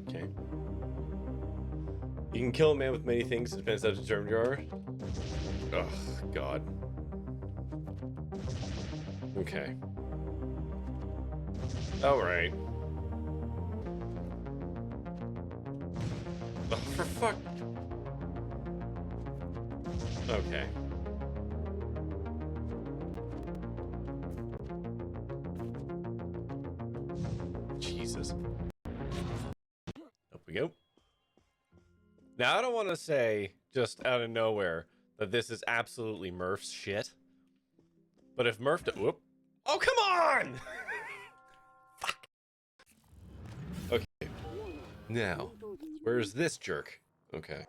Okay. You can kill a man with many things. It depends how determined you are. Oh, God. Okay. Alright. Oh, for fuck. Okay. Jesus. Up we go. Now, I don't want to say, just out of nowhere, that this is absolutely Murph's shit. But if Murph... Whoop. Oh, come on! Fuck. Okay. Now, where's this jerk? Okay.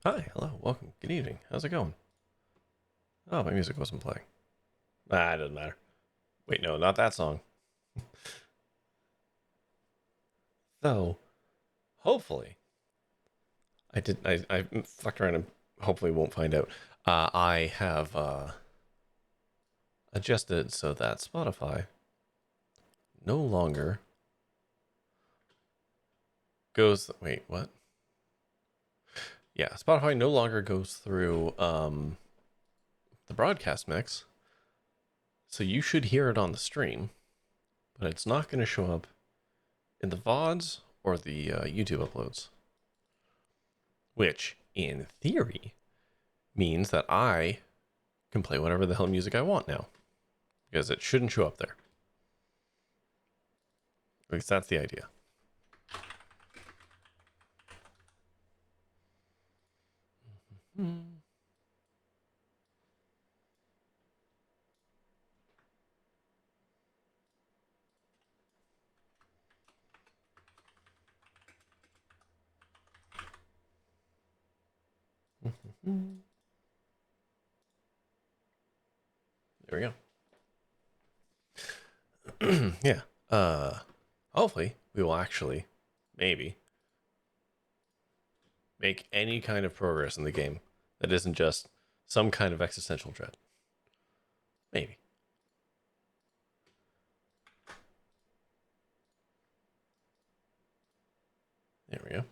Hi, hello, welcome, good evening. How's it going? Oh, my music wasn't playing. Ah, it doesn't matter. Wait, no, not that song. So, hopefully, I fucked around and hopefully won't find out. I have adjusted so that Spotify no longer goes. Wait, what? Yeah, Spotify no longer goes through the broadcast mix, so you should hear it on the stream, but it's not going to show up in the VODs or the YouTube uploads, which, in theory, means that I can play whatever the hell music I want now, because it shouldn't show up there. At least that's the idea. There we go. Yeah. Hopefully we will actually, maybe, make any kind of progress in the game that isn't just some kind of existential dread. Maybe. There we go.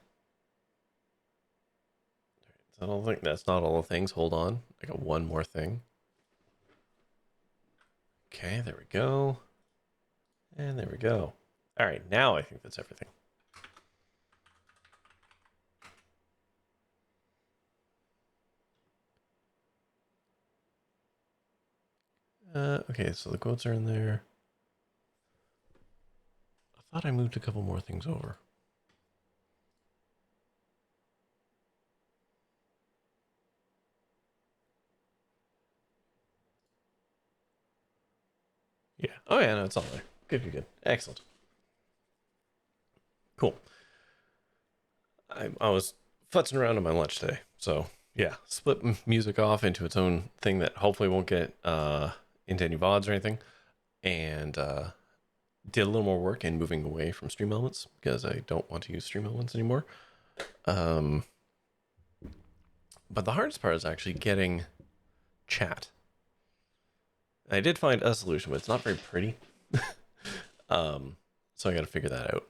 I don't think that's not all the things. Hold on. I got one more thing. Okay, there we go. And there we go. All right, now I think that's everything. Okay, so the quotes are in there. I thought I moved a couple more things over. Yeah. Oh, yeah, no, it's all there. Good, good, good. Excellent. Cool. I was futzing around on my lunch today. So, yeah, split music off into its own thing that hopefully won't get into any VODs or anything. And did a little more work in moving away from stream elements because I don't want to use stream elements anymore. But the hardest part is actually getting chat. I did find a solution, but it's not very pretty. So I got to figure that out.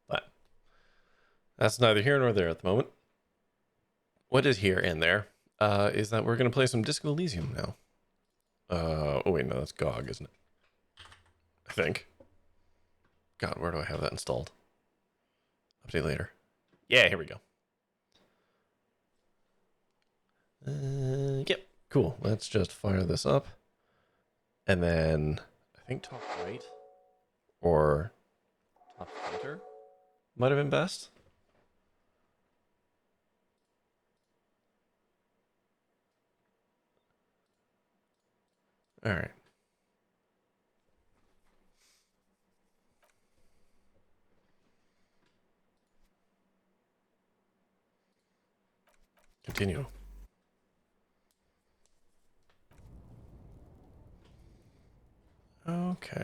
But that's neither here nor there at the moment. What is here and there is that we're going to play some Disco Elysium now. Oh wait, no, that's GOG, isn't it? I think. God, where do I have that installed? Update later. Yeah, here we go. Yep, cool. Let's just fire this up. And then I think top right or top center might have been best. All right. Continue. Okay.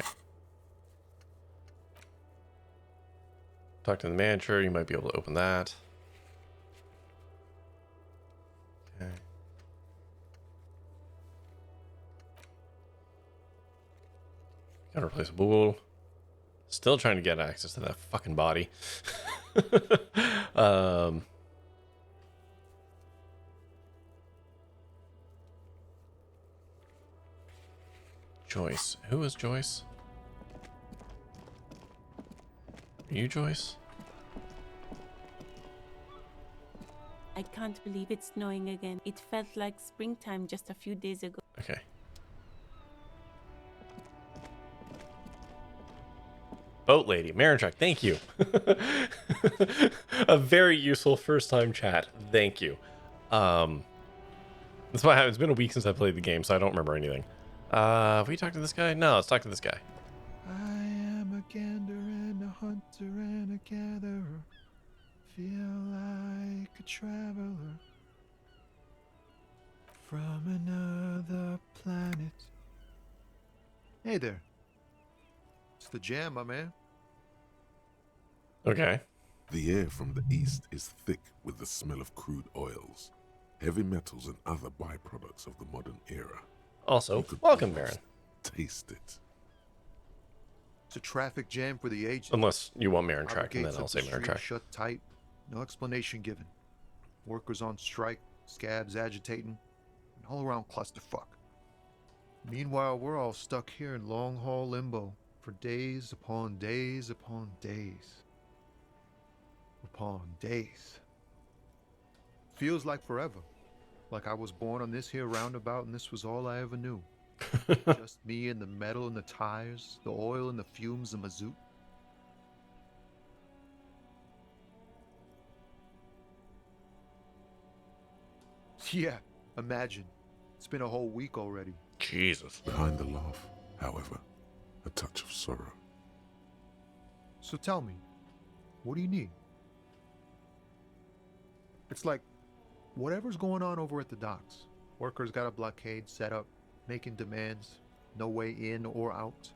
Talk to the manager. You might be able to open that. Gotta replace a bowl. Still trying to get access to that fucking body. Joyce. Who is Joyce? Are you Joyce? I can't believe it's snowing again. It felt like springtime just a few days ago. Okay. Boat lady, Marinchuk, thank you. A very useful first time chat. Thank you. That's why it's been a week since I played the game, so I don't remember anything. Have we talked to this guy? No, let's talk to this guy. I am a gander and a hunter and a gatherer. Feel like a traveler from another planet. Hey there. It's the jam, my man. Okay. The air from the east is thick with the smell of crude oils, heavy metals, and other byproducts of the modern era. Also, You could welcome, almost Baron. Taste it. It's a traffic jam for the aged. Unless you want Our Marinchuk, and then gates I'll up say the street Marinchuk. shut tight. No explanation given. Workers on strike, scabs agitating, and all around clusterfuck. Meanwhile, we're all stuck here in long haul limbo for days upon days upon days. Upon days. Feels like forever. Like I was born on this here roundabout and this was all I ever knew. Just me and the metal and the tires, the oil and the fumes of mazout. Yeah, imagine. It's been a whole week already. Jesus. Behind the laugh, however, a touch of sorrow. So tell me, what do you need? It's like, whatever's going on over at the docks. Workers got a blockade set up, making demands, no way in or out.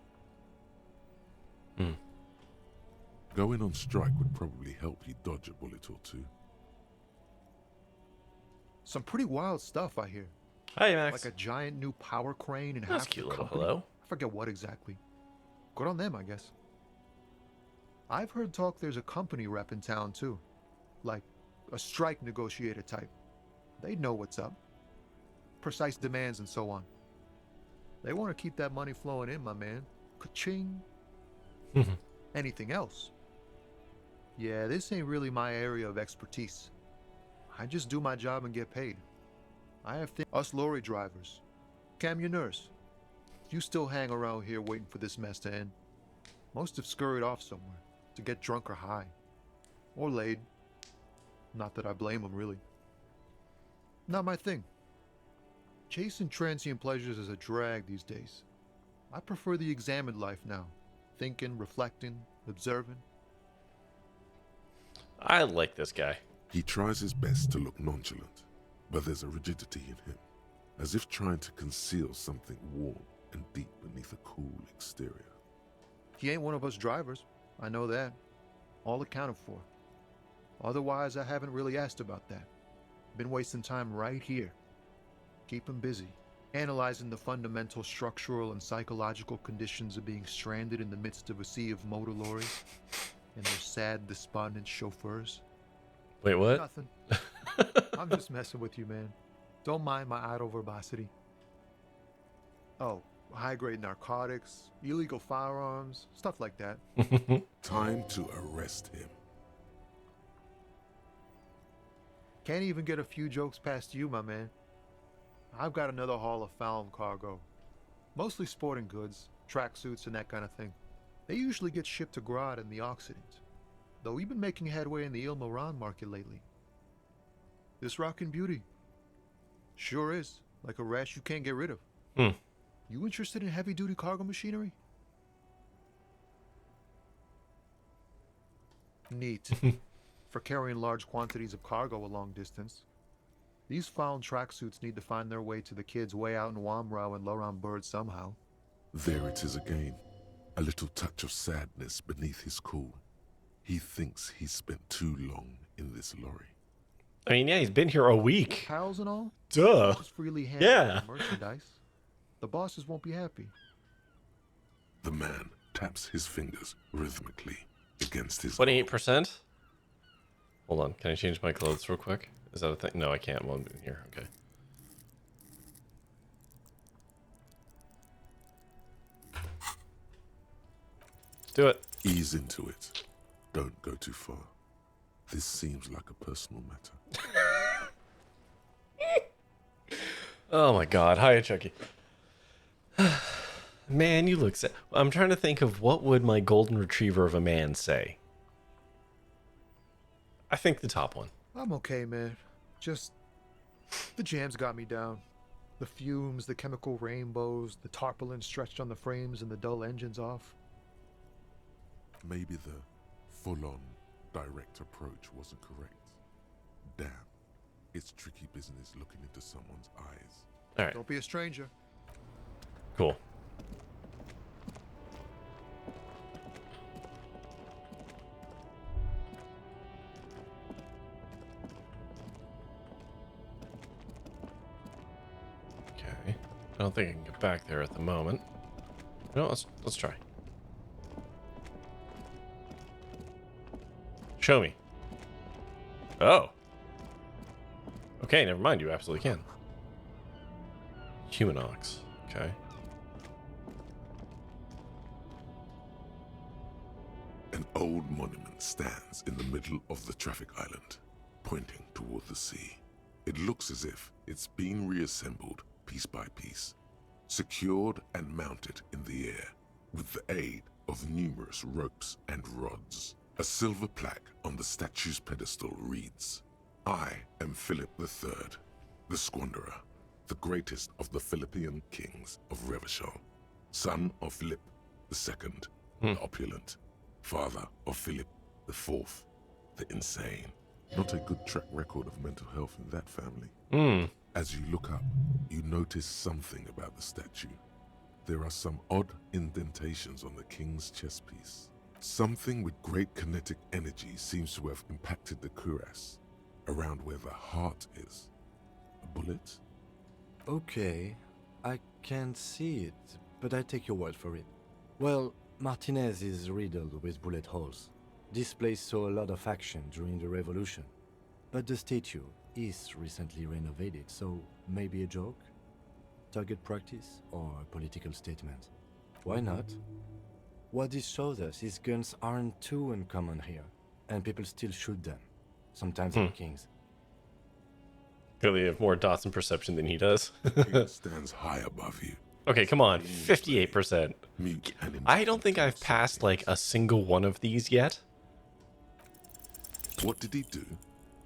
Going on strike would probably help you dodge a bullet or two. Some pretty wild stuff, I hear. Hi, Max. Like a giant new power crane and That's half cute the little company. hello. I forget what exactly. Good on them, I guess. I've heard talk there's a company rep in town too. Like a strike negotiator type. They'd know what's up. Precise demands and so on. They want to keep that money flowing in, my man. Ka-ching. Anything else? Yeah, this ain't really my area of expertise. I just do my job and get paid. I have us lorry drivers, camionneurs. You still hang around here waiting for this mess to end. Most have scurried off somewhere to get drunk or high. Or laid. Not that I blame them, really. Not my thing. Chasing transient pleasures is a drag these days. I prefer the examined life now. Thinking, reflecting, observing. I like this guy. He tries his best to look nonchalant, but there's a rigidity in him, as if trying to conceal something warm and deep beneath a cool exterior. He ain't one of us drivers. I know that. All accounted for. Otherwise, I haven't really asked about that. Been wasting time right here. Keep him busy. Analyzing the fundamental structural and psychological conditions of being stranded in the midst of a sea of motor lorries and their sad, despondent chauffeurs. Wait, what? Nothing. I'm just messing with you, man. Don't mind my idle verbosity. Oh, high-grade narcotics, illegal firearms, stuff like that. Time to arrest him. Can't even get a few jokes past you, my man. I've got another haul of found cargo. Mostly sporting goods, tracksuits, and that kind of thing. They usually get shipped to Grad in the Occident, though we've been making headway in the Il Moran market lately. This rockin' beauty. Sure is, like a rash you can't get rid of. You interested in heavy-duty cargo machinery? Neat. For carrying large quantities of cargo a long distance. These found tracksuits need to find their way to the kids way out in Wamrau and Laurent Bird somehow. There it is again, a little touch of sadness beneath his cool. He thinks he's spent too long in this lorry. I mean, yeah, he's been here a week. Pals and all? Duh. Just freely hand Yeah. out merchandise. The bosses won't be happy. The man taps his fingers rhythmically against his 28%? Hold on, can I change my clothes real quick? Is that a thing? No, I can't while I'm in here. Okay. Let's do it. Ease into it. Don't go too far. This seems like a personal matter. Oh my god. Hi, Chucky. Man, you look sad. I'm trying to think of what would my golden retriever of a man say. I think the top one. I'm okay, man. Just the jams got me down. The fumes, the chemical rainbows, the tarpaulin stretched on the frames and the dull engines off. Maybe the full-on direct approach wasn't correct. Damn. It's tricky business looking into someone's eyes. All right. Don't be a stranger. Cool. Okay. I don't think I can get back there at the moment. No, let's try. Show me. Oh. Okay, never mind. You absolutely can. Human ox. Okay. An old monument stands in the middle of the traffic island, pointing toward the sea. It looks as if it's been reassembled piece by piece, secured and mounted in the air with the aid of numerous ropes and rods. A silver plaque on the statue's pedestal reads, "I am Philip III, the Squanderer, the greatest of the Philippian kings of Revachol, son of Philip II, the opulent, father of Philip IV, the insane." Not a good track record of mental health in that family. As you look up, you notice something about the statue. There are some odd indentations on the king's chest piece. Something with great kinetic energy seems to have impacted the cuirass, around where the heart is. A bullet? Okay, I can't see it, but I take your word for it. Well, Martinez is riddled with bullet holes. This place saw a lot of action during the revolution. But the statue is recently renovated, so maybe a joke? Target practice or a political statement? Why not? What this shows us is guns aren't too uncommon here, and people still shoot them, sometimes on kings. Clearly, you have more dots in perception than he does. King stands high above you. Okay, come on. 58%. Mute and I don't think I've passed like a single one of these yet. What did he do?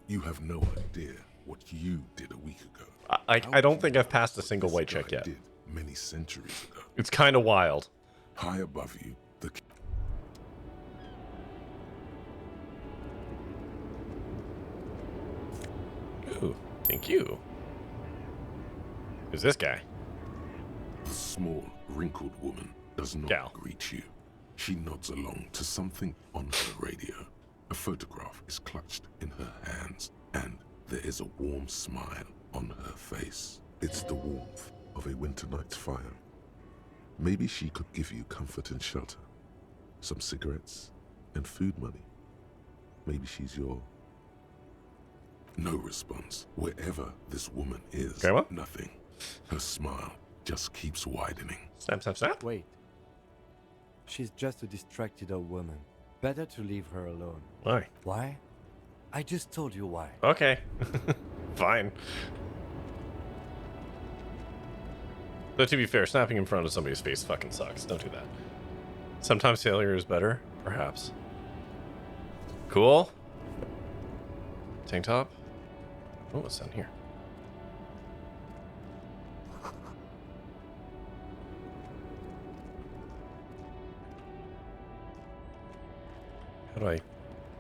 You have no idea what you did a week ago. I don't think I've passed a single This white guy check yet. did many centuries ago. It's kind of wild. High above you, the Ooh, thank you. Who's this guy? small, wrinkled woman does not Gal. greet you. She nods along to something on her radio. A photograph is clutched in her hands, and there is a warm smile on her face. It's the warmth of a winter night's fire. Maybe she could give you comfort and shelter, some cigarettes and food money. Maybe she's your... No response. Wherever this woman is, Okay, what? nothing. Her smile just keeps widening. Snap, snap, snap. Wait. She's just a distracted old woman. Better to leave her alone. Why? Why? I just told you why. Okay. Fine. But to be fair, snapping in front of somebody's face fucking sucks. Don't do that. Sometimes failure is better, perhaps. Cool. Tank top. Oh, what's down here? How do I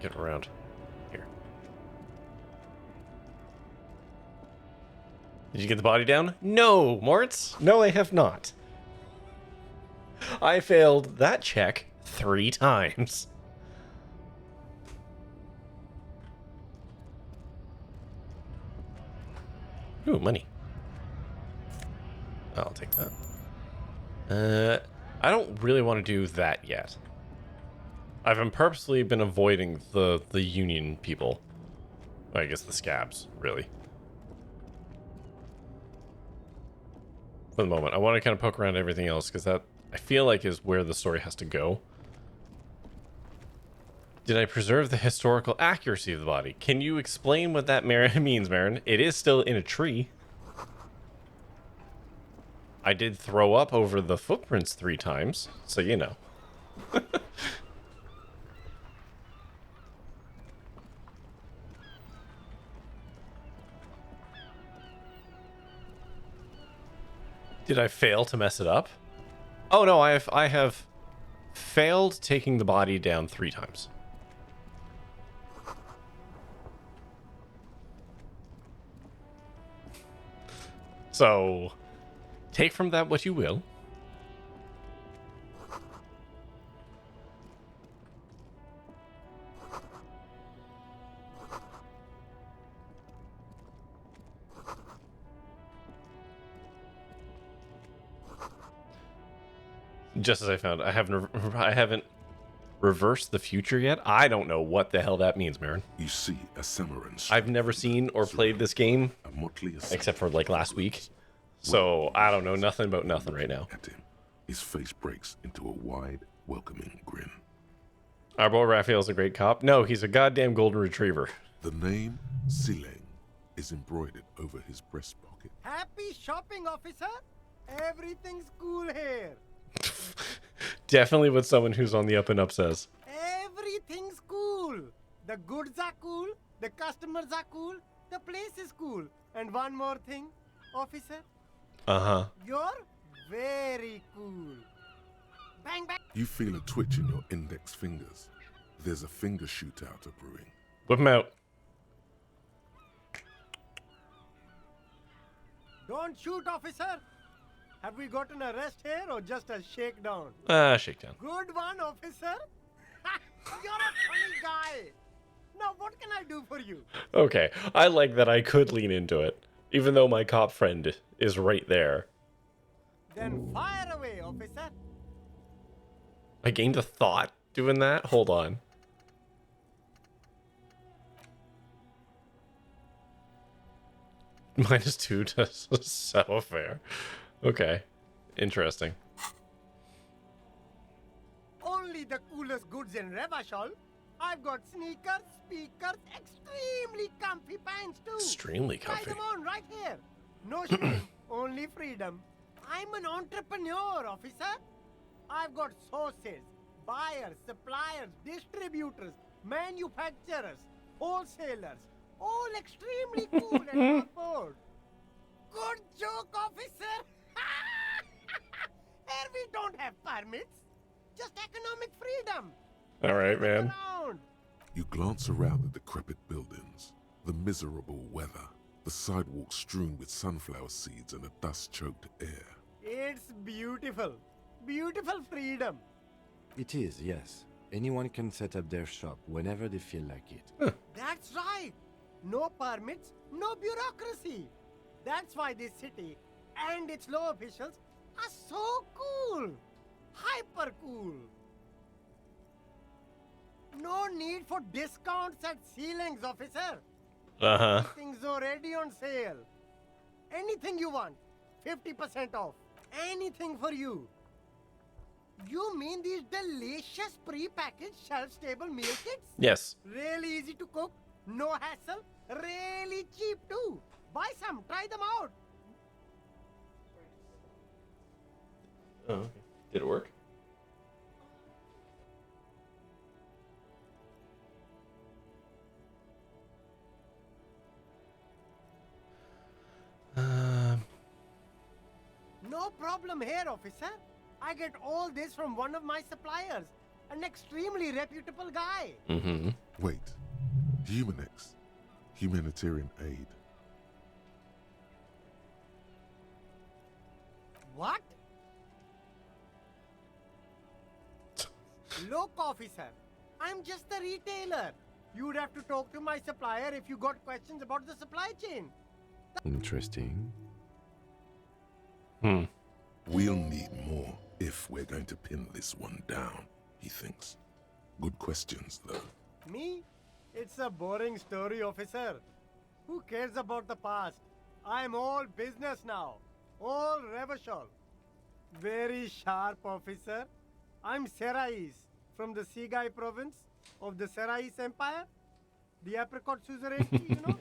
get around here? Did you get the body down? No, Moritz. No, I have not. I failed that check 3 times. Ooh, money. I'll take that. I don't really want to do that yet. I've purposely been avoiding the Union people. I guess the scabs, really. For the moment. I want to kind of poke around everything else, because that, I feel like, is where the story has to go. Did I preserve the historical accuracy of the body? Can you explain what that means, Marin? It is still in a tree. I did throw up over the footprints 3 times, so you know. Did I fail to mess it up? Oh no, I have failed taking the body down 3 times. So, take from that what you will. Just as I found, I haven't reversed the future yet. I don't know what the hell that means, Marin. You see a Samaran. I've never seen or played this game a motley except for like last week. So I don't know nothing about nothing right now. At him, his face breaks into a wide, welcoming grin. Our boy Raphael's a great cop. No, he's a goddamn golden retriever. The name Sileng is embroidered over his breast pocket. Happy shopping, officer. Everything's cool here. Definitely what someone who's on the up and up says. Everything's cool. The goods are cool. The customers are cool. The place is cool. And one more thing, officer. Uh-huh. You're very cool. Bang, bang. You feel a twitch in your index fingers. There's a finger shootout brewing. Whip him out. Don't shoot, officer. Have we got an arrest here or just a shakedown? Shakedown. Good one, officer. You're a funny guy. Now, what can I do for you? Okay, I like that I could lean into it, even though my cop friend is right there. Then fire away, officer. I gained a thought doing that? Hold on. -2 to settle fair. Okay. Interesting. Only the coolest goods in Revachol. I've got sneakers, speakers, extremely comfy pants too. Extremely comfy. Try them on right here. No shame, only freedom. I'm an entrepreneur, officer. I've got sources, buyers, suppliers, distributors, manufacturers, wholesalers, all extremely cool and afford. Good joke, officer. Here we don't have permits, just economic freedom. All right, man. Around. You glance around the decrepit buildings, the miserable weather, the sidewalks strewn with sunflower seeds and a dust-choked air. It's beautiful. Beautiful freedom. It is, yes. Anyone can set up their shop whenever they feel like it. That's right. No permits, no bureaucracy. That's why this city and its law officials are so cool. Hyper cool. No need for discounts at ceilings, officer. Uh-huh. Things already on sale. Anything you want, 50% off. Anything for you. You mean these delicious pre-packaged shelf-stable meal kits? Yes. Really easy to cook, no hassle, really cheap too. Buy some, try them out. Oh, okay. Did it work? No problem here, officer. I get all this from one of my suppliers, an extremely reputable guy. Mm-hmm. Wait. Humanex. Humanitarian aid. What? Look, officer, I'm just a retailer. You'd have to talk to my supplier if you got questions about the supply chain. Interesting. Hmm. We'll need more if we're going to pin this one down, he thinks. Good questions, though. Me? It's a boring story, officer. Who cares about the past? I'm all business now. All Revachol. Very sharp, officer. I'm Serais, from the Sigai province of the Serais Empire. The apricot suzerainty, you know?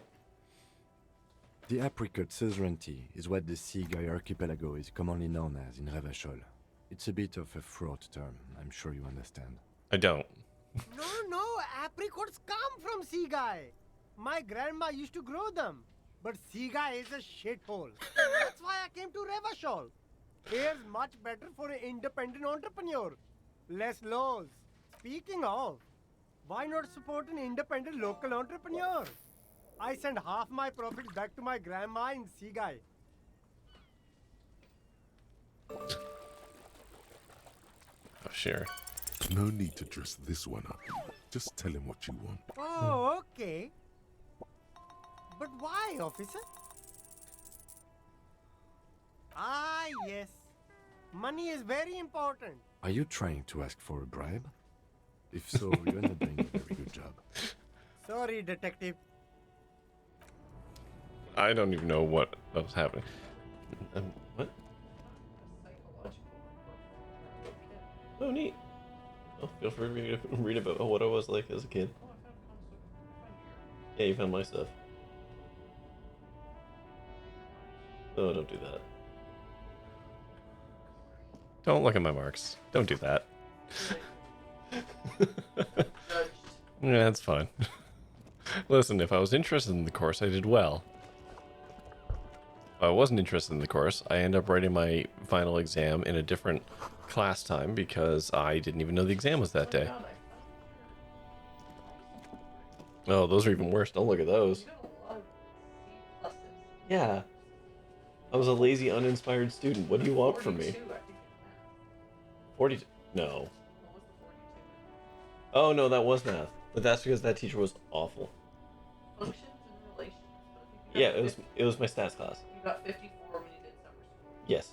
The apricot suzerainty is what the Sigai archipelago is commonly known as in Revachol. It's a bit of a fraught term, I'm sure you understand. I don't. No, apricots come from Sigai. My grandma used to grow them. But Sigai is a shithole. That's why I came to Revachol. Here's much better for an independent entrepreneur. Less laws. Speaking of, why not support an independent local entrepreneur? I send half my profits back to my grandma in Sigai. Oh, sure. No need to dress this one up. Just tell him what you want. Oh, okay. But why, officer? Ah, yes. Money is very important. Are you trying to ask for a bribe? If so, you're not doing a very good job. Sorry, detective. I don't even know what was happening. What? Oh, neat. Oh, feel free to read about what I was like as a kid. Yeah, you found my stuff. Oh, don't do that. Don't look at my marks. Don't do that. Yeah, that's fine. Listen, if I was interested in the course, I did well. If I wasn't interested in the course, I end up writing my final exam in a different class time because I didn't even know the exam was that day. Oh, those are even worse. Don't look at those. Yeah. I was a lazy, uninspired student. What do you want from me? 42. No. Oh, no, that was math. But that's because that teacher was awful. Functions and relations. Yeah, it was my stats class. You got 54 when you did summer school. Yes.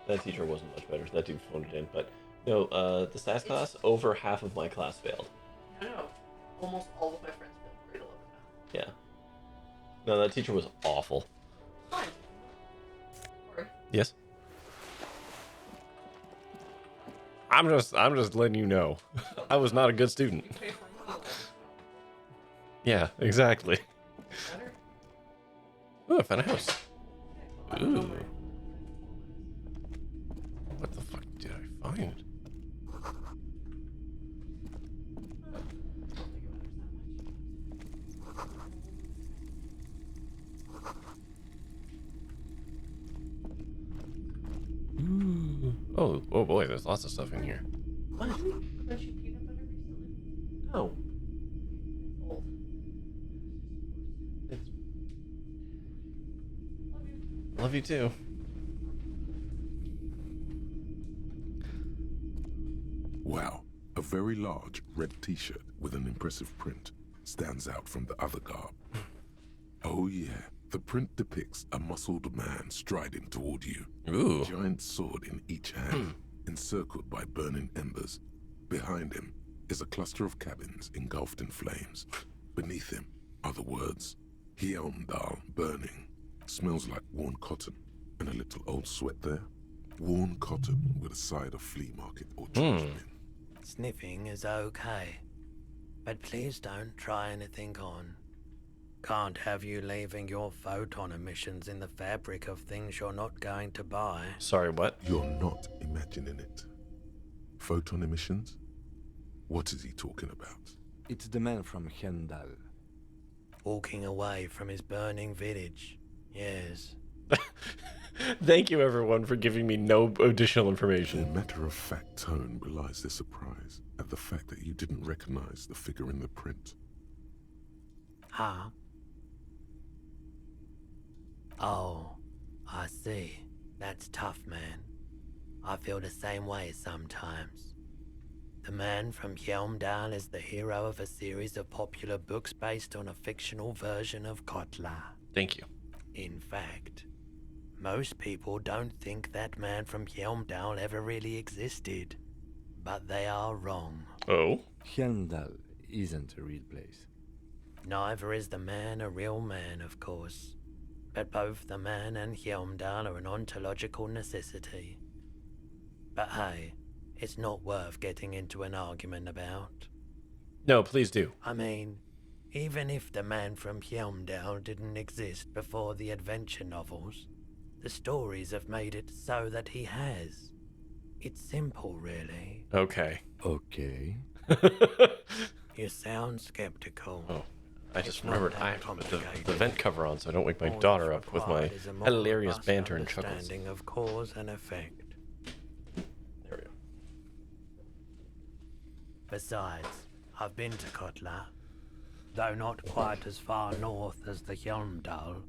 That teacher wasn't much better. That dude phoned it in. But no, the stats class, over half of my class failed. I know. Almost all of my friends failed grade 11 math. Yeah. No, that teacher was awful. Fine. Sorry. Yes. I'm just letting you know. I was not a good student. You pay for me. Yeah, exactly. Better? Ooh, I found a house. Ooh. What the fuck did I find? Ooh. Oh boy, there's lots of stuff in here. What? Did you peanut butter recently? No. Old. It's... Love you. Love you too. Wow, a very large red t-shirt with an impressive print stands out from the other garb. Oh yeah, the print depicts a muscled man striding toward you. Ooh. Giant sword in each hand, encircled by burning embers. Behind him is a cluster of cabins engulfed in flames. Beneath him are the words, Hyelmdal burning. Smells like worn cotton, and a little old sweat there. Worn cotton with a side of flea market or trash bin. Sniffing is okay, but please don't try anything on. Can't have you leaving your photon emissions in the fabric of things you're not going to buy. Sorry, what? You're not imagining it. Photon emissions? What is he talking about? It's the man from Hyelmdal. Walking away from his burning village. Yes. Thank you, everyone, for giving me no additional Their information. matter-of-fact tone belies their surprise at the fact that you didn't recognize the figure in the print. Huh? Oh, I see. That's tough, man. I feel the same way sometimes. The man from Hyelmdal is the hero of a series of popular books based on a fictional version of Kotla. Thank you. In fact, Most people don't think that man from Helmdall ever really existed. But they are wrong. Oh? Helmdall isn't a real place. Neither is the man a real man, of course. But both the man and Helmdall are an ontological necessity. But hey, it's not worth getting into an argument about. No, please do. I mean, even if the man from Helmdall didn't exist before the adventure novels, the stories have made it so that he has. It's simple, really. Okay. Okay. You sound skeptical. Oh, I just It's not remembered that I have to put complicated. the vent cover on so I don't wake my All daughter that's up with my required is a more hilarious robust banter and chuckles. understanding of cause and effect. There we go. Besides, I've been to Kotla, though not quite as far north as the Helmdall,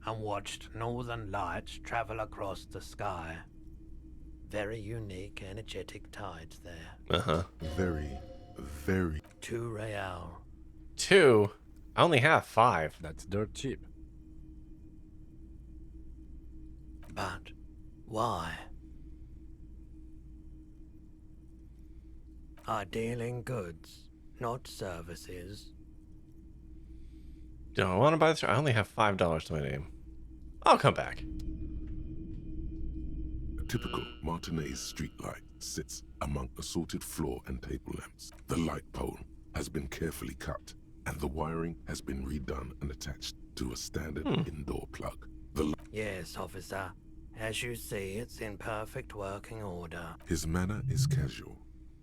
and watched northern lights travel across the sky. Very unique, energetic tides there. Uh-huh. Very, very 2 real. 2? I only have 5. That's dirt cheap. But why? I deal in goods, not services. Do I want to buy this? I only have $5 to my name. I'll come back. A typical Martinez streetlight sits among assorted floor and table lamps. The light pole has been carefully cut, and the wiring has been redone and attached to a standard indoor plug. Yes, officer. As you see, it's in perfect working order. His manner is casual,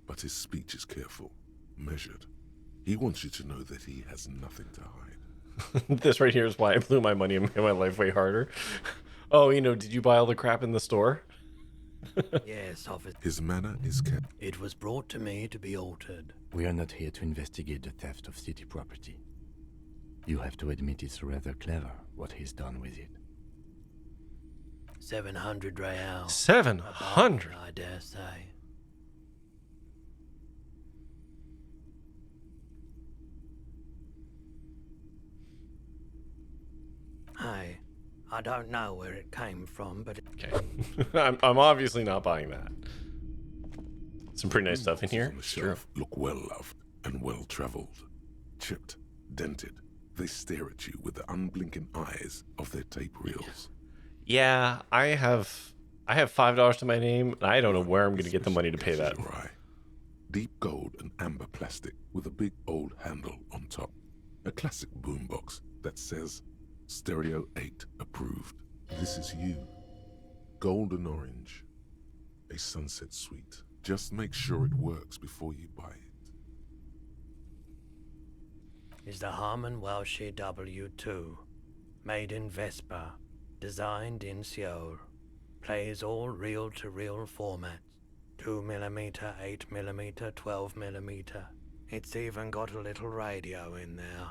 but his speech is careful, measured. He wants you to know that he has nothing to hide. This right here is why I blew my money and made my life way harder. Oh, did you buy all the crap in the store? Yes, officer. His manner is casual. It was brought to me to be altered. We are not here to investigate the theft of city property. You have to admit it's rather clever what he's done with it. 700 real. 700? I dare say. Hey, I don't know where it came from, but Okay. I'm obviously not buying that. Some pretty nice stuff in Boxes here. on the Sure. shelf look well loved and well traveled. Chipped, dented, they stare at you with the unblinking eyes of their tape reels. Yeah, I have $5 to my name, and I don't know where I'm going to get the money to pay that. Catches your eye. Deep gold and amber plastic with a big old handle on top. A classic boombox that says Stereo 8 approved. This is you. Golden orange. A sunset suite. Just make sure it works before you buy it. is the Harman Welsh W2, made in Vespa, designed in Seoul, plays all reel-to-reel formats, 2mm, 8mm, 12mm. It's even got a little radio in there.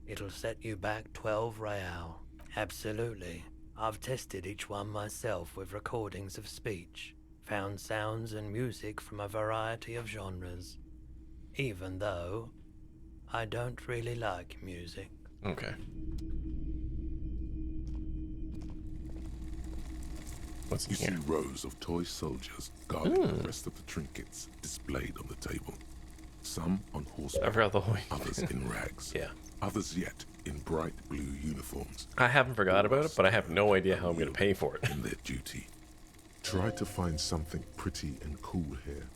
It'll set you back 12 real. Absolutely. I've tested each one myself with recordings of speech, found sounds and music from a variety of genres. Even though I don't really like music. Okay. What's in You see here? rows of toy soldiers guarding the rest of the trinkets displayed on the table. Some on I horseback, forgot the whole. others in rags, Yeah. others yet in bright blue uniforms I haven't forgot about it, but I have no idea how I'm going to pay for it. in their duty. Try to find something pretty and cool here,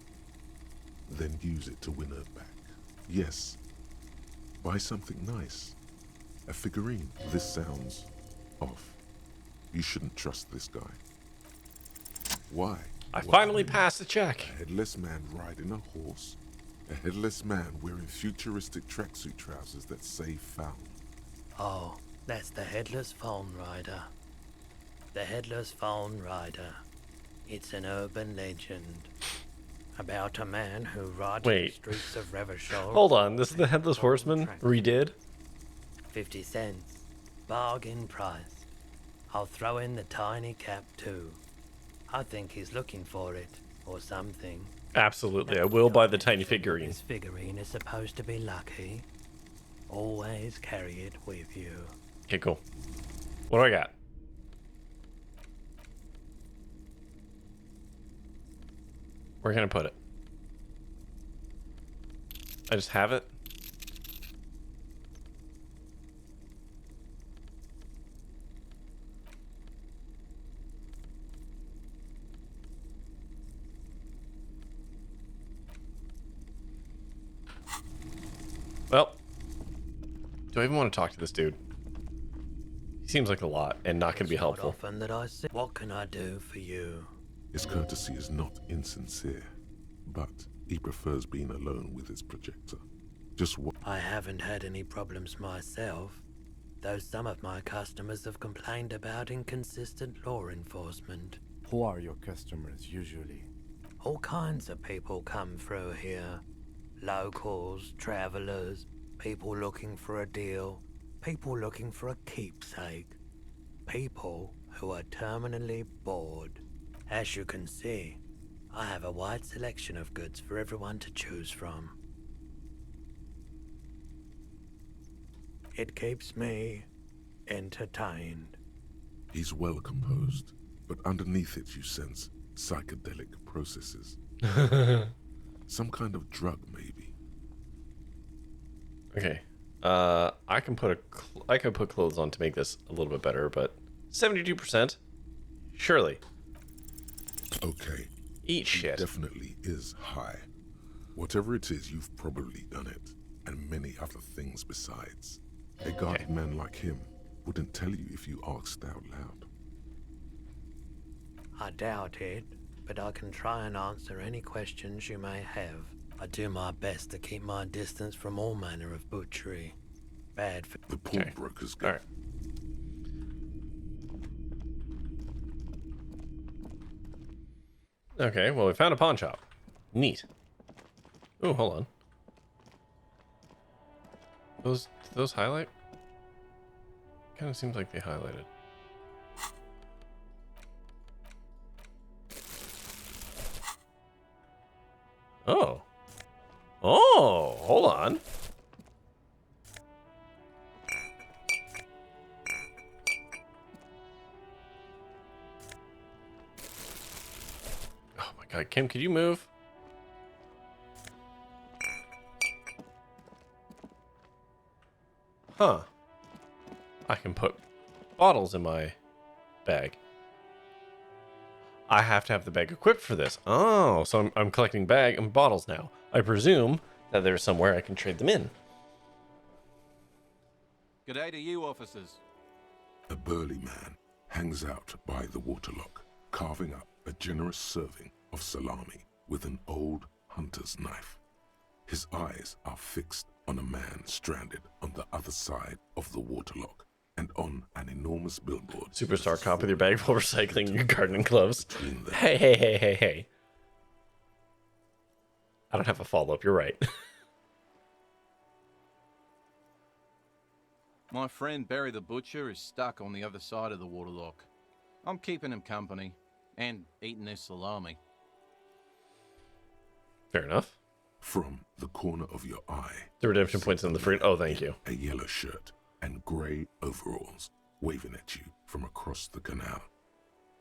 then use it to win her back. Yes, buy something nice. A figurine. This sounds off. You shouldn't trust this guy. Why? I What? finally passed the check. A headless man riding a horse. A headless man wearing futuristic tracksuit trousers that say found. Oh, that's the Headless Phone Rider. The Headless Phone Rider. It's an urban legend about a man who rides the Wait. streets of Revachol. Hold on, this is the Headless Horseman redid? 50 cents. Bargain price. I'll throw in the tiny cap too. I think he's looking for it, or something. Absolutely, I will buy the tiny figurine. This figurine is supposed to be lucky. Always carry it with you. Okay, cool. What do I got? Where can I put it? I just have it? Well, do I even want to talk to this dude? He seems like a lot and not going to be It's not helpful. often that I see. What can I do for you? His courtesy is not insincere, but he prefers being alone with his projector. Just what? I haven't had any problems myself, though some of my customers have complained about inconsistent law enforcement. Who are your customers usually? All kinds of people come through here. Locals, travelers, people looking for a deal, people looking for a keepsake, people who are terminally bored. As you can see, I have a wide selection of goods for everyone to choose from. It keeps me entertained. He's well composed, but underneath it you sense psychedelic processes. Some kind of drug, maybe. Okay. I can put clothes on to make this a little bit better, but 72%? Surely. Okay. Eat He shit. definitely is high. Whatever it is, you've probably done it, and many other things besides. A guarded man like him wouldn't tell you if you asked out loud. I doubt it, but I can try and answer any questions you may have. I do my best to keep my distance from all manner of butchery. Bad for... The pawnbroker's All right. Okay, well, we found a pawn shop. Neat. Oh, hold on. Those highlight? Kind of seems like they highlighted. Oh. Oh, hold on. Oh my god, Kim, could you move? Huh. I can put bottles in my bag. I have to have the bag equipped for this. Oh, so I'm collecting bag and bottles now. I presume that there's somewhere I can trade them in. G'day to you, officers. A burly man hangs out by the waterlock, carving up a generous serving of salami with an old hunter's knife. His eyes are fixed on a man stranded on the other side of the waterlock and on an enormous billboard. Superstar cop with your bag full of recycling and your gardening gloves. Between them. Hey. I don't have a follow-up, you're right. My friend Barry the Butcher is stuck on the other side of the waterlock. I'm keeping him company and eating his salami. Fair enough. From the corner of your eye, The redemption points in the fruit. Oh, thank you. a yellow shirt and grey overalls waving at you from across the canal.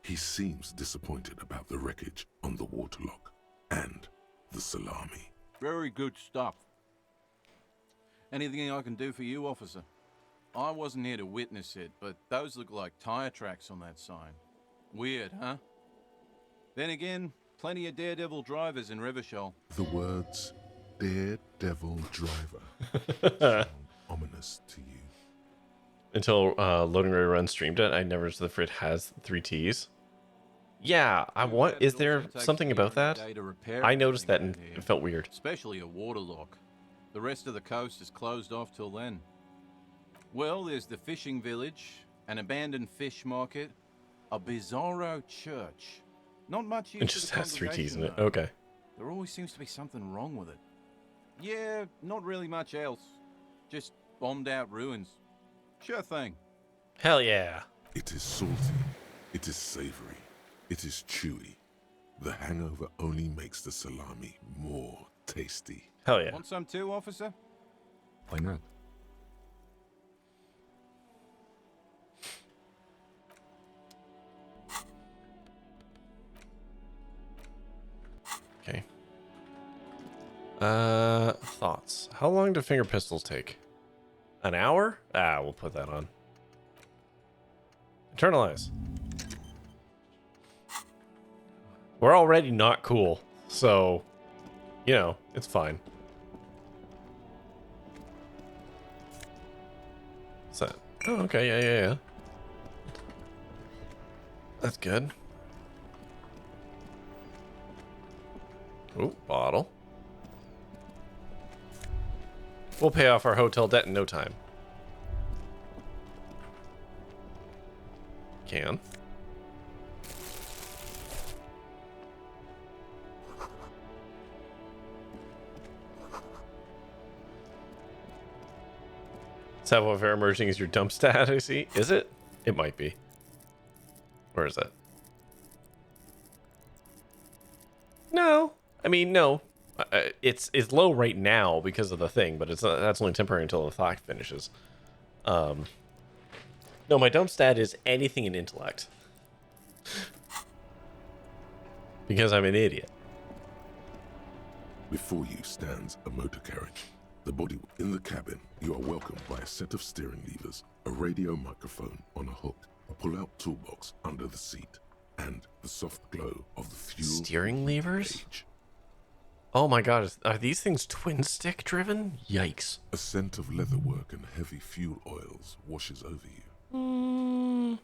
He seems disappointed about the wreckage on the waterlock and the salami. Very good stuff. Anything I can do for you, officer? I wasn't here to witness it, but those look like tire tracks on that sign. Weird, huh? Then again, plenty of daredevil drivers in Rivershoal. The words Daredevil Driver sound ominous to you. Until Loading Ray Run streamed it, I never noticed the frit has 3 T's. Yeah, is there something about that? I noticed that and it felt weird. Especially a waterlock. The rest of the coast is closed off till then. Well, there's the fishing village, an abandoned fish market, a bizarro church. Not much use It for just the has 3 T's in it. congregation, Okay. though. There always seems to be something wrong with it. Yeah, not really much else. Just bombed out ruins. Sure thing. Hell yeah. It is salty, it is savory, it is chewy. The hangover only makes the salami more tasty. Hell yeah. Want some too, officer? Why not? Okay. Thoughts. How long do finger pistols take? An hour? Ah, we'll put that on. Internalize. We're already not cool, so, you know, it's fine. What's that? Oh, okay, yeah. That's good. Ooh, bottle. We'll pay off our hotel debt in no time. Can. Savoir-faire emerging is your dump stat, I see. Is it? It might be. Where is that? No. I mean, no. It's low right now because of the thing, but it's that's only temporary until the thought finishes. No, my dump stat is anything in intellect. Because I'm an idiot. Before you stands a motor carriage. The body in the cabin, you are welcomed by a set of steering levers, a radio microphone on a hook, a pull-out toolbox under the seat, and the soft glow of the fuel Steering levers? gauge. Oh my god, are these things twin stick driven? Yikes. A scent of leatherwork and heavy fuel oils washes over you.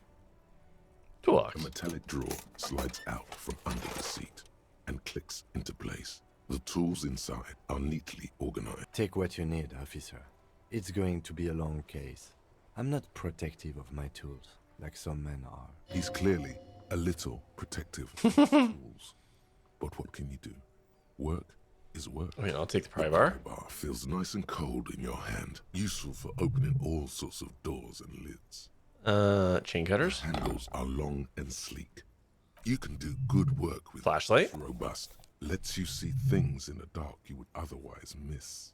Toolbox. A metallic drawer slides out from under the seat and clicks into place. The tools inside are neatly organized. Take what you need, officer. It's going to be a long case. I'm not protective of my tools, like some men are. He's clearly a little protective of his tools. But what can you do? Work is work. I mean, I'll take the pry The bar. pry bar feels nice and cold in your hand, useful for opening all sorts of doors and lids. Chain cutters. Handles are long and sleek. You can do good work with Flashlight. It's robust. Lets you see things in the dark you would otherwise miss.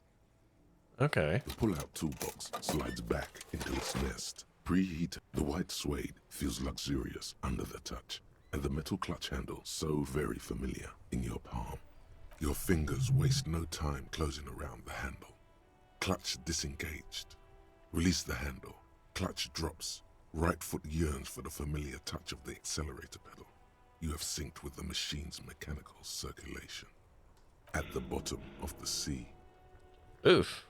Okay. The pull-out toolbox slides back into its nest. Preheated, the white suede feels luxurious under the touch, and the metal clutch handle so very familiar in your palm. Your fingers waste no time closing around the handle. Clutch disengaged. Release the handle. Clutch drops. Right foot yearns for the familiar touch of the accelerator pedal. You have synced with the machine's mechanical circulation. At the bottom of the sea. Oof.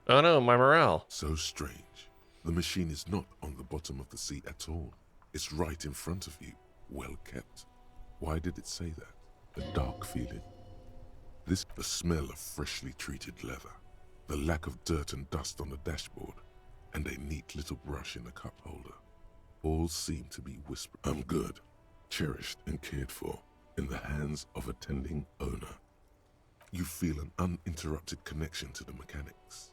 Oh no, my morale. So strange. The machine is not on the bottom of the sea at all. It's right in front of you, well kept. Why did it say that? A dark feeling. The smell of freshly treated leather, the lack of dirt and dust on the dashboard, and a neat little brush in the cup holder. All seem to be whispered. I'm good. Cherished and cared for in the hands of a tending owner. You feel an uninterrupted connection to the mechanics.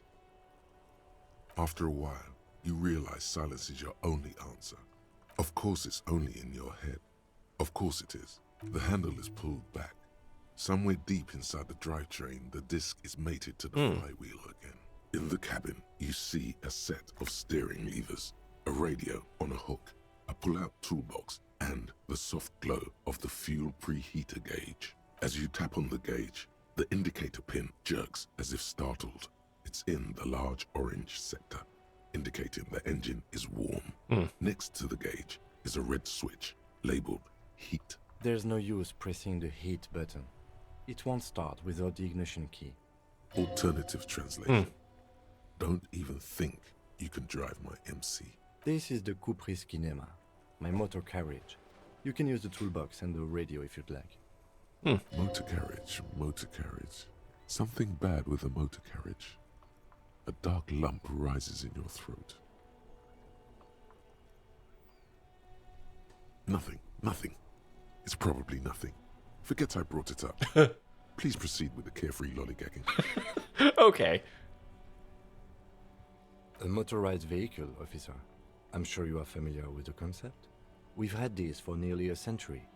After a while, you realize silence is your only answer. Of course it's only in your head. Of course it is. The handle is pulled back. Somewhere deep inside the drivetrain, the disc is mated to the flywheel again. In the cabin, you see a set of steering levers, a radio on a hook, a pull-out toolbox, and the soft glow of the fuel preheater gauge. As you tap on the gauge, the indicator pin jerks as if startled. It's in the large orange sector, indicating the engine is warm. Next to the gauge is a red switch labeled heat. There's no use pressing the heat button. It won't start without the ignition key. Alternative translation. Don't even think you can drive my MC. This is the Kupris Kinema, my motor carriage. You can use the toolbox and the radio if you'd like. Motor carriage, motor carriage. Something bad with a motor carriage. A dark lump rises in your throat. Nothing. It's probably nothing. Forget I brought it up. Please proceed with the carefree lollygagging. Okay. A motorized vehicle, officer. I'm sure you are familiar with the concept. We've had these for nearly a century.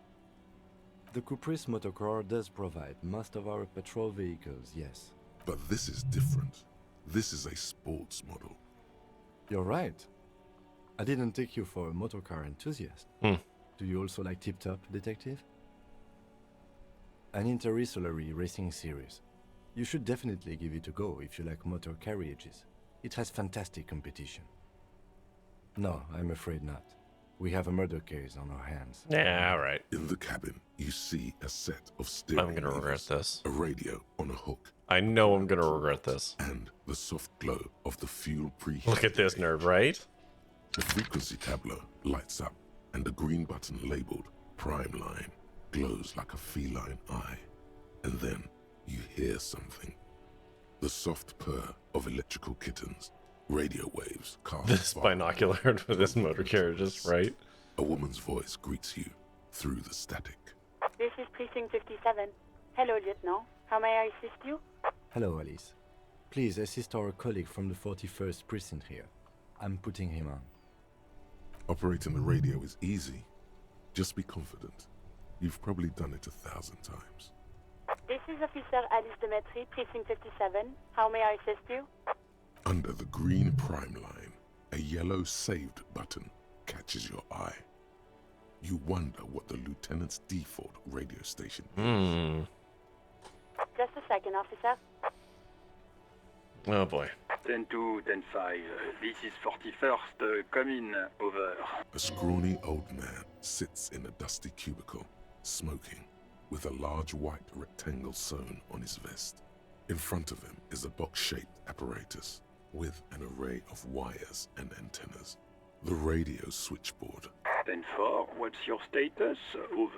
The Kupris motorcar does provide most of our patrol vehicles, yes. But this is different. This is a sports model. You're right. I didn't take you for a motorcar enthusiast. Do you also like Tip Top, Detective? An interstellary racing series. You should definitely give it a go if you like motor carriages. It has fantastic competition. No, I'm afraid not. We have a murder case on our hands. Yeah, all right. In the cabin, you see a set of steering I'm gonna regret levers, this. a radio on a hook, I know I'm gonna regret this. and the soft glow of the fuel preheating. Look at this nerd, right? The frequency tableau lights up, and the green button labeled Prime Line glows like a feline eye. And then you hear something. The soft purr of electrical kittens, radio waves cast This far binocular for this motor carriages, right? A woman's voice greets you through the static. This is Precinct 57. Hello, Lieutenant. How may I assist you? Hello, Alice. Please assist our colleague from the 41st Precinct here. I'm putting him on. Operating the radio is easy. Just be confident. You've probably done it 1,000 times. This is Officer Alice Demetri, Precinct 57. How may I assist you? Under the green Prime Line, a yellow saved button catches your eye. You wonder what the lieutenant's default radio station is. Just a second, officer. Oh boy. 10-2, 10-5. This is 41st. Come in. Over. A scrawny old man sits in a dusty cubicle, smoking, with a large white rectangle sewn on his vest. In front of him is a box-shaped apparatus with an array of wires and antennas. The radio switchboard. 10-4, what's your status? Over.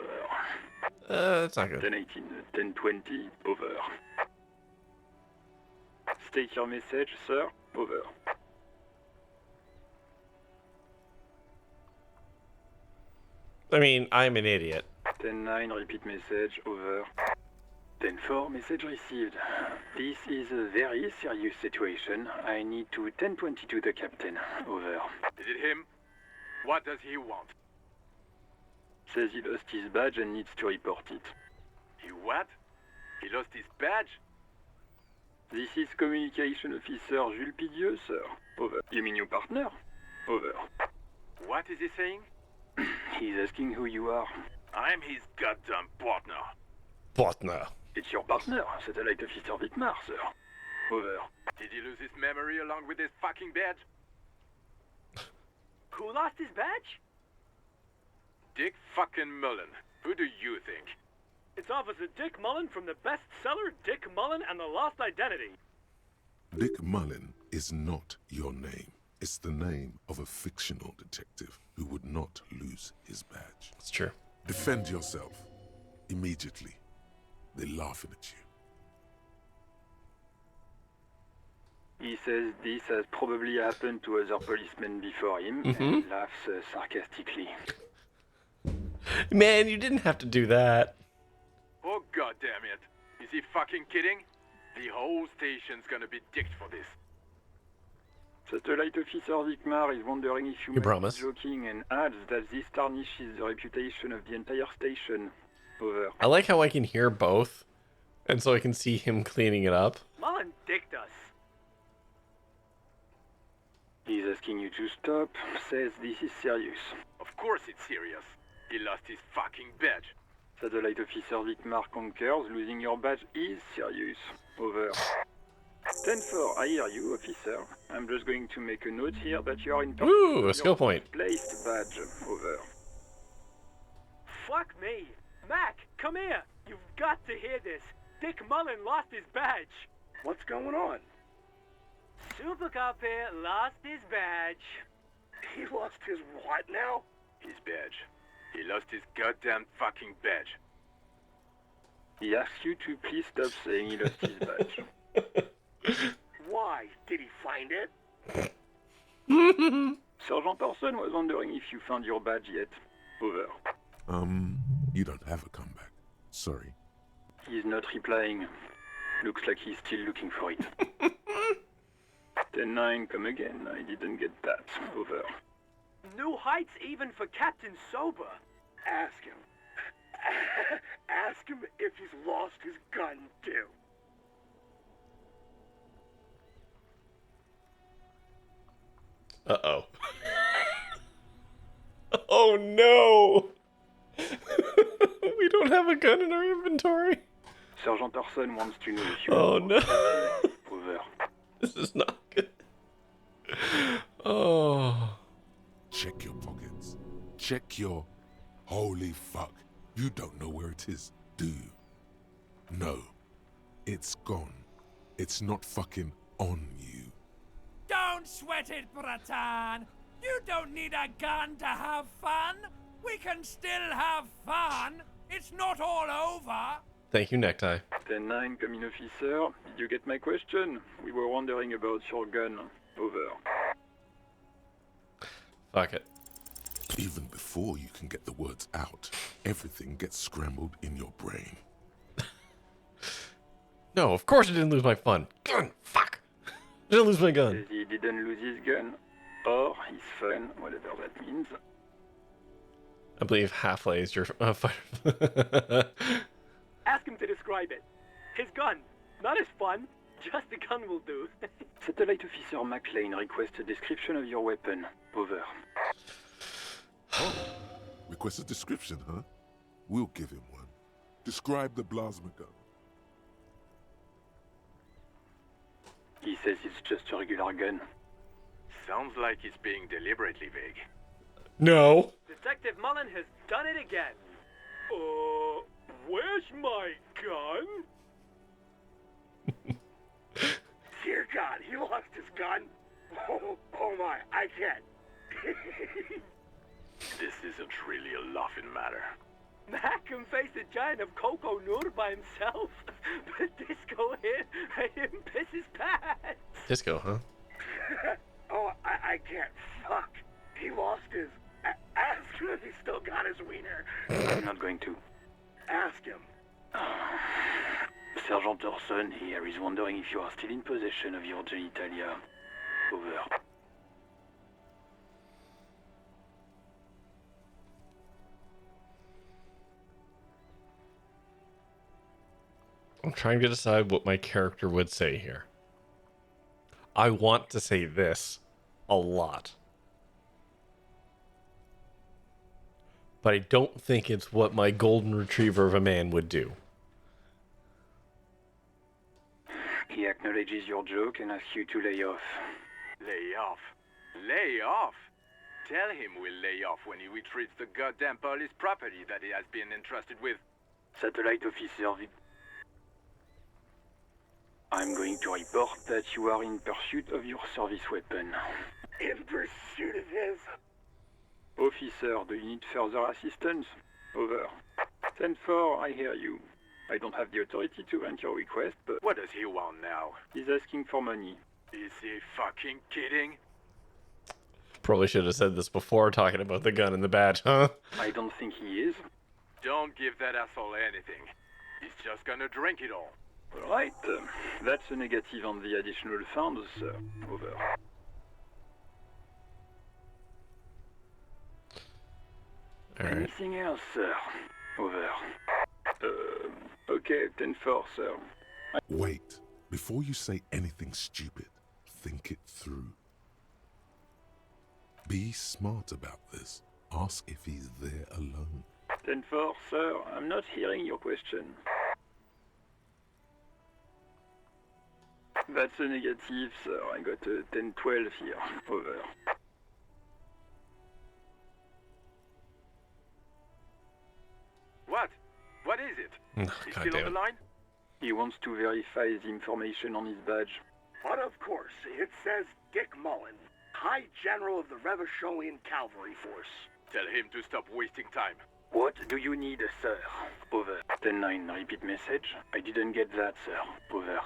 That's not good. 10-18, 10-20, over. State your message, sir. Over. I mean, I'm an idiot. 10-9, repeat message. Over. 10-4, message received. This is a very serious situation. I need to 10-22 the captain. Over. Is it him? What does he want? Says he lost his badge and needs to report it. He what? He lost his badge? This is Communication Officer Jules Pidieux, sir. Over. You mean your partner? Over. What is he saying? He's asking who you are. I'm his goddamn partner. Partner. It's your partner, Satellite Officer Wittmar, sir. Over. Did he lose his memory along with his fucking badge? Who lost his badge? Dick fucking Mullen. Who do you think? It's Officer Dick Mullen from the bestseller Dick Mullen and the Lost Identity. Dick Mullen is not your name. It's the name of a fictional detective who would not lose his badge. It's true. Defend yourself. Immediately. They're laughing at you. He says this has probably happened to other policemen before him and laughs sarcastically. Man, you didn't have to do that. Oh goddamn it. Is he fucking kidding? The whole station's gonna be dicked for this. Satellite Officer Wittmar is wondering if you might promise? be joking and adds that this tarnishes the reputation of the entire station. Over. I like how I can hear both, and so I can see him cleaning it up. Mullen dicked us. He's asking you to stop, says this is serious. Of course it's serious. He lost his fucking badge. Satellite Officer Wittmar concurs, losing your badge is serious. Over. 10-4, I hear you, officer. I'm just going to make a note here that you are in Ooh, a skill point. Placed badge. Over. Fuck me. Mac, come here. You've got to hear this. Dick Mullen lost his badge. What's going on? Super Cop here lost his badge. He lost his what now? His badge. He lost his goddamn fucking badge. He asks you to please stop saying he lost his badge. Why? Did he find it? Sergeant Person was wondering if you found your badge yet. Over. You don't have a comeback. Sorry. He's not replying. Looks like he's still looking for it. 10-9, come again. I didn't get that. Over. New heights even for Captain Sober. Ask him. Ask him if he's lost his gun, too. Uh-oh. Oh, no! We don't have a gun in our inventory. Sergeant Orson wants to know if you... Oh no. Over. This is not good. Oh. Check your pockets. Check your... Holy fuck. You don't know where it is, do you? No. It's gone. It's not fucking on you. Don't sweat it, Bratan. You don't need a gun to have fun. We can still have fun. It's not all over. Thank you, Necktie. 10-9, come in, officer. Did you get my question? We were wondering about your gun. Over. Fuck it. Even before you can get the words out, everything gets scrambled in your brain. No, of course I didn't lose my fun. Gun! Fuck! I didn't lose my gun. He didn't lose his gun. Or his fun, whatever that means. I believe Half-Life is your fighter. Ask him to describe it. His gun. Not his fun. Just the gun will do. Satellite Officer McLean requests a description of your weapon. Over. Request a description, huh? We'll give him one. Describe the plasma gun. He says it's just a regular gun. Sounds like he's being deliberately vague. No. Detective Mullen has done it again. Where's my gun? Dear God, he lost his gun? Oh my, I can't. This isn't really a laughing matter. Mac can face a giant of Coco Noor by himself, but Disco here made him piss his pants. Disco, huh? Oh, I can't. Fuck. He lost his... Ask him if he's still got his wiener. I'm not going to. Ask him. Sergeant Orson here is wondering if you are still in possession of your genitalia. Over. I'm trying to decide what my character would say here. I want to say this a lot. But I don't think it's what my golden retriever of a man would do. He acknowledges your joke and asks you to lay off. Lay off? Lay off? Tell him we'll lay off when he retrieves the goddamn police property that he has been entrusted with. Satellite Officer I'm going to report that you are in pursuit of your service weapon. In pursuit of his? Officer, do you need further assistance? Over. 10-4, I hear you. I don't have the authority to grant your request, but... What does he want now? He's asking for money. Is he fucking kidding? Probably should have said this before talking about the gun and the badge, huh? I don't think he is. Don't give that asshole anything. He's just gonna drink it all. Alright, that's a negative on the additional funds, sir. Over. Alright. Anything else, sir? Over. Okay, 10-4, sir. Wait. Before you say anything stupid, think it through. Be smart about this. Ask if he's there alone. 10-4, sir. I'm not hearing your question. That's a negative, sir. I got a 10-12 here. Over. What? What is it? He's God still on damn the it. line? He wants to verify the information on his badge. But of course, it says Dick Mullen, High General of the Revacholian Cavalry Force. Tell him to stop wasting time. What do you need, sir? Over. 10-9, repeat message. I didn't get that, sir. Over.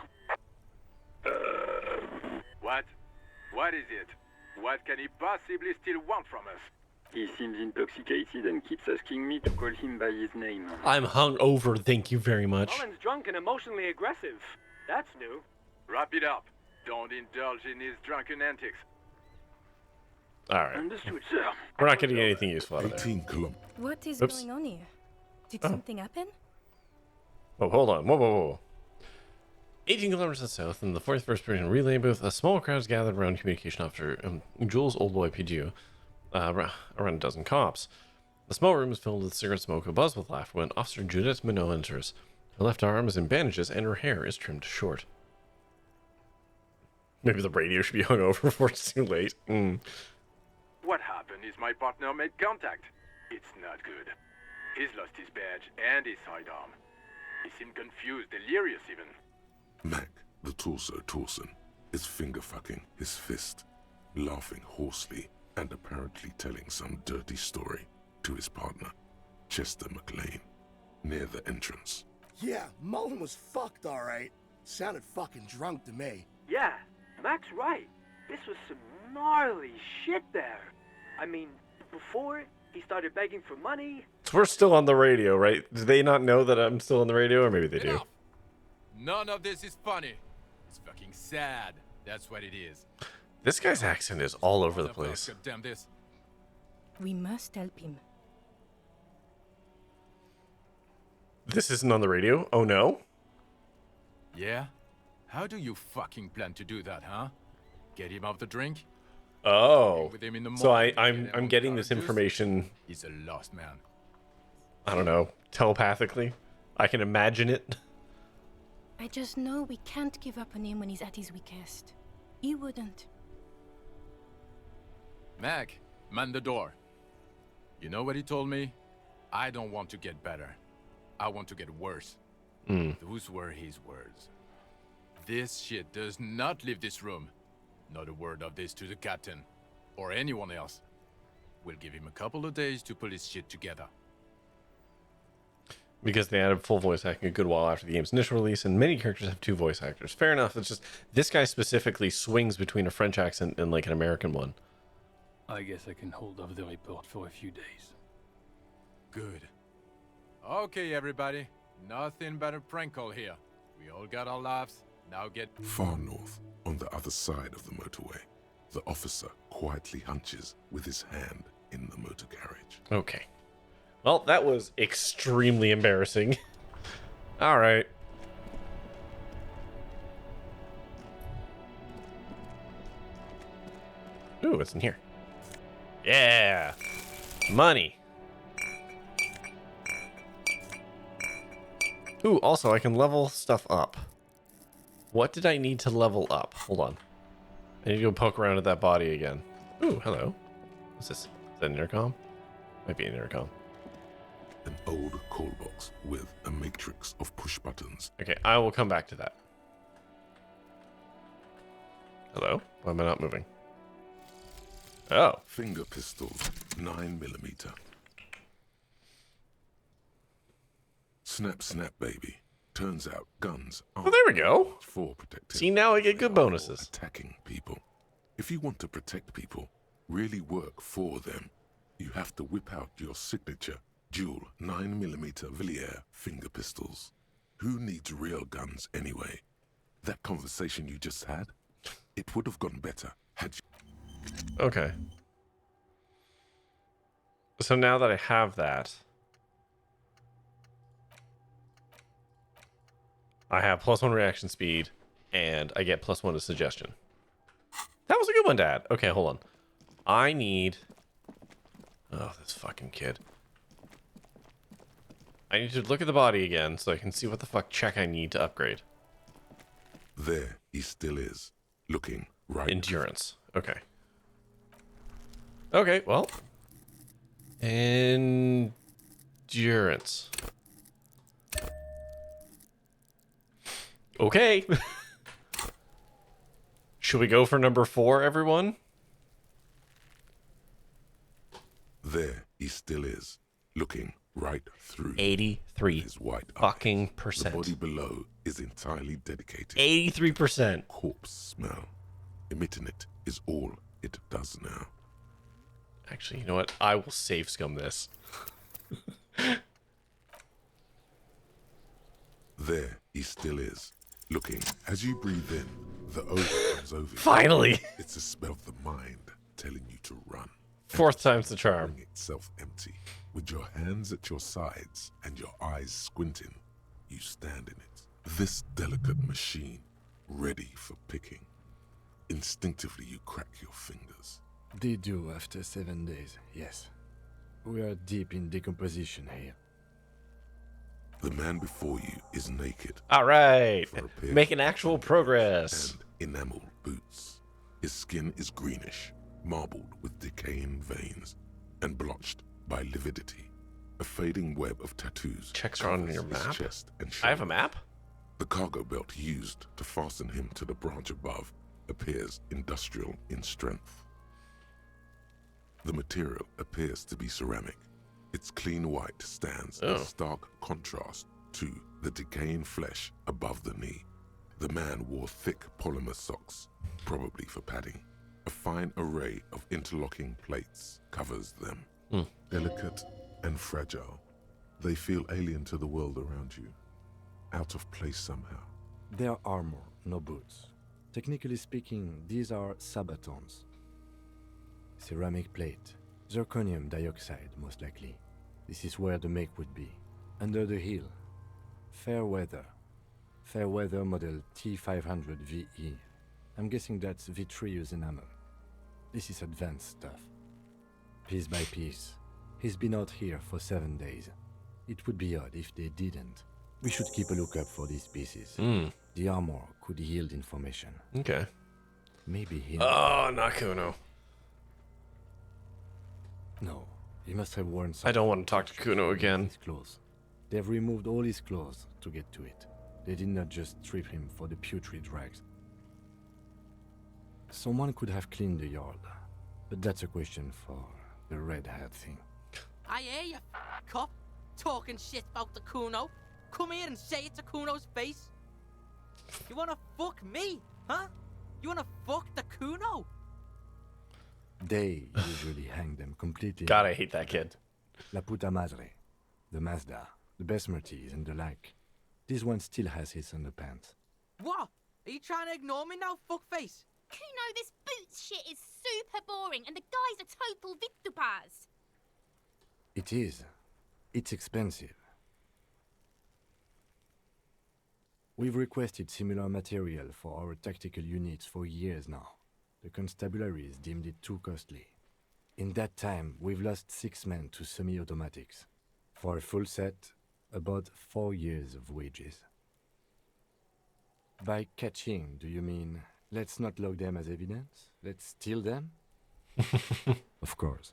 What? What is it? What can he possibly still want from us? He seems intoxicated and keeps asking me to call him by his name. I'm hungover, thank you very much. Mullen's drunk and emotionally aggressive. That's new. Wrap it up. Don't indulge in his drunken antics. Alright. Understood, sir. We're not getting anything useful out of there. 18 kilometers. What is Oops. going on here? Did Oh. something happen? Oh, hold on. Whoa. 18 kilometers to the south, in the 41st Prison Relay booth, a small crowd is gathered around communication officer Jules Oldboy PGU, around a dozen cops. The small room is filled with cigarette smoke, abuzz with laughter when Officer Judith Minot enters. Her left arm is in bandages and her hair is trimmed short. Maybe the radio should be hung over before it's too late. What happened is my partner made contact. It's not good. He's lost his badge and his sidearm. He seemed confused, delirious even. Mac, the torso Torson, is finger-fucking his fist, laughing hoarsely and apparently telling some dirty story to his partner, Chester McLean, near the entrance. Yeah, Mullen was fucked, alright. Sounded fucking drunk to me. Yeah, Mac's right. This was some gnarly shit there. I mean, before he started begging for money. So we're still on the radio, right? Do they not know that I'm still on the radio? Or maybe they do. None of this is funny. It's fucking sad. That's what it is. This guy's accent is all over the place. Damn this. We must help him. This isn't on the radio? Oh no? Yeah? How do you fucking plan to do that, huh? Get him off the drink? Oh. With him in the So morning, I'm getting this information. He's a lost man. I don't know, telepathically. I can imagine it. I just know we can't give up on him when he's at his weakest. He wouldn't. Mac, man the door. You know what he told me? I don't want to get better. I want to get worse. Those were his words. This shit does not leave this room. Not a word of this to the captain. Or anyone else. We'll give him a couple of days to pull his shit together. Because they added full voice acting a good while after the game's initial release, and many characters have 2 voice actors. Fair enough. It's just this guy specifically swings between a French accent and like an American one. I guess I can hold off the report for a few days. Good. Okay, everybody. Nothing but a prank call here. We all got our laughs. Now get... Far north, on the other side of the motorway, the officer quietly hunches with his hand in the motor carriage. Okay. Well, that was extremely embarrassing. All right. Ooh, what's in here? Yeah. Money. Ooh, also, I can level stuff up. What did I need to level up? Hold on. I need to go poke around at that body again. Ooh, hello. What's this? Is that an intercom? Might be an intercom. An old call box with a matrix of push buttons. Okay, I will come back to that. Hello? Why am I not moving? Oh. Finger pistols, 9mm. Snap, snap, baby. Turns out guns aren't Oh, there we go. for protecting. See, now I get good bonuses. Attacking people. If you want to protect people, really work for them, you have to whip out your signature dual 9mm Villiers finger pistols. Who needs real guns anyway? That conversation you just had, it would have gone better had you... Okay. So now that I have that, I have +1 reaction speed, and I get +1 to suggestion. That was a good one to add. Okay, hold on. I need... Oh, this fucking kid. I need to look at the body again so I can see what the fuck check I need to upgrade. There he still is, looking right... Endurance. Okay. Okay, well. Endurance. Okay. Should we go for number 4, everyone? There he still is, looking right through 83 his white fucking eyes. percent. The body below is entirely dedicated. 83%. Corpse smell. Emitting it is all it does now. Actually, you know what? I will save scum this. There he still is, looking. As you breathe in, the odor comes over you. Finally! It's a smell of the mind telling you to run. 4th time's the charm. Itself empty. With your hands at your sides and your eyes squinting, you stand in it. This delicate machine, ready for picking. Instinctively you crack your fingers. They do after 7 days, yes. We are deep in decomposition here. The man before you is naked. All right. For a pair Making actual progress. and enameled boots. His skin is greenish, marbled with decaying veins, and blotched by lividity. A fading web of tattoos Checks are on covers your his map? chest and I have a shoulder. map? The cargo belt used to fasten him to the branch above appears industrial in strength. The material appears to be ceramic. Its clean white stands in stark contrast to the decaying flesh above the knee. The man wore thick polymer socks, probably for padding. A fine array of interlocking plates covers them. Delicate and fragile, they feel alien to the world around you, out of place somehow. They are armor, no boots. Technically speaking, these are sabatons. Ceramic plate, zirconium dioxide, most likely. This is where the make would be. Under the heel, fair weather. Fair weather model T500 VE. I'm guessing that's vitreous enamel. This is advanced stuff. Piece by piece. He's been out here for 7 days. It would be odd if they didn't. We should keep a lookout for these pieces. The armor could yield information. Okay. Maybe him. Oh, Nakuno. No, he must have worn something. I don't want to talk to Kuno again. His clothes. They've removed all his clothes to get to it. They did not just strip him for the putrid rags. Someone could have cleaned the yard, but that's a question for the red hat thing. I hear you, cop, talking shit about the Kuno. Come here and say it to Kuno's face. You wanna fuck me, huh? You wanna fuck the Kuno? They usually hang them completely. God, I hate that kid. La puta madre, the Mazda, the Besmerties, and the like. This one still has his underpants. What? Are you trying to ignore me now, fuckface? Kuno, this boots shit is super boring, and the guy's a total vitupaz. It is. It's expensive. We've requested similar material for our tactical units for years now. The constabularies deemed it too costly. In that time, we've lost 6 men to semi-automatics. For a full set, about 4 years of wages. By catching, do you mean, let's not log them as evidence? Let's steal them? Of course.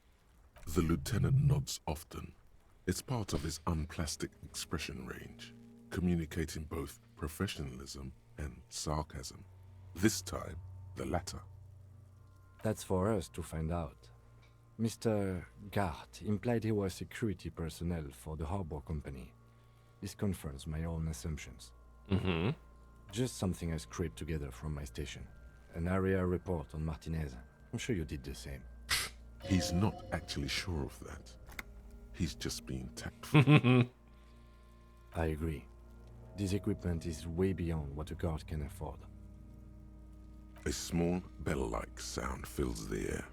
The lieutenant nods often. It's part of his unplastic expression range, communicating both professionalism and sarcasm. This time, the latter. That's for us to find out. Mr. Gart implied he was security personnel for the harbor company. This confirms my own assumptions. Just something I scraped together from my station. An area report on Martinez. I'm sure you did the same. He's not actually sure of that. He's just being tactful. I agree. This equipment is way beyond what a guard can afford. A small bell-like sound fills the air,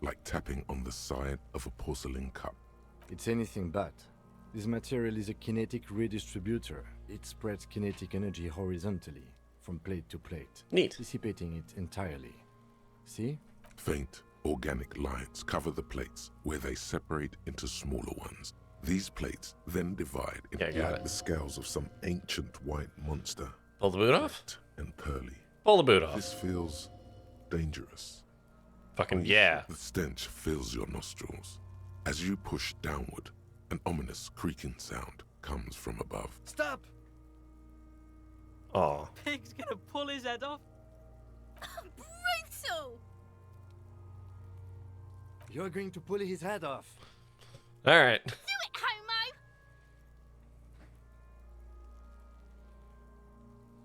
like tapping on the side of a porcelain cup. It's anything but. This material is a kinetic redistributor. It spreads kinetic energy horizontally, from plate to plate, dissipating it entirely. See? Faint, organic lines cover the plates where they separate into smaller ones. These plates then divide into like the scales of some ancient white monster. Pull the boot off? And pearly. Pull the boot off. This feels dangerous. Fucking yeah. The stench fills your nostrils. As you push downward, an ominous creaking sound comes from above. Stop! Oh. Pig's gonna pull his head off. Brutal! You're going to pull his head off. All right. Do it, homo!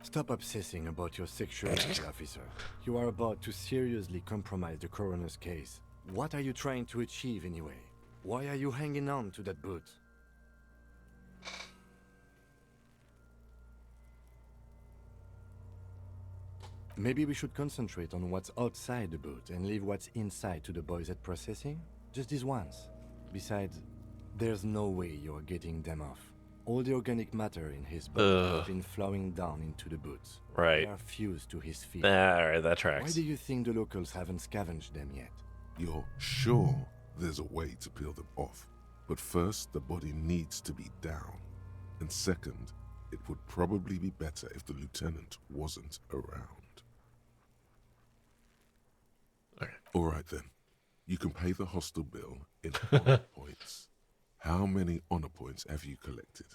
Stop obsessing about your sexuality, officer. You are about to seriously compromise the coroner's case. What are you trying to achieve anyway? Why are you hanging on to that boot? Maybe we should concentrate on what's outside the boot and leave what's inside to the boys at processing? Just this once. Besides, there's no way you're getting them off. All the organic matter in his body has been flowing down into the boots. Right. They are fused to his feet. Alright, that tracks. Why do you think the locals haven't scavenged them yet? You're sure there's a way to peel them off, but first the body needs to be down. And second, it would probably be better if the lieutenant wasn't around. Okay. All right then. You can pay the hostel bill in honor points. How many honor points have you collected?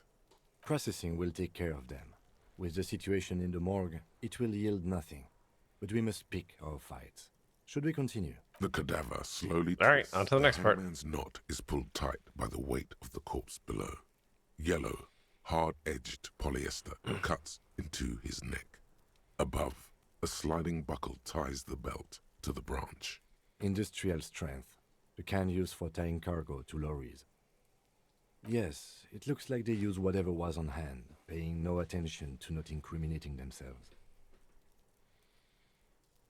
Processing will take care of them. With the situation in the morgue, it will yield nothing. But we must pick our fights. Should we continue? The cadaver slowly All right, twists. on to the next part. hangman's knot is pulled tight by the weight of the corpse below. Yellow, hard-edged polyester cuts into his neck. Above, a sliding buckle ties the belt to the branch. Industrial strength. The kind used for tying cargo to lorries. Yes, it looks like they use whatever was on hand, paying no attention to not incriminating themselves.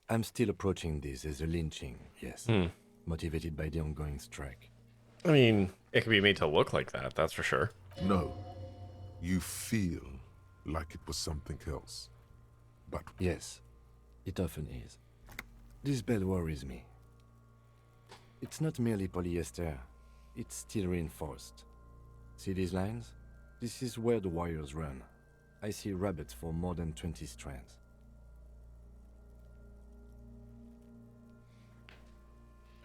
I'm still approaching this as a lynching, yes. Motivated by the ongoing strike. I mean, it can be made to look like that, that's for sure. No. You feel like it was something else. But yes, it often is. This bell worries me. It's not merely polyester, it's steel reinforced. See these lines? This is where the wires run. I see rabbits for more than 20 strands.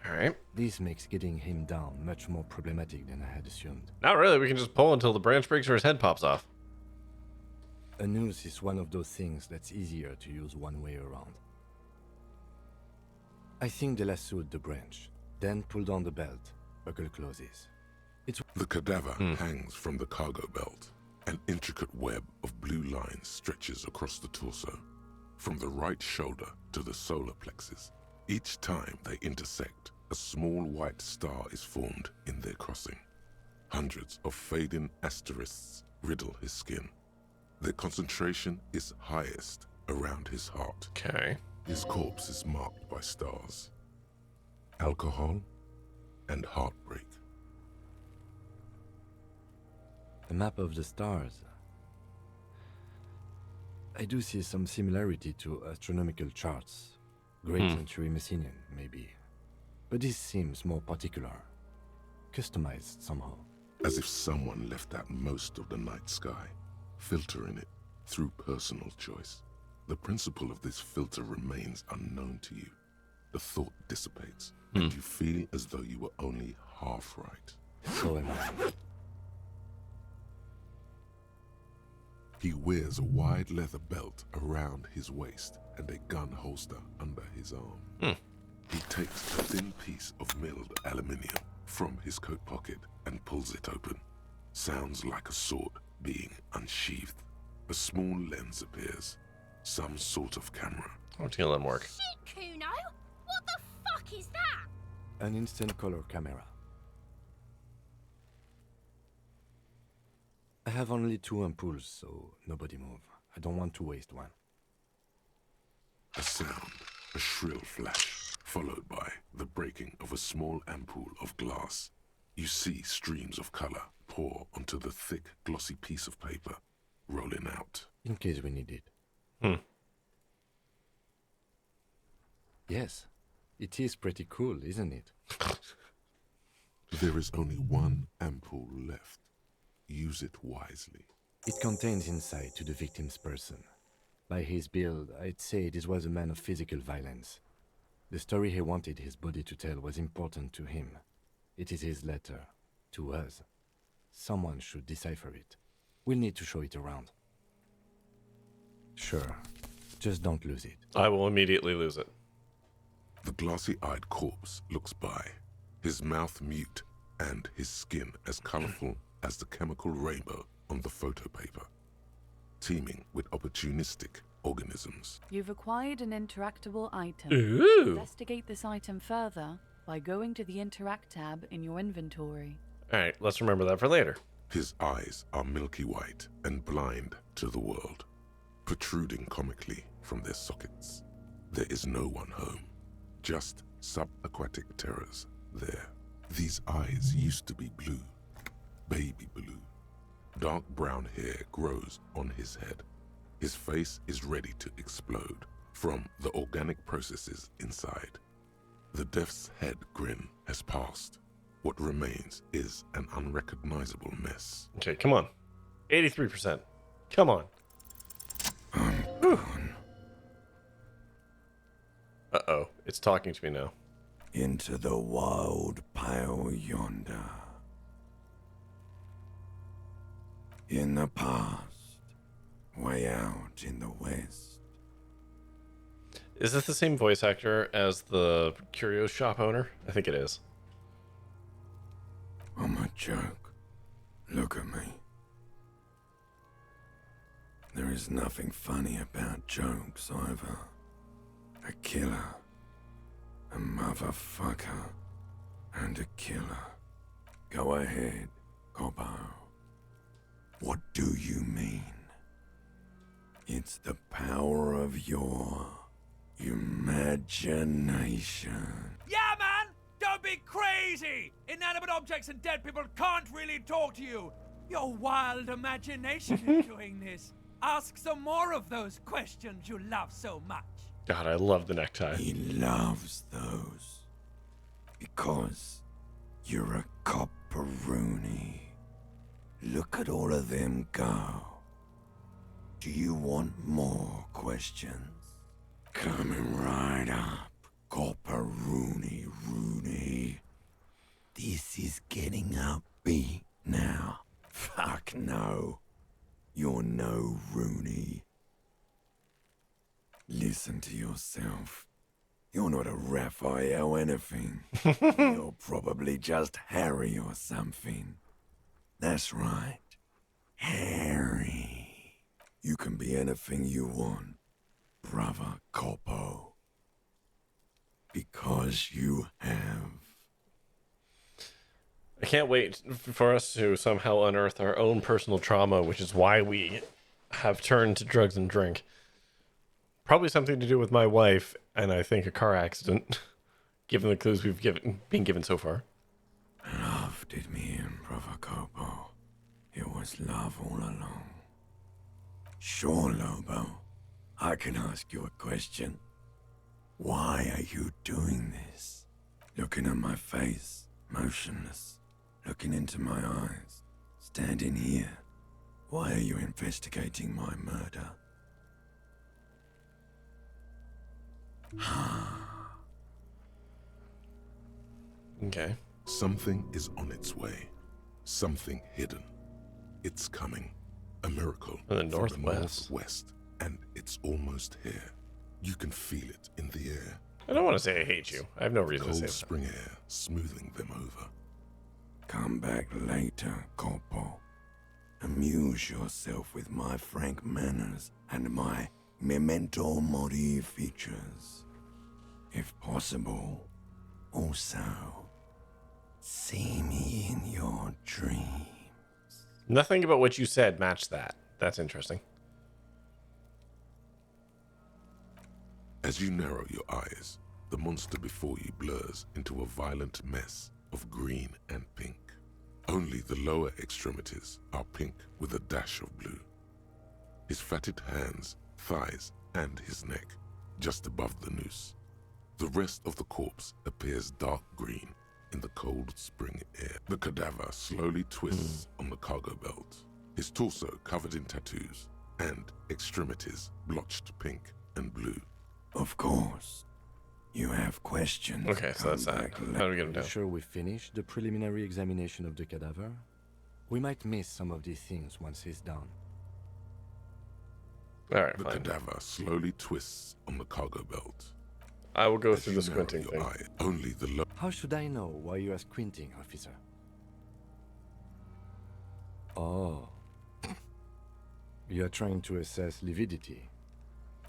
Alright. This makes getting him down much more problematic than I had assumed. Not really, we can just pull until the branch breaks or his head pops off. A noose is one of those things that's easier to use one way around. I think they lassoed the branch, then pulled on the belt. Buckle closes. The cadaver hangs from the cargo belt. An intricate web of blue lines stretches across the torso, from the right shoulder to the solar plexus. Each time they intersect, a small white star is formed in their crossing. Hundreds of fading asterisks riddle his skin. Their concentration is highest around his heart. Okay. His corpse is marked by stars. Alcohol and heartbreak. A map of the stars. I do see some similarity to astronomical charts. Great Century Messinian, maybe. But this seems more particular. Customized somehow. As if someone left out most of the night sky, filtering it through personal choice. The principle of this filter remains unknown to you. The thought dissipates, and you feel as though you were only half right. So am I. He wears a wide leather belt around his waist and a gun holster under his arm. He takes a thin piece of milled aluminium from his coat pocket and pulls it open. Sounds like a sword being unsheathed. A small lens appears. Some sort of camera. I want to let him work. Shit, Kuno! What the fuck is that? An instant color camera. I have only 2 ampoules, so nobody move. I don't want to waste one. A sound, a shrill flash, followed by the breaking of a small ampoule of glass. You see streams of color pour onto the thick, glossy piece of paper, rolling out. In case we need it. Yes, it is pretty cool, isn't it? There is only one ampoule left. Use it wisely. It contains insight to the victim's person. By his build, I'd say this was a man of physical violence. The story he wanted his body to tell was important to him. It is his letter. To us. Someone should decipher it. We'll need to show it around. Sure. Just don't lose it. I will immediately lose it. The glossy-eyed corpse looks by, his mouth mute and his skin as colorful as the chemical rainbow on the photo paper, teeming with opportunistic organisms. You've acquired an interactable item. Ooh. Investigate this item further by going to the Interact tab in your inventory. Alright, let's remember that for later. His eyes are milky white and blind to the world, protruding comically from their sockets. There is no one home, just subaquatic terrors there. These eyes used to be blue, baby blue. Dark brown hair grows on his head. His face is ready to explode from the organic processes inside. The death's head grin has passed. What remains is an unrecognizable mess. Okay, come on. 83%. Come on. Uh-oh. It's talking to me now. Into the wild pale yonder. In the past, way out in the west. Is this the same voice actor as the curio shop owner? I think it is. I'm a joke. Look at me. There is nothing funny about jokes either. A killer, a motherfucker, and a killer. Go ahead, Cobbo. What do you mean? It's the power of your imagination. Yeah, man! Don't be crazy! Inanimate objects and dead people can't really talk to you. Your wild imagination is doing this. Ask some more of those questions you love so much. God, I love the necktie. He loves those. Because you're a copperoony. Look at all of them go. Do you want more questions? Coming right up, copperoony Rooney. This is getting upbeat now. Fuck no. You're no Rooney. Listen to yourself. You're not a Raphael anything. You're probably just Harry or something. That's right. Harry. You can be anything you want, brother Coppo. Because you have. I can't wait for us to somehow unearth our own personal trauma, which is why we have turned to drugs and drink. Probably something to do with my wife, and I think a car accident, given the clues we've been given so far. Love did me in, brother Coppo. It was love all along. Sure, Lobo. I can ask you a question. Why are you doing this? Looking at my face, motionless. Looking into my eyes, standing here. Why are you investigating my murder? Okay. Something is on its way. Something hidden. It's coming. A miracle from the northwest. northwest. And it's almost here. You can feel it in the air. I don't want to say I hate you. I have no reason to say Cold that. spring air smoothing them over. Come back later, Corpo. Amuse yourself with my frank manners and my memento mori features. If possible, also, see me in your dreams. Nothing about what you said matched that. That's interesting. As you narrow your eyes, the monster before you blurs into a violent mess of green and pink. Only the lower extremities are pink with a dash of blue. His fatted hands, thighs, and his neck, just above the noose. The rest of the corpse appears dark green in the cold spring air. The cadaver slowly twists on the cargo belt, his torso covered in tattoos, and extremities blotched pink and blue. Of course. You have questions. Okay, so that's that. How do we get him down? Sure we finished the preliminary examination of the cadaver? We might miss some of these things once he's done. Alright, The fine. cadaver slowly twists on the cargo belt. I will go As through you the narrow squinting your thing. eye, only the low. How should I know why you are squinting, officer? Oh. You are trying to assess lividity.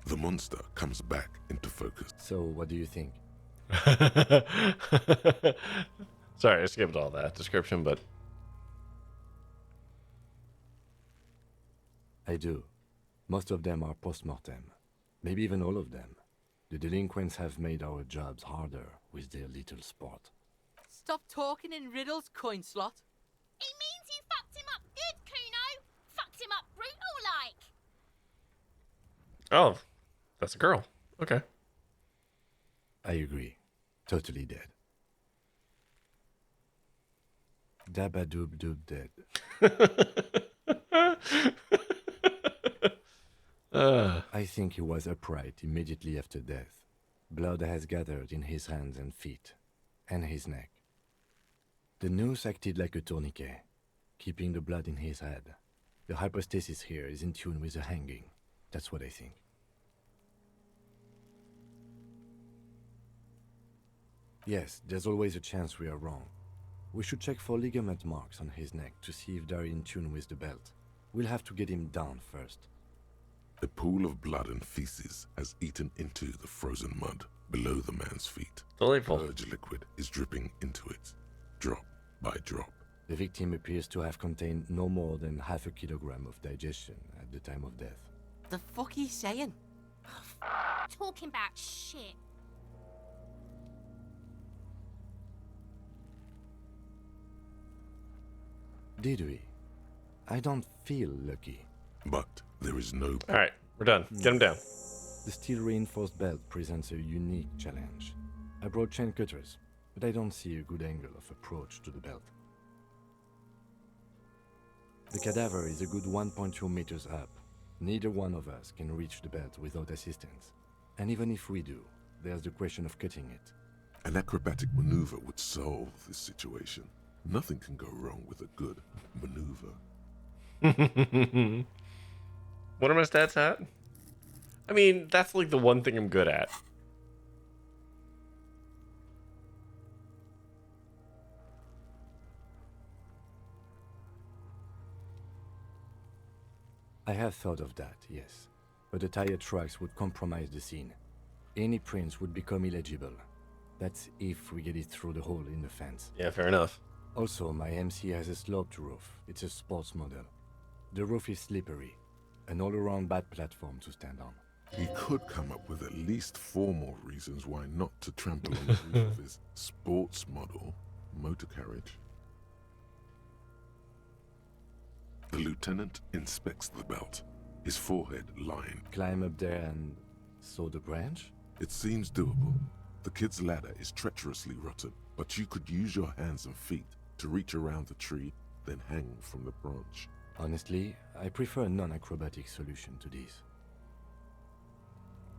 The monster comes back into focus. So, what do you think? Sorry, I skipped all that description, but I do. Most of them are post-mortem. Maybe even all of them. The delinquents have made our jobs harder with their little sport. Stop talking in riddles, coin slot. He means you fucked him up good, Kuno. Fucked him up brutal like. oh, that's a girl. Okay. I agree. Totally dead. Dabba-doob-doob dead. I think he was upright immediately after death. Blood has gathered in his hands and feet, and his neck. The noose acted like a tourniquet, keeping the blood in his head. The hypostasis here is in tune with the hanging. That's what I think. Yes, there's always a chance we are wrong. We should check for ligament marks on his neck to see if they're in tune with the belt. We'll have to get him down first. A pool of blood and feces has eaten into the frozen mud below the man's feet. Delightful. Purge liquid is dripping into it, drop by drop. The victim appears to have contained no more than half a kilogram of digestion at the time of death. The fuck he's saying? Talking about shit. Did we? I don't feel lucky. But there is no... Alright, we're done. Get him down. The steel-reinforced belt presents a unique challenge. I brought chain cutters, but I don't see a good angle of approach to the belt. The cadaver is a good 1.2 meters up. Neither one of us can reach the belt without assistance. And even if we do, there's the question of cutting it. An acrobatic maneuver would solve this situation. Nothing can go wrong with a good maneuver. What are my stats at? I mean, that's like the one thing I'm good at. I have thought of that, yes. But the tire tracks would compromise the scene. Any prints would become illegible. That's if we get it through the hole in the fence. Yeah, fair enough. Also, my MC has a sloped roof. It's a sports model. The roof is slippery. An all-around bad platform to stand on. He could come up with at least 4 more reasons why not to trample on the roof of his sports model motor carriage. The lieutenant inspects the belt, his forehead lined. Climb up there and saw the branch? It seems doable. The kid's ladder is treacherously rotten, but you could use your hands and feet to reach around the tree, then hang from the branch. Honestly, I prefer a non-acrobatic solution to this.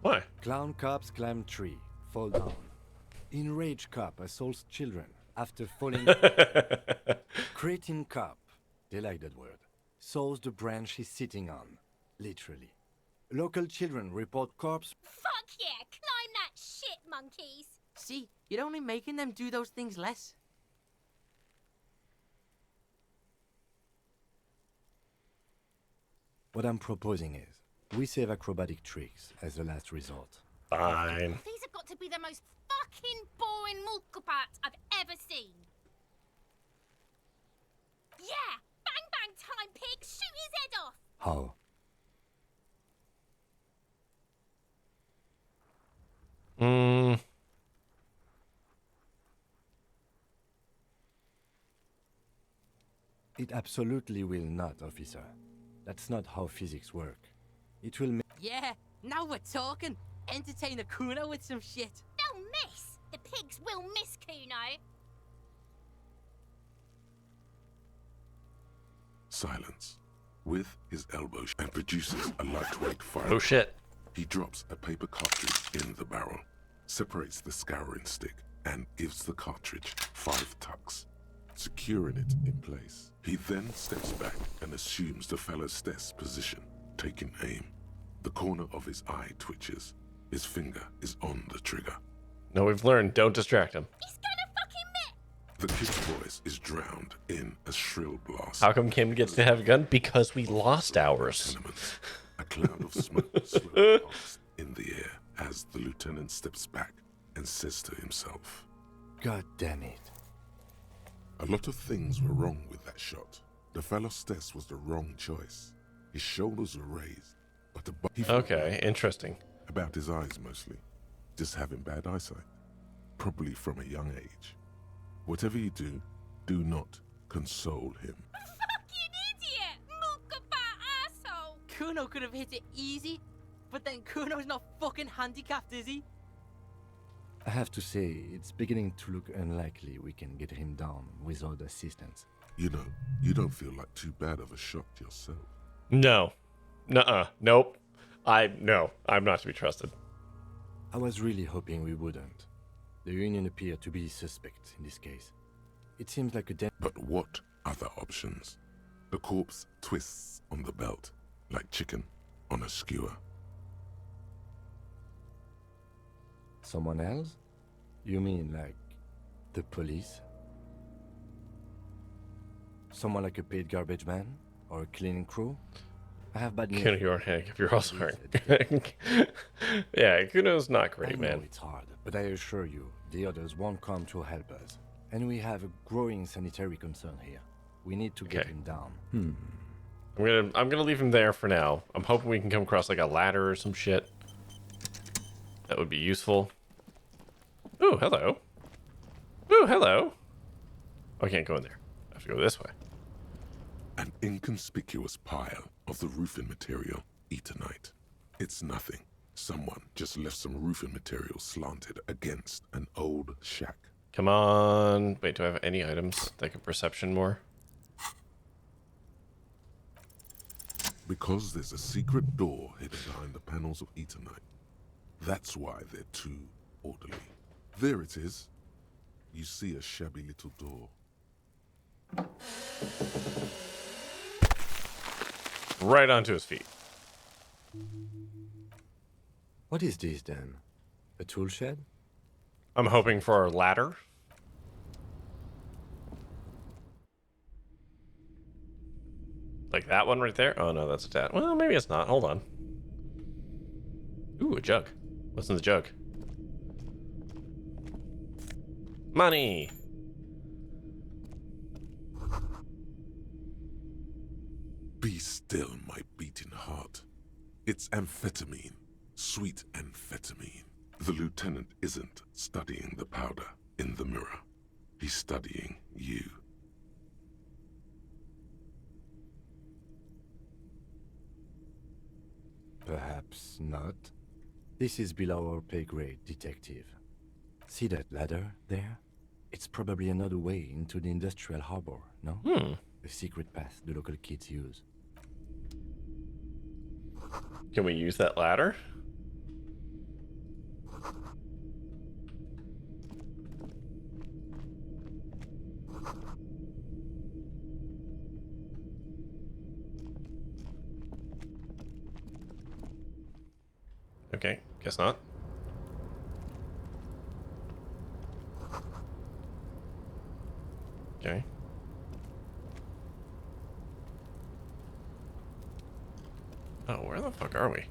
Why? Clown cops climb tree, fall down. Enraged cop assaults children after falling. Cretin cop, they like that word, saws the branch he's sitting on, literally. Local children report corpse. Fuck yeah, climb that shit, monkeys. See, you're only making them do those things less. What I'm proposing is, we save acrobatic tricks as a last resort. Fine. These have got to be the most fucking boring multiparts I've ever seen. Yeah! Bang bang time, pig! Shoot his head off! How? It absolutely will not, officer. That's not how physics work. It will Yeah, now we're talking. Entertain a Kuno with some shit. They'll miss! The pigs will miss Kuno. Silence. With his elbow and produces a lightweight fire. Oh shit. He drops a paper cartridge in the barrel, separates the scouring stick, and gives the cartridge 5 tucks, securing it in place. He then steps back and assumes the fellow's desk position, taking aim. The corner of his eye twitches. His finger is on the trigger. No, we've learned, don't distract him. He's gonna fucking miss! The kid's voice is drowned in a shrill blast. How come Kim gets to have a gun? Because we lost ours. A cloud of smoke slowly passes in the air as the lieutenant steps back and says to himself, God damn it. A lot of things were wrong with that shot. The fellow's test was the wrong choice. His shoulders were raised, but okay, interesting. About his eyes mostly. Just having bad eyesight. Probably from a young age. Whatever you do, do not console him. Fucking idiot! Mulkaba asshole! Kuno could have hit it easy, but then Kuno's not fucking handicapped, is he? I have to say, it's beginning to look unlikely we can get him down without assistance. You know, you don't feel like too bad of a shock yourself. No. Nuh-uh. Nope. No, I'm not to be trusted. I was really hoping we wouldn't. The Union appeared to be suspect in this case. It seems like a But what other options? The corpse twists on the belt, like chicken on a skewer. Someone else? You mean like the police? Someone like a paid garbage man? Or a cleaning crew? I have bad news. Kuno, you're Hank, if you're also Hank. Yeah, Kuno's not great, I man. know it's hard, but I assure you, the others won't come to help us. And we have a growing sanitary concern here. We need to get him down. I'm gonna leave him there for now. I'm hoping we can come across like a ladder or some shit. That would be useful. Ooh, hello. Ooh, hello. Oh, I can't go in there. I have to go this way. An inconspicuous pile of the roofing material, Eternite. It's nothing. Someone just left some roofing material slanted against an old shack. Come on. Wait, do I have any items that can perception more? Because there's a secret door hidden behind the panels of Eternite. That's why they're too orderly. There it is. You see a shabby little door. Right onto his feet. What is this then? A tool shed? I'm hoping for our ladder. Like that one right there? Oh no, that's a dad. Well, maybe it's not. Hold on. Ooh, a jug. What's in the jug? Money! Be still, my beating heart. It's amphetamine. Sweet amphetamine. The lieutenant isn't studying the powder in the mirror. He's studying you. Perhaps not. This is below our pay grade, detective. See that ladder there? It's probably another way into the industrial harbor, no? A secret path the local kids use. Can we use that ladder? Okay, guess not. Okay. Oh, where the fuck are we?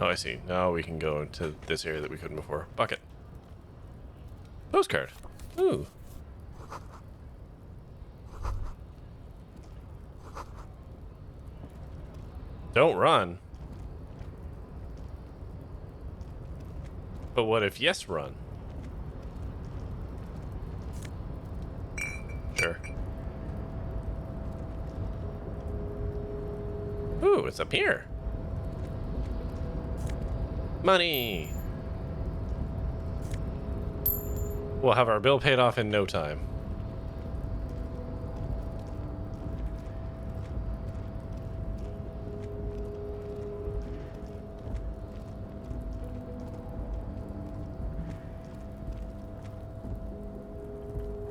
Oh, I see. Now we can go into this area that we couldn't before. Bucket. Postcard. Ooh. Don't run. But what if yes run? Sure. Ooh, it's up here. Money. We'll have our bill paid off in no time.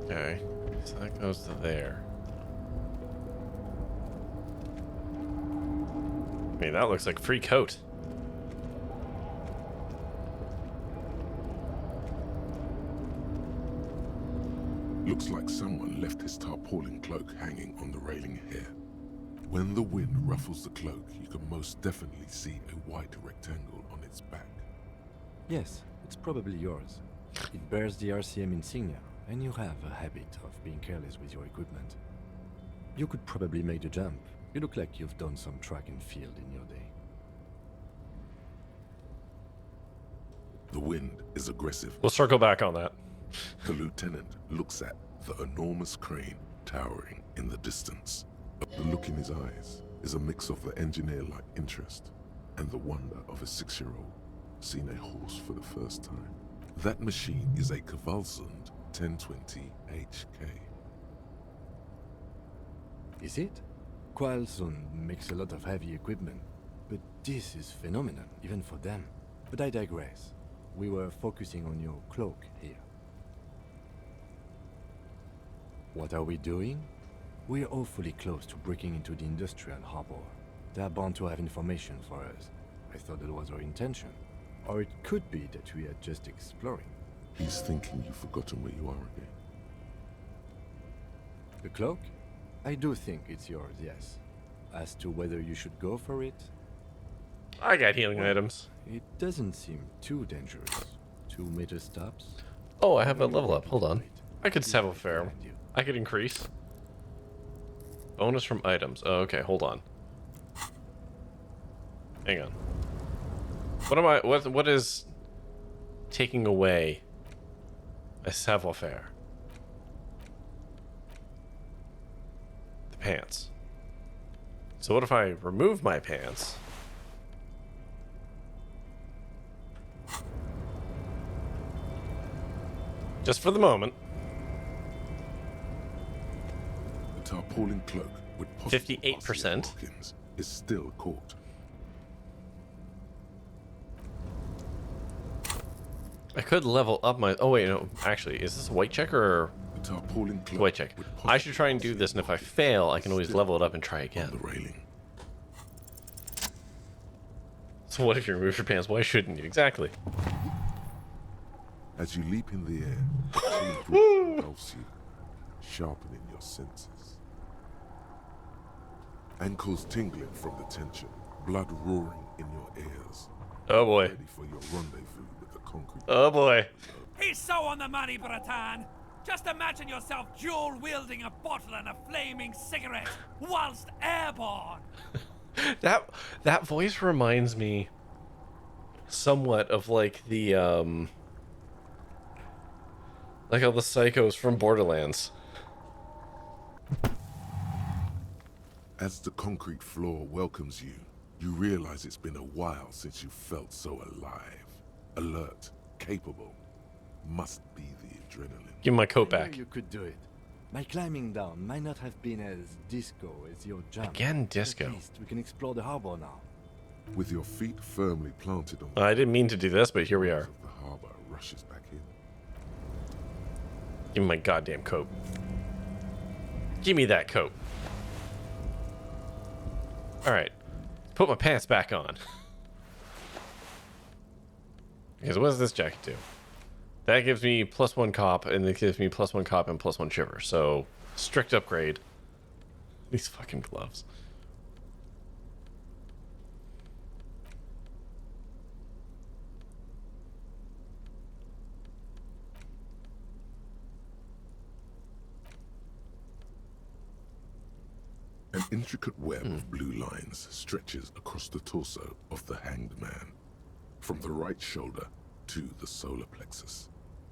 Okay, so that goes to there. I mean, that looks like free coat. Looks like someone left his tarpaulin cloak hanging on the railing here. When the wind ruffles the cloak, you can most definitely see a white rectangle on its back. Yes, it's probably yours. It bears the RCM insignia, and you have a habit of being careless with your equipment. You could probably make the jump. You look like you've done some track and field in your day. The wind is aggressive. We'll circle back on that. The lieutenant looks at the enormous crane towering in the distance. The look in his eyes is a mix of the engineer-like interest and the wonder of a 6-year-old seeing a horse for the first time. That machine is a Kvalsund 1020 HK. Is it? Kvalsund makes a lot of heavy equipment, but this is phenomenal, even for them. But I digress. We were focusing on your cloak here. What are we doing? We're awfully close to breaking into the industrial harbor. They're bound to have information for us. I thought that was our intention. Or it could be that we are just exploring. He's thinking you've forgotten where you are again. The cloak? I do think it's yours, yes. As to whether you should go for it? I got healing items. It doesn't seem too dangerous. 2 meter stops. Oh, I have a level up. Hold on. I could have a fair. I could increase. Bonus from items. Oh, okay, hold on. Hang on. What is taking away a savoir-faire? The pants. So what if I remove my pants? Just for the moment. The tarpaulin cloak with 58% is still caught. I could level up my... Oh, wait, no. Actually, is this a white check or... The tarpaulin cloak white check. I should try and do this, and if I fail, I can always level it up and try again. The railing. So what if you remove your pants? Why shouldn't you? Exactly. As you leap in the air, the chilling breeze engulfs you, sharpening your senses. Ankles tingling from the tension, blood roaring in your ears. Oh boy. Ready for your rendezvous with the concrete. Oh boy. He's so on the money, Bratan. Just imagine yourself dual-wielding a bottle and a flaming cigarette whilst airborne. That voice reminds me somewhat of like the like all the psychos from Borderlands. As the concrete floor welcomes you, you realize it's been a while since you felt so alive, alert, capable. Must be the adrenaline. Give me my coat I knew back. You could do it. My climbing down might not have been as disco as your jump. Again, disco. At least we can explore the harbor now. With your feet firmly planted on I didn't mean to do this, but here we are. the harbor rushes back in. Give me my goddamn coat. Give me that coat. Alright. Put my pants back on. Because what does this jacket do? That gives me +1 cop, and it gives me +1 cop and +1 shiver. So, strict upgrade. These fucking gloves. An intricate web of blue lines stretches across the torso of the hanged man, from the right shoulder to the solar plexus.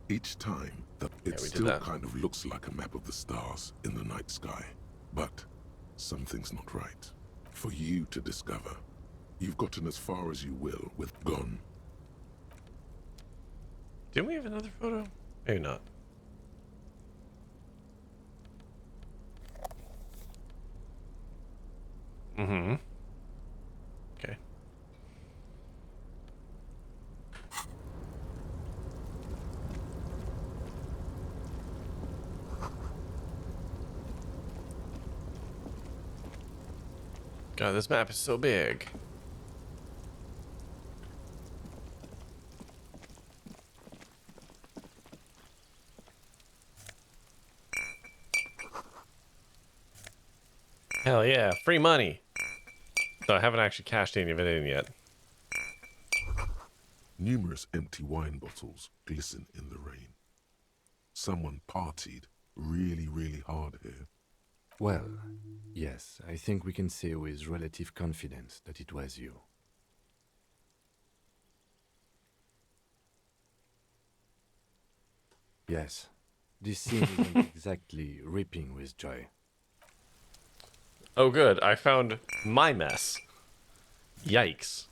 Each time, it still kind of looks like a map of the stars in the night sky. But something's not right. For you to discover, you've gotten as far as you will with Gone. Didn't we have another photo? Maybe not. Mm-hmm. Okay. God, this map is so big. Hell yeah, free money. So I haven't actually cashed any of it in yet. Numerous empty wine bottles glisten in the rain. Someone partied really, really hard here. Well, yes, I think we can say with relative confidence that it was you. Yes, this scene isn't exactly ripping with joy. Oh good, I found my mess. Yikes.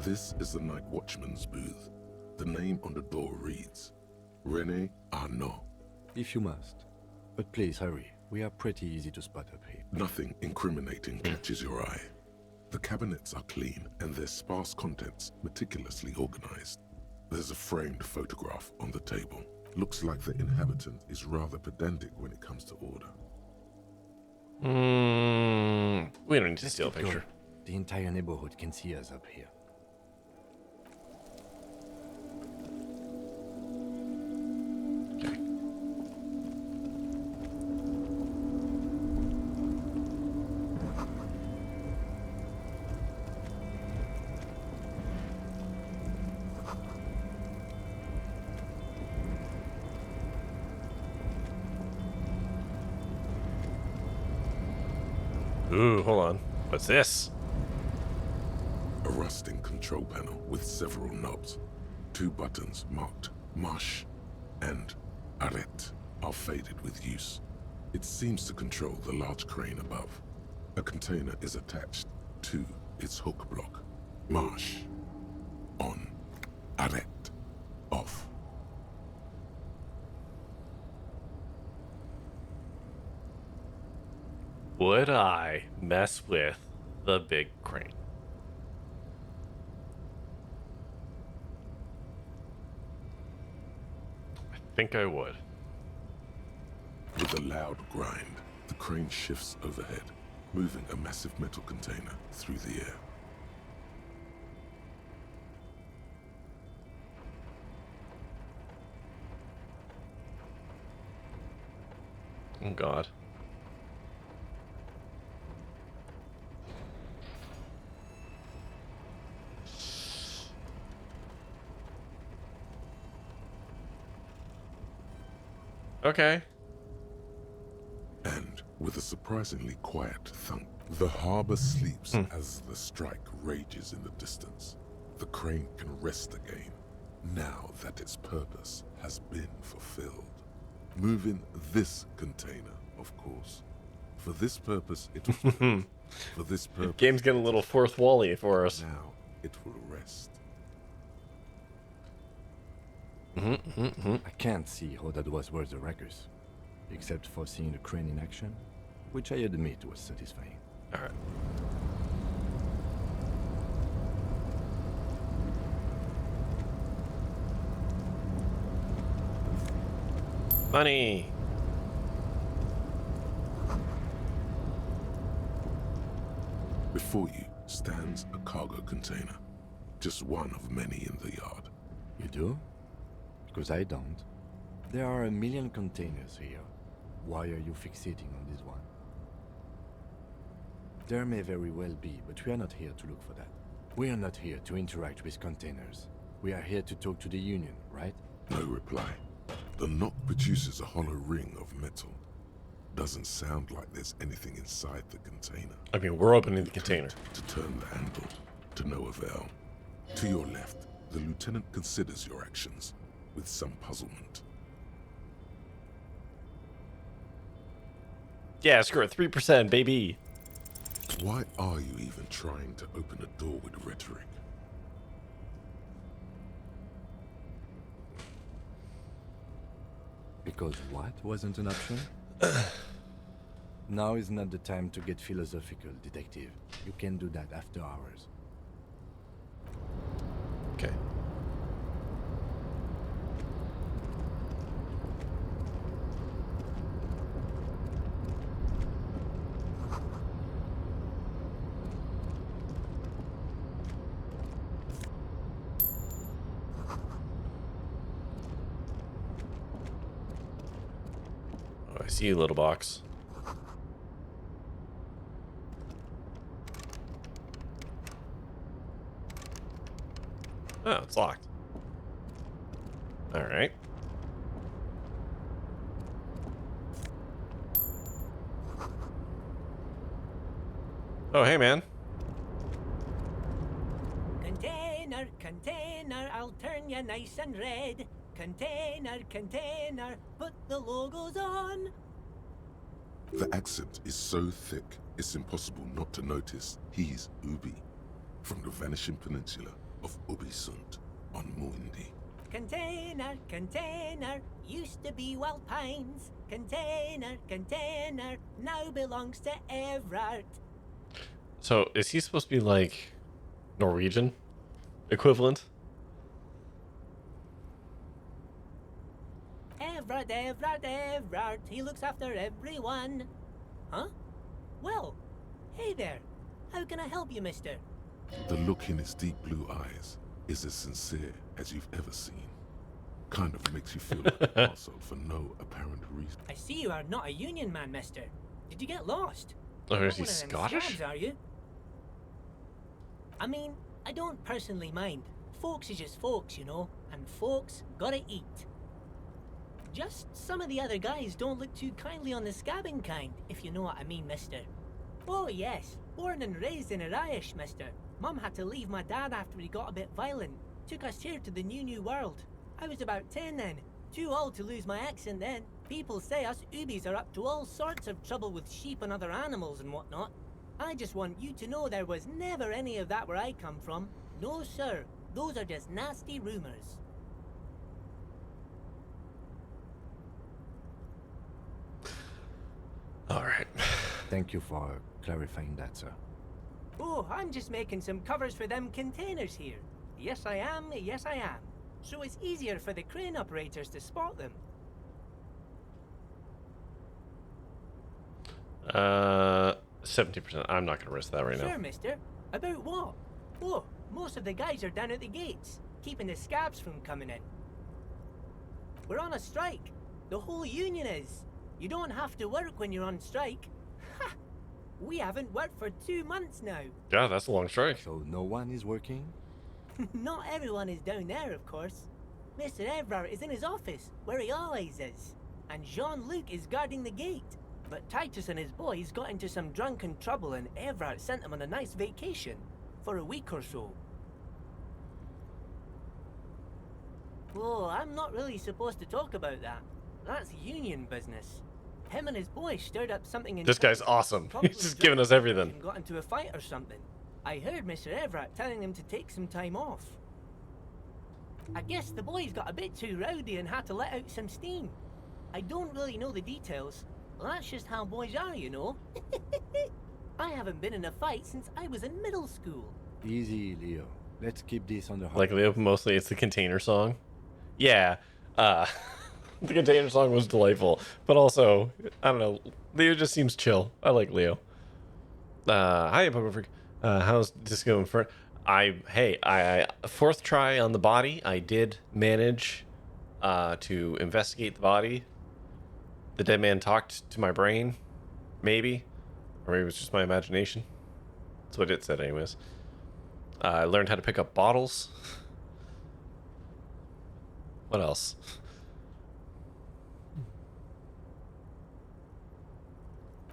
This is the night watchman's booth. The name on the door reads, René Arnaud. If you must. But please hurry. We are pretty easy to spot up here. Nothing incriminating catches your eye. The cabinets are clean and their sparse contents meticulously organized. There's a framed photograph on the table. Looks like the inhabitant is rather pedantic when it comes to order. We don't need to steal a picture. The entire neighborhood can see us up here. Ooh, hold on. What's this? A rusting control panel with several knobs. 2 buttons marked Marche and Arrête are faded with use. It seems to control the large crane above. A container is attached to its hook block. Marche. On. Arrête. Off. Would I mess with the big crane? I think I would. With a loud grind, the crane shifts overhead, moving a massive metal container through the air. Oh God. Okay. And with a surprisingly quiet thunk, the harbor sleeps as the strike rages in the distance. The crane can rest again, now that its purpose has been fulfilled. Moving this container, of course. For this purpose, it was built. For this purpose, Game's getting a little fourth wall-y for us. now it will rest. I can't see how that was worth the wreckers, except for seeing the crane in action, which I admit was satisfying. Alright. Money! Before you stands a cargo container, just one of many in the yard. You do? Because I don't. There are a million containers here. Why are you fixating on this one? There may very well be, but we are not here to look for that. We are not here to interact with containers. We are here to talk to the Union, right? No reply. The knock produces a hollow ring of metal. Doesn't sound like there's anything inside the container. I mean, we're opening the container. To turn the handle, to no avail. To your left, the lieutenant considers your actions with some puzzlement. Yeah, screw it. 3%, baby. Why are you even trying to open a door with rhetoric? Because what wasn't an option? Now is not the time to get philosophical, detective. You can do that after hours. Okay. Oh, I see you, little box. Oh, it's locked. All right. Oh, hey, man. Container, container, I'll turn you nice and red. Container, container, put the logos on. The accent is so thick, it's impossible not to notice he's Ubi, from the Vanishing Peninsula. of Ubisunt on Muindi. Container, used to be Wild Pines. Container, now belongs to Everard. So is he supposed to be like Norwegian equivalent? Everard, he looks after everyone. Huh? Well, hey there. How can I help you, mister? The look in his deep blue eyes is as sincere as you've ever seen. Kind of makes you feel like a parcel for no apparent reason. I see you are not a union man, mister. Did you get lost? Oh, You're is he not one of them Scottish? scabs, are you? I mean, I don't personally mind. Folks is just folks, you know, and folks gotta eat. Just some of the other guys don't look too kindly on the scabbing kind, if you know what I mean, mister. Oh yes, born and raised in Irish, mister. Mum had to leave my dad after he got a bit violent. Took us here to the new world. I was about 10 then. Too old to lose my accent then. People say us Ubis are up to all sorts of trouble with sheep and other animals and whatnot. I just want you to know there was never any of that where I come from. No sir, those are just nasty rumors. All right. Thank you for clarifying that, sir. Oh, I'm just making some covers for them containers here. Yes I am. So it's easier for the crane operators to spot them. 70%. I'm not gonna risk that right Sure, now. mister. About what? Oh, most of the guys are down at the gates, keeping the scabs from coming in. We're on a strike. The whole union is. You don't have to work when you're on strike. Ha! We haven't worked for 2 months now. Yeah, that's a long strike. So no one is working? Not everyone is down there, of course. Mr. Everard is in his office, where he always is. And Jean-Luc is guarding the gate. But Titus and his boys got into some drunken trouble and Everard sent them on a nice vacation. For a week or so. Oh, I'm not really supposed to talk about that. That's union business. Him and his boys stirred up something in... This guy's awesome. Probably He's just giving us everything. ...and got into a fight or something. I heard Mr. Everett telling him to take some time off. I guess the boys got a bit too rowdy and had to let out some steam. I don't really know the details. Well, that's just how boys are, you know. I haven't been in a fight since I was in middle school. Easy, Leo. Let's keep this under... Like Leo, mostly it's the container song. Yeah. The container song was delightful. But also, I don't know. Leo just seems chill. I like Leo. Hi, Poker Freak. How's Disco Inferno? I fourth try on the body. I did manage to investigate the body. The dead man talked to my brain, maybe, or maybe it was just my imagination. That's what it said, anyways. I learned how to pick up bottles. What else?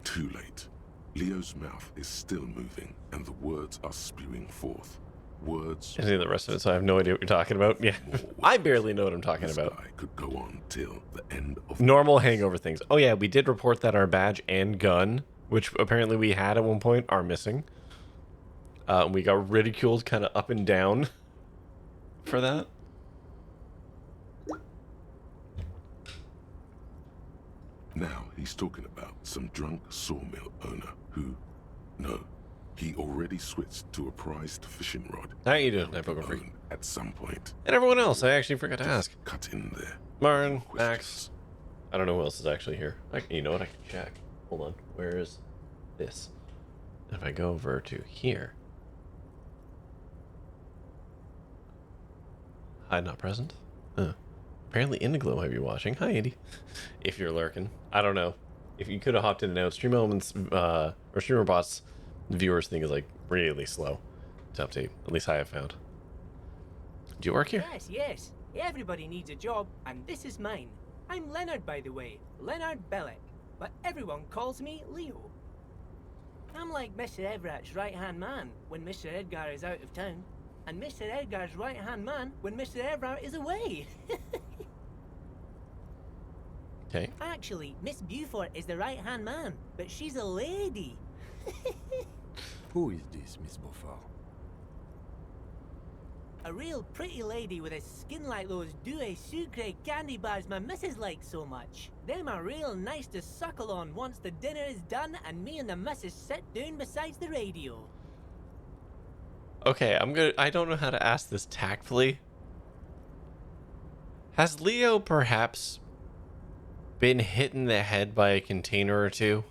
Too late. Leo's mouth is still moving, and the words are spewing forth. Words. Any of the rest of it, so I have no idea what you're talking about. Yeah, I barely know what I'm talking This about. guy could go on till the end of Normal hangover things. Oh yeah, we did report that our badge and gun, which apparently we had at one point, are missing. We got ridiculed kind of up and down for that. Now he's talking about some drunk sawmill owner who, no, he already switched to a prized fishing rod. How you doing, Poker Freak? At some point. And everyone else, I actually forgot to ask. Cut in there. Martin, Max. I don't know who else is actually here. You know what? I can check. Hold on. Where is this? If I go over to here. Hide not present? Apparently Indiglo might be watching. Hi, Andy. If you're lurking. I don't know. If you could have hopped in and out. Stream Elements, or Streamer Bots, the viewers thing is like really slow to update. At least I have found. Do you work here? Yes. Everybody needs a job, and this is mine. I'm Leonard, by the way. Leonard Bellick. But everyone calls me Leo. I'm like Mr. Everett's right-hand man when Mr. Edgar is out of town. And Mr. Edgar's right-hand man when Mr. Everett is away. Okay. Actually, Miss Beaufort is the right-hand man, but she's a lady. Who is this, Miss Beaufort? A real pretty lady with a skin like those Douai Sucre candy bars my missus likes so much. Them are real nice to suckle on once the dinner is done and me and the missus sit down beside the radio. Okay, I don't know how to ask this tactfully. Has Leo perhaps been hit in the head by a container or two?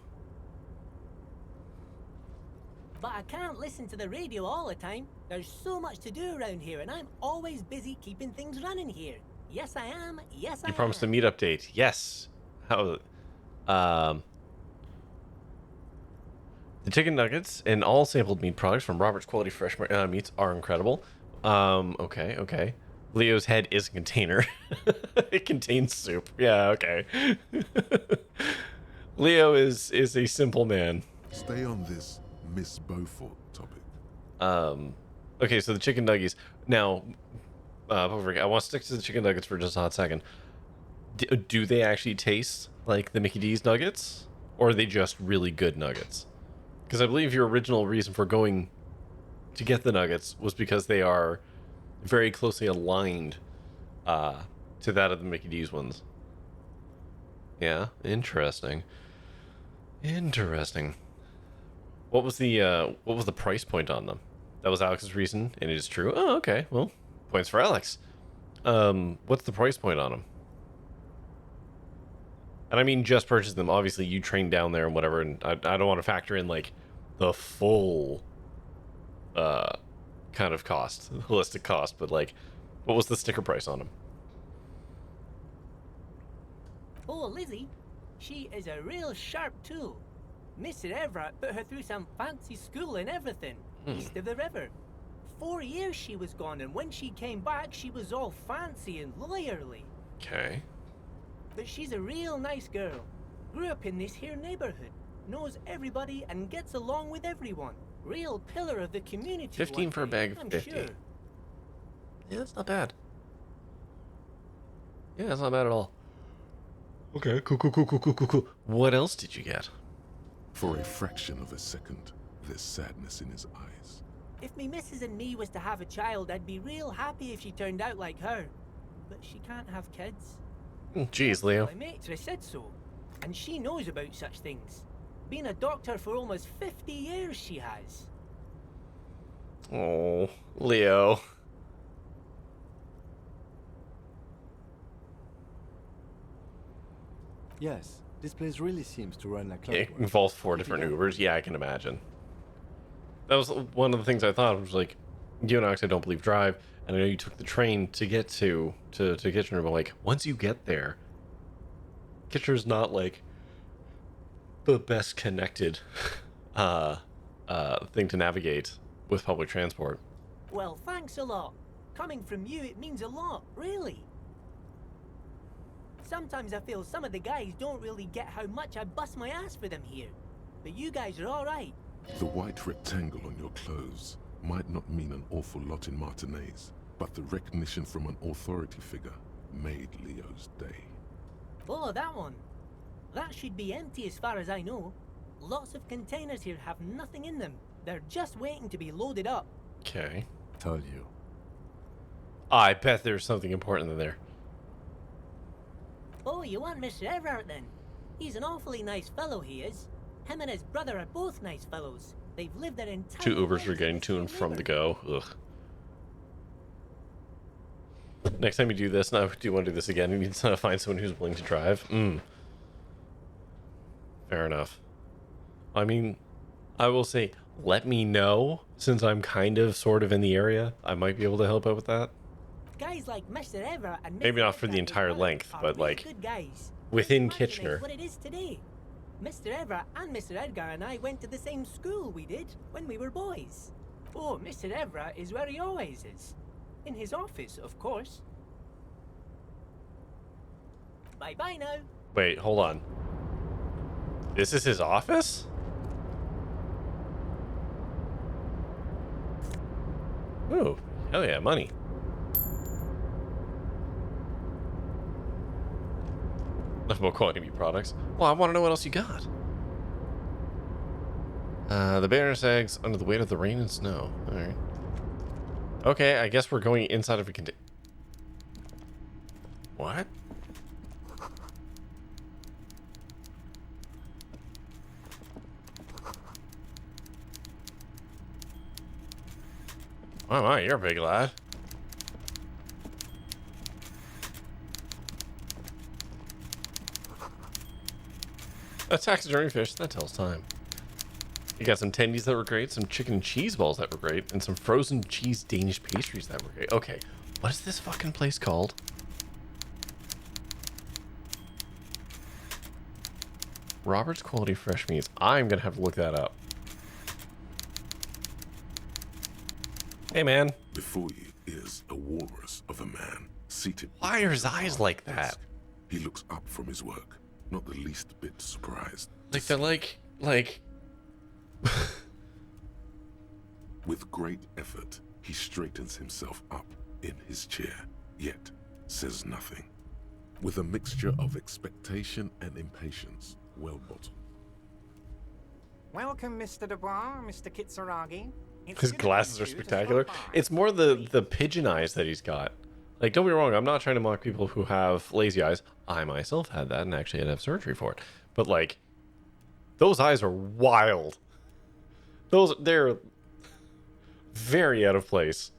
But I can't listen to the radio all the time. There's so much to do around here, and I'm always busy keeping things running here. Yes, I am. Yes, I am. You promised a meat update. Yes. How? The chicken nuggets and all sampled meat products from Robert's Quality Fresh Meats are incredible. Okay. Leo's head is a container. It contains soup. Yeah, okay. Leo is a simple man. Stay on this Miss Beaufort topic. Okay, so the chicken nuggies. Now, I want to stick to the chicken nuggets for just a hot second. Do they actually taste like the Mickey D's nuggets? Or are they just really good nuggets? Because I believe your original reason for going to get the nuggets was because they are very closely aligned to that of the Mickey D's ones. Yeah, interesting. What was the price point on them? That was Alex's reason, and it is true. Oh, okay. Well, points for Alex. What's the price point on them? And I mean, just purchase them. Obviously, you train down there and whatever, and I don't want to factor in like the full kind of cost, holistic cost, but like, what was the sticker price on them? Oh, Lizzie, she is a real sharp tool. Mr. Everett put her through some fancy school and everything, east of the river. 4 years she was gone, and when she came back, she was all fancy and lawyerly. Okay. But she's a real nice girl. Grew up in this here neighborhood, knows everybody and gets along with everyone. Real pillar of the community. 15 for a bag of I'm 50. sure. Yeah, that's not bad. Yeah, that's not bad at all. Okay, cool. What else did you get? For a fraction of a second, there's sadness in his eyes. If me missus and me was to have a child, I'd be real happy if she turned out like her. But she can't have kids. Jeez, Leo. My matron said so, and she knows about such things. Been a doctor for almost 50 years, she has. Oh, Leo. Yes, this place really seems to run like It clockwork. involves 4 different Ubers. Yeah, I can imagine. That was one of the things I thought. Was like, you and Alex, I don't believe drive, and I know you took the train to get to Kitchener, but like, once you get there, Kitchener's not like the best connected thing to navigate with public transport. Well, thanks a lot. Coming from you, it means a lot, really. Sometimes I feel some of the guys don't really get how much I bust my ass for them here. But you guys are alright. The white rectangle on your clothes might not mean an awful lot in Martinez, but the recognition from an authority figure made Leo's day. Oh, that one. That should be empty as far as I know. Lots of containers here have nothing in them. They're just waiting to be loaded up. Okay. Told you. I bet there's something important in there. Oh, you want Mr. Everett then? He's an awfully nice fellow, he is. Him and his brother are both nice fellows. They've lived their entire 2 Ubers lives for getting in to and this from the neighborhood. go. Ugh. Next time you do this, now do you want to do this again? You need to find someone who's willing to drive. Fair enough. I mean, I will say, let me know, since I'm kind of sort of in the area. I might be able to help out with that. Guys like Mr. Everett and Maybe Mr. not for the Edgar entire as well length, are but really like good guys. within Martinez Kitchener. What it is today. Mr. Everett and Mr. Edgar and I went to the same school we did when we were boys. Oh, Mr. Everett is where he always is. In his office, of course. Bye-bye now. Wait, hold on. This is his office? Ooh, hell yeah, money. Enough about quality meat products. Well, I want to know what else you got. The Baroness eggs under the weight of the rain and snow. Alright. Okay, I guess we're going inside of a container. What? Oh my, you're a big lad. A taxidermy fish, that tells time. You got some tendies that were great, some chicken and cheese balls that were great, and some frozen cheese Danish pastries that were great. Okay, what is this fucking place called? Robert's Quality Fresh Meats. I'm gonna have to look that up. Hey, man. Before you is a walrus of a man seated. Why are his eyes like that? He looks up from his work, not the least bit surprised. Like they're like. With great effort, he straightens himself up in his chair, yet says nothing. With a mixture of expectation and impatience, well bottled. Welcome, Mr. Dubois, Mr. Kitsuragi. His glasses are spectacular. It's more the pigeon eyes that he's got. Like, don't be wrong, I'm not trying to mock people who have lazy eyes. I myself had that and actually had to have surgery for it. But like, those eyes are wild. They're very out of place.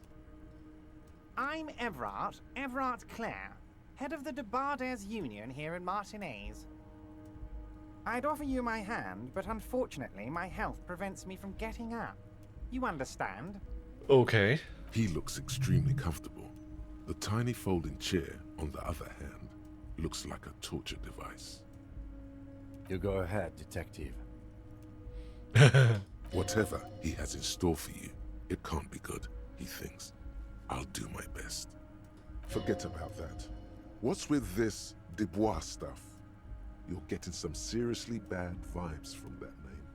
I'm Everard Clare, head of the Debarders Union here in Martinez. I'd offer you my hand, but unfortunately my health prevents me from getting up. You understand? Okay. He looks extremely comfortable. The tiny folding chair, on the other hand, looks like a torture device. You go ahead, detective. Whatever he has in store for you, it can't be good, he thinks. I'll do my best. Forget about that. What's with this Dubois stuff? You're getting some seriously bad vibes from that name.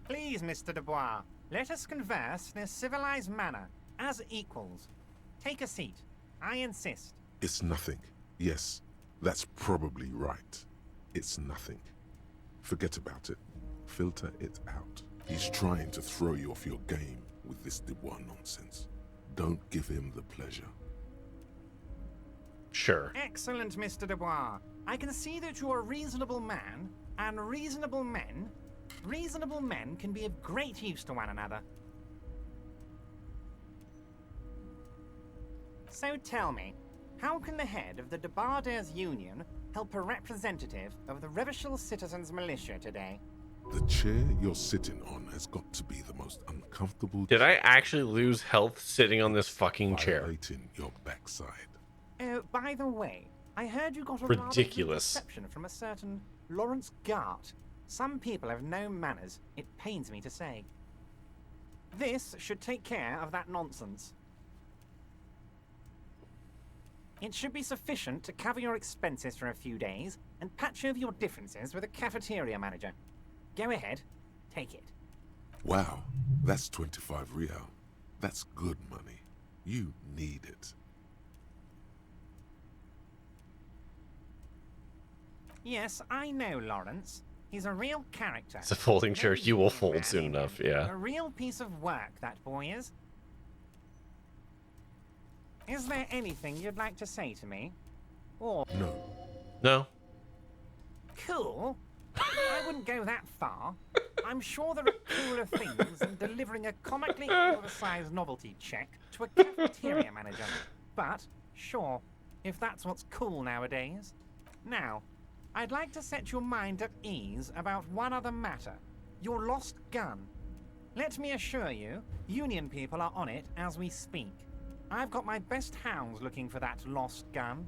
Please, Mr. Dubois, let us converse in a civilized manner, as equals. Take a seat. I insist. It's nothing. Yes, that's probably right. It's nothing. Forget about it. Filter it out. He's trying to throw you off your game with this Dubois nonsense. Don't give him the pleasure. Sure. Excellent, Mr. Dubois. I can see that you're a reasonable man, and reasonable men can be of great use to one another. So tell me, how can the head of the Debarders Union help a representative of the Revachol Citizens Militia today? The chair you're sitting on has got to be the most uncomfortable. Did I actually lose health sitting on this fucking chair? Violating your backside. Oh, by the way, I heard you got a ridiculous rather reception from a certain Lawrence Gart. Some people have no manners, it pains me to say. This should take care of that nonsense. It should be sufficient to cover your expenses for a few days and patch over your differences with a cafeteria manager. Go ahead, take it. Wow, that's 25 real. That's good money. You need it. Yes, I know Lawrence. He's a real character. It's a folding chair you will fold soon enough, yeah. A real piece of work, that boy is. Is there anything you'd like to say to me? Or... No. Cool? I wouldn't go that far. I'm sure there are cooler things than delivering a comically oversized novelty check to a cafeteria manager. But, sure, if that's what's cool nowadays. Now, I'd like to set your mind at ease about one other matter. Your lost gun. Let me assure you, Union people are on it as we speak. I've got my best hounds looking for that lost gun.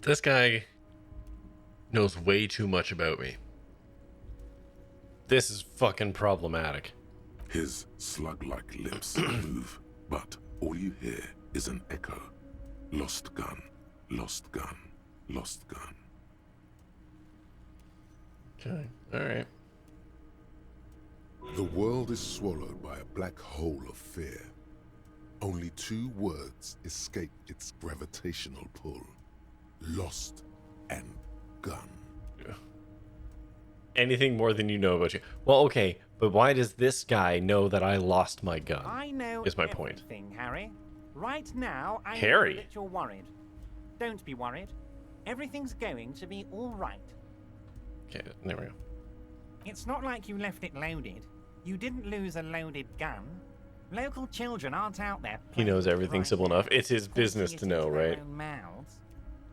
This guy knows way too much about me. This is fucking problematic. His slug-like lips move, but all you hear is an echo. Lost gun, lost gun, lost gun. Okay, alright. The world is swallowed by a black hole of fear. Only 2 words escape its gravitational pull. Lost and gun. Anything more than you know about you. Well, okay, but why does this guy know that I lost my gun? I know is my point. everything, Harry. Right now, I Harry? know that you're worried. Don't be worried. Everything's going to be all right. Okay, there we go. It's not like you left it loaded. You didn't lose a loaded gun. Local children aren't out there. He knows everything simple enough. It's his business to know, right? Their own mouths.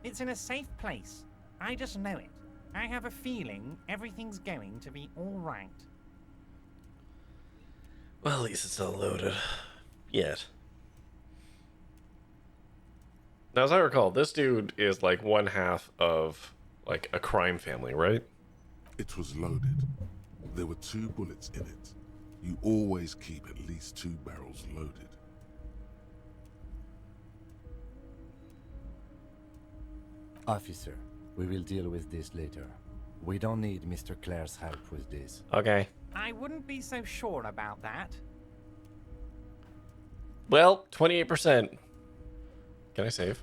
It's in a safe place. I just know it. I have a feeling everything's going to be all right. Well, at least it's not loaded. Yet. Now, as I recall, this dude is like one half of like a crime family, right? It was loaded. There were 2 bullets in it. You always keep at least 2 barrels loaded. Officer, we will deal with this later. We don't need Mr. Clare's help with this. Okay. I wouldn't be so sure about that. Well, 28%. Can I save?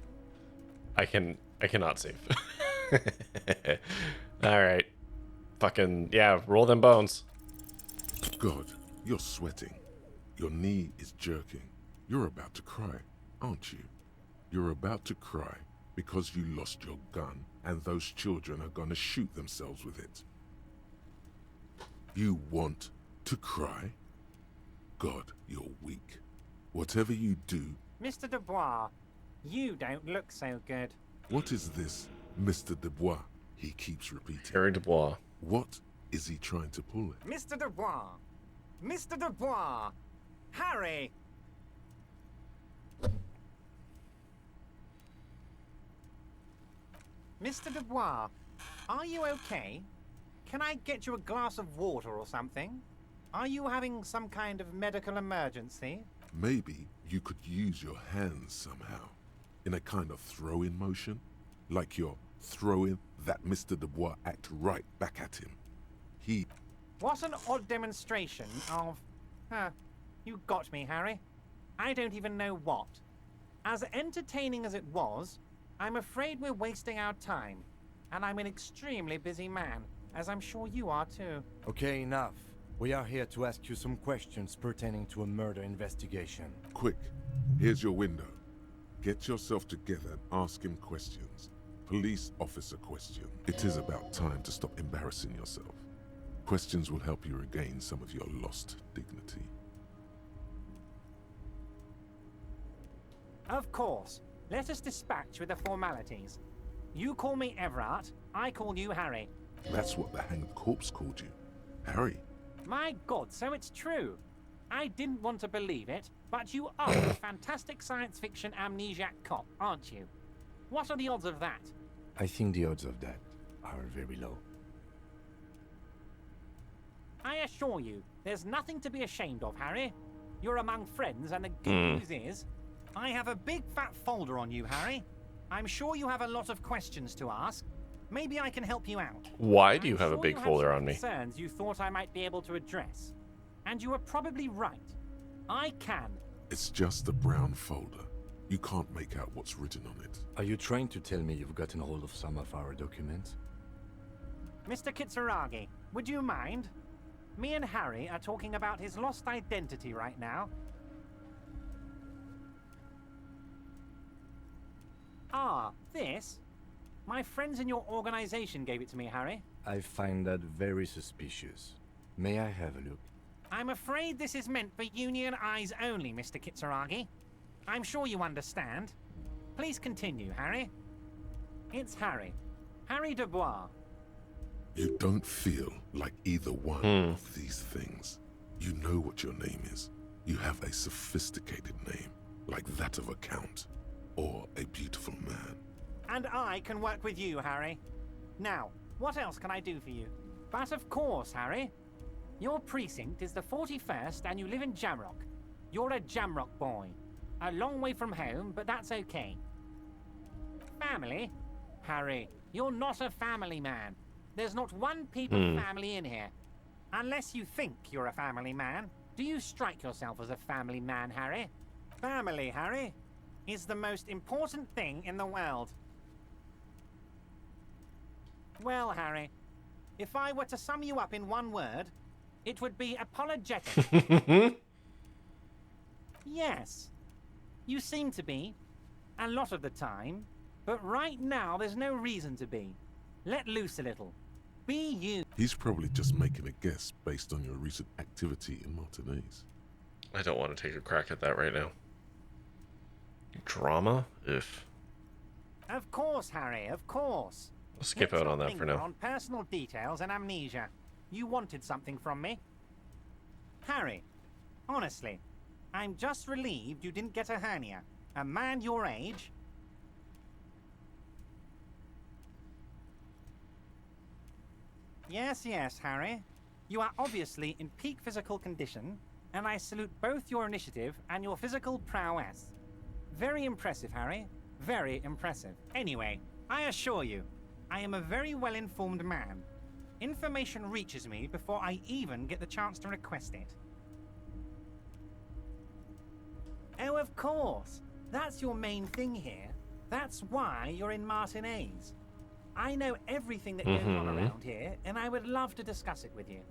I cannot save. Alright. Fucking, yeah, roll them bones. God, you're sweating. Your knee is jerking. You're about to cry, aren't you? You're about to cry because you lost your gun and those children are gonna shoot themselves with it. You want to cry? God, you're weak. Whatever you do... Mr. Dubois, you don't look so good. What is this, Mr. Dubois? He keeps repeating. Harry Dubois. What is he trying to pull at? Mr. Dubois! Mr. Dubois! Harry! Mr. Dubois, are you okay? Can I get you a glass of water or something? Are you having some kind of medical emergency? Maybe you could use your hands somehow, in a kind of throw-in motion, like you're throwing that Mr. Dubois act right back at him. He... What an odd demonstration of... you got me, Harry. I don't even know what. As entertaining as it was, I'm afraid we're wasting our time. And I'm an extremely busy man, as I'm sure you are too. Okay, enough. We are here to ask you some questions pertaining to a murder investigation. Quick, here's your window. Get yourself together and ask him questions. Police officer question. It is about time to stop embarrassing yourself. Questions will help you regain some of your lost dignity. Of course. Let us dispatch with the formalities. You call me Everett, I call you Harry. That's what the hanged corpse called you. Harry. My God, so it's true. I didn't want to believe it, but you are a fantastic science fiction amnesiac cop, aren't you? What are the odds of that? I think the odds of that are very low. I assure you, there's nothing to be ashamed of, Harry. You're among friends, and the good news is, I have a big fat folder on you, Harry. I'm sure you have a lot of questions to ask. Maybe I can help you out. Why do you have a big folder on me? Concerns you thought I might be able to address. And you were probably right. I can. It's just a brown folder. You can't make out what's written on it. Are you trying to tell me you've gotten hold of some of our documents? Mr. Kitsuragi, would you mind? Me and Harry are talking about his lost identity right now. Ah, this? My friends in your organization gave it to me, Harry. I find that very suspicious. May I have a look? I'm afraid this is meant for Union eyes only, Mr. Kitsuragi. I'm sure you understand. Please continue, Harry. It's Harry. Harry Dubois. You don't feel like either one of these things. You know what your name is. You have a sophisticated name, like that of a count, or a beautiful man. And I can work with you, Harry. Now, what else can I do for you? But of course, Harry. Your precinct is the 41st and you live in Jamrock. You're a Jamrock boy. A long way from home, but that's okay. Family? Harry, you're not a family man. There's not one peep of family in here. Unless you think you're a family man. Do you strike yourself as a family man, Harry? Family, Harry, is the most important thing in the world. Well, Harry, if I were to sum you up in one word, it would be apologetic. Yes, you seem to be, a lot of the time, but right now there's no reason to be. Let loose a little. Be you. He's probably just making a guess based on your recent activity in Martinez. I don't want to take a crack at that right now. Drama? If. Of course, Harry, of course. I'll skip Let's out on not that for linger now. on personal details and amnesia. You wanted something from me. Harry, honestly, I'm just relieved you didn't get a hernia. A man your age... Yes, yes, Harry. You are obviously in peak physical condition, and I salute both your initiative and your physical prowess. Very impressive, Harry. Very impressive. Anyway, I assure you, I am a very well-informed man. Information reaches me before I even get the chance to request it. Oh, of course. That's your main thing here. That's why you're in Martinez. I know everything that goes on around here, and I would love to discuss it with you.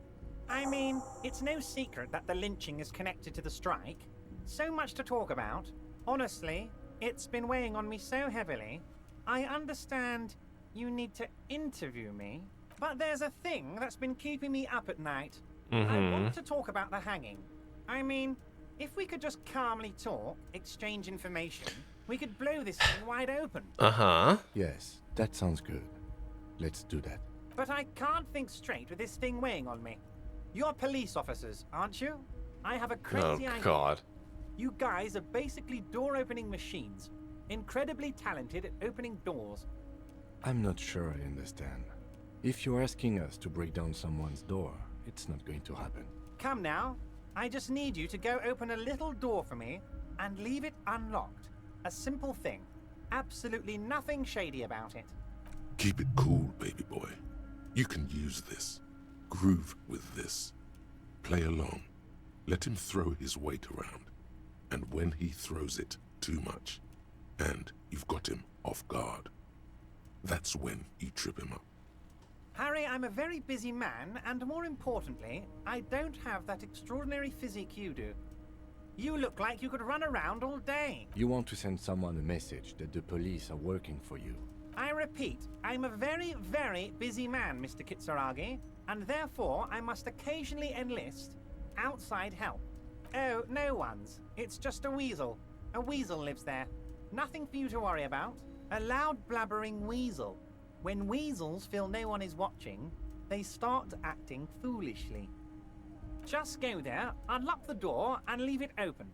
I mean, it's no secret that the lynching is connected to the strike. So much to talk about. Honestly, it's been weighing on me so heavily. I understand you need to interview me, but there's a thing that's been keeping me up at night. I want to talk about the hanging. I mean, if we could just calmly talk, exchange information, we could blow this thing wide open. Yes, that sounds good. Let's do that. But I can't think straight with this thing weighing on me. You're police officers, aren't you? I have a crazy idea. God. You guys are basically door-opening machines. Incredibly talented at opening doors. I'm not sure I understand. If you're asking us to break down someone's door, it's not going to happen. Come now. I just need you to go open a little door for me and leave it unlocked. A simple thing. Absolutely nothing shady about it. Keep it cool, baby boy. You can use this. Groove with this. Play along. Let him throw his weight around. And when he throws it too much, and you've got him off guard, that's when you trip him up. Harry, I'm a very busy man, and more importantly, I don't have that extraordinary physique you do. You look like you could run around all day. You want to send someone a message that the police are working for you. I repeat, I'm a very, very busy man, Mr. Kitsuragi, and therefore I must occasionally enlist outside help. Oh, no one's. It's just a weasel. A weasel lives there. Nothing for you to worry about. A loud blabbering weasel. When weasels feel no one is watching, they start acting foolishly. Just go there, unlock the door, and leave it open.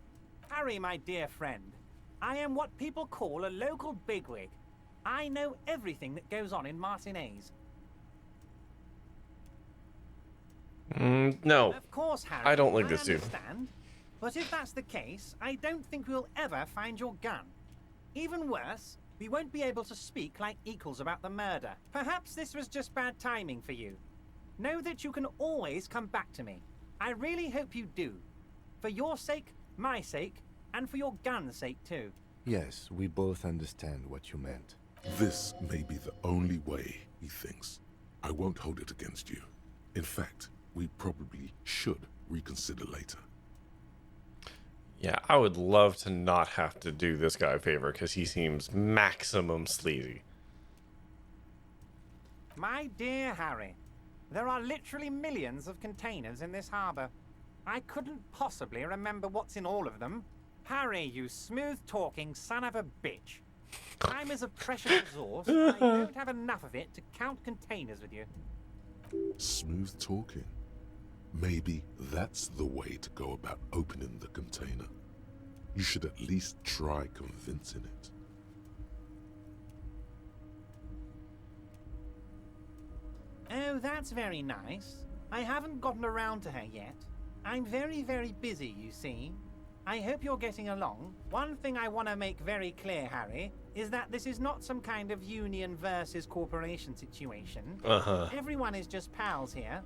Harry, my dear friend, I am what people call a local bigwig. I know everything that goes on in Martinez. No. Of course, Harry. I don't like this dude. Understand, but if that's the case, I don't think we'll ever find your gun. Even worse, we won't be able to speak like equals about the murder. Perhaps this was just bad timing for you. Know that you can always come back to me. I really hope you do. For your sake, my sake, and for your gun's sake too. Yes, we both understand what you meant. This may be the only way, he thinks. I won't hold it against you. In fact, we probably should reconsider later. Yeah, I would love to not have to do this guy a favor because he seems maximum sleazy. My dear Harry, there are literally millions of containers in this harbor. I couldn't possibly remember what's in all of them. Harry, you smooth-talking son of a bitch. Time is a precious resource, and I don't have enough of it to count containers with you. Smooth talking. Maybe that's the way to go about opening the container. You should at least try convincing it. Oh, that's very nice. I haven't gotten around to her yet. I'm very, very busy, you see. I hope you're getting along. One thing I want to make very clear, Harry, is that this is not some kind of union versus corporation situation. Everyone is just pals here.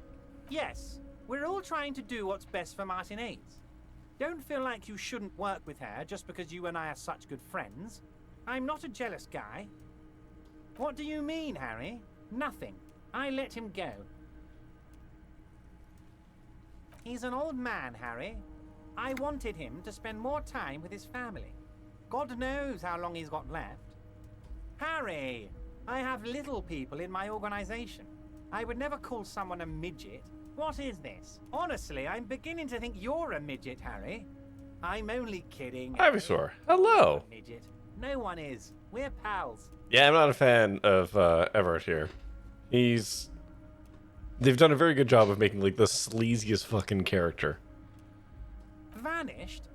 Yes, we're all trying to do what's best for Martinez. Don't feel like you shouldn't work with her just because you and I are such good friends. I'm not a jealous guy. What do you mean, Harry? Nothing. I let him go. He's an old man, Harry. I wanted him to spend more time with his family. God knows how long he's got left. Harry, I have little people in my organization. I would never call someone a midget. What is this? Honestly, I'm beginning to think you're a midget, Harry. I'm only kidding. Ivysaur, hello. Midget. No one is. We're pals. Yeah, I'm not a fan of Everett here. They've done a very good job of making like the sleaziest fucking character. Vanished?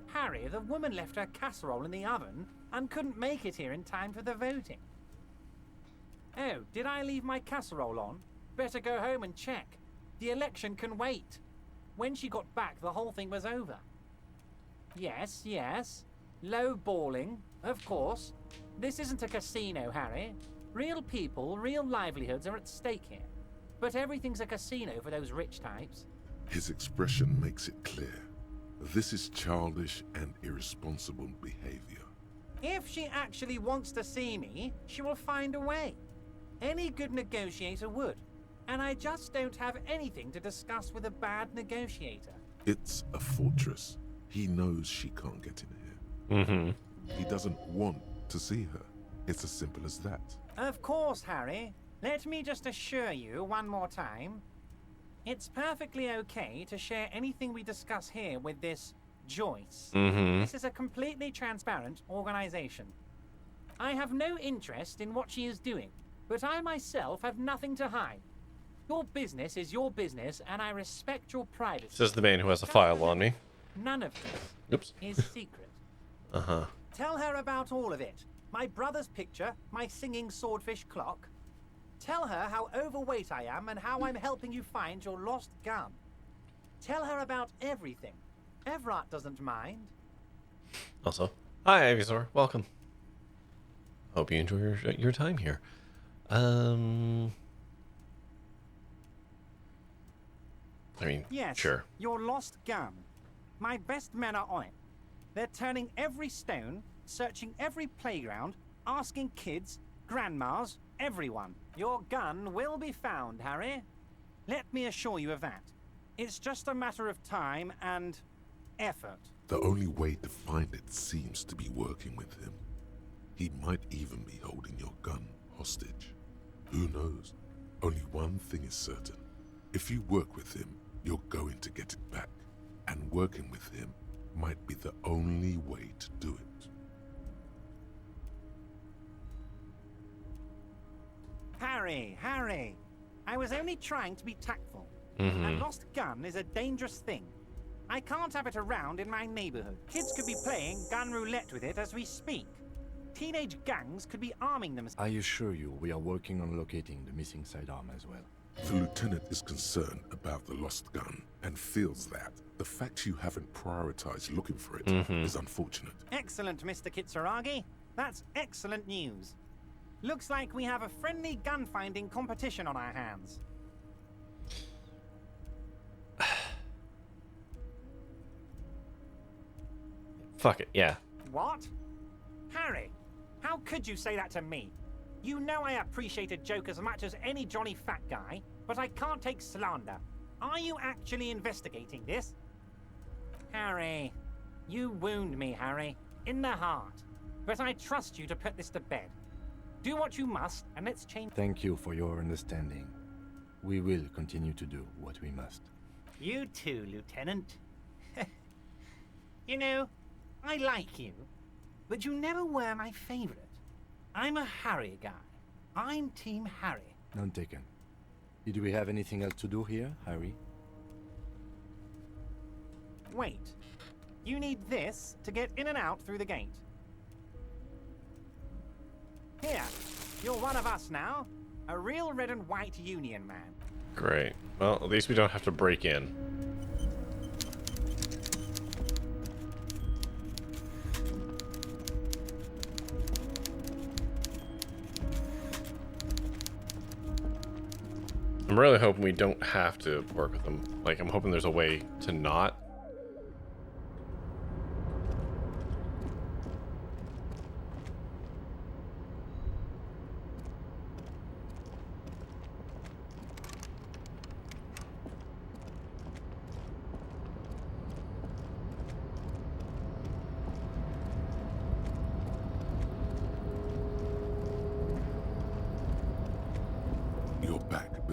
Harry, the woman left her casserole in the oven and couldn't make it here in time for the voting. Oh, did I leave my casserole on? Better go home and check. The election can wait. When she got back, the whole thing was over. Yes, yes. Low balling, of course. This isn't a casino, Harry. Real people, real livelihoods are at stake here. But everything's a casino for those rich types. His expression makes it clear. This is childish and irresponsible behavior. If she actually wants to see me, she will find a way. Any good negotiator would. And I just don't have anything to discuss with a bad negotiator. It's a fortress. He knows she can't get in here. Mm-hmm. He doesn't want to see her. It's as simple as that. Of course, Harry. Let me just assure you one more time. It's perfectly okay to share anything we discuss here with this Joyce. Mm-hmm. This is a completely transparent organization. I have no interest in what she is doing, but I myself have nothing to hide. Your business is your business, and I respect your privacy. Says the man who has a file on me. None of this Oops. is secret. Uh-huh. Tell her about all of it. My brother's picture, my singing swordfish clock. Tell her how overweight I am and how I'm helping you find your lost gun. Tell her about everything. Everett doesn't mind. Also, hi Ivysaur, welcome. Hope you enjoy your time here. I mean, yes, sure. Your lost gun. My best men are on it. They're turning every stone, searching every playground, asking kids, grandmas, everyone. Your gun will be found, Harry. Let me assure you of that. It's just a matter of time and effort. The only way to find it seems to be working with him. He might even be holding your gun hostage. Who knows? Only one thing is certain. If you work with him, you're going to get it back. And working with him might be the only way to do it. Harry, I was only trying to be tactful. Mm-hmm. A lost gun is a dangerous thing. I can't have it around in my neighborhood. Kids could be playing gun roulette with it as we speak. Teenage gangs could be arming themselves. I assure you, we are working on locating the missing sidearm as well. The lieutenant is concerned about the lost gun and feels that the fact you haven't prioritized looking for it is unfortunate. Excellent, Mr. Kitsuragi. That's excellent news. Looks like we have a friendly gun-finding competition on our hands. Fuck it, yeah. What? Harry, how could you say that to me? You know I appreciate a joke as much as any Johnny Fat Guy, but I can't take slander. Are you actually investigating this? Harry, you wound me, Harry, in the heart. But I trust you to put this to bed. Do what you must, and let's change. Thank you for your understanding. We will continue to do what we must. You too, Lieutenant. You know, I like you, but you never were my favorite. I'm a Harry guy. I'm Team Harry. None taken. Did we have anything else to do here, Harry? Wait. You need this to get in and out through the gate. Here, you're one of us now. A real red and white Union man. Great. Well, at least we don't have to break in. I'm really hoping we don't have to work with them. Like, I'm hoping there's a way to not.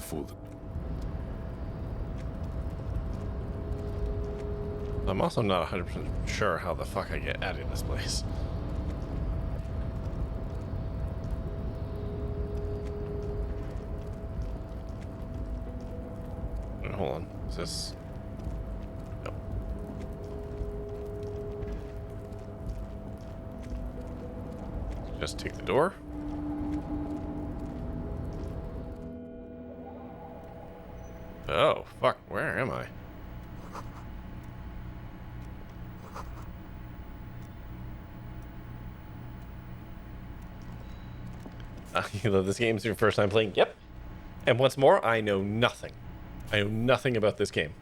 before the... I'm also not 100% sure how the fuck I get out of this place. Hold on. Is this... No. Just take the door. Oh, fuck. Where am I? You love this game? It's your first time playing? Yep. And what's more, I know nothing. I know nothing about this game.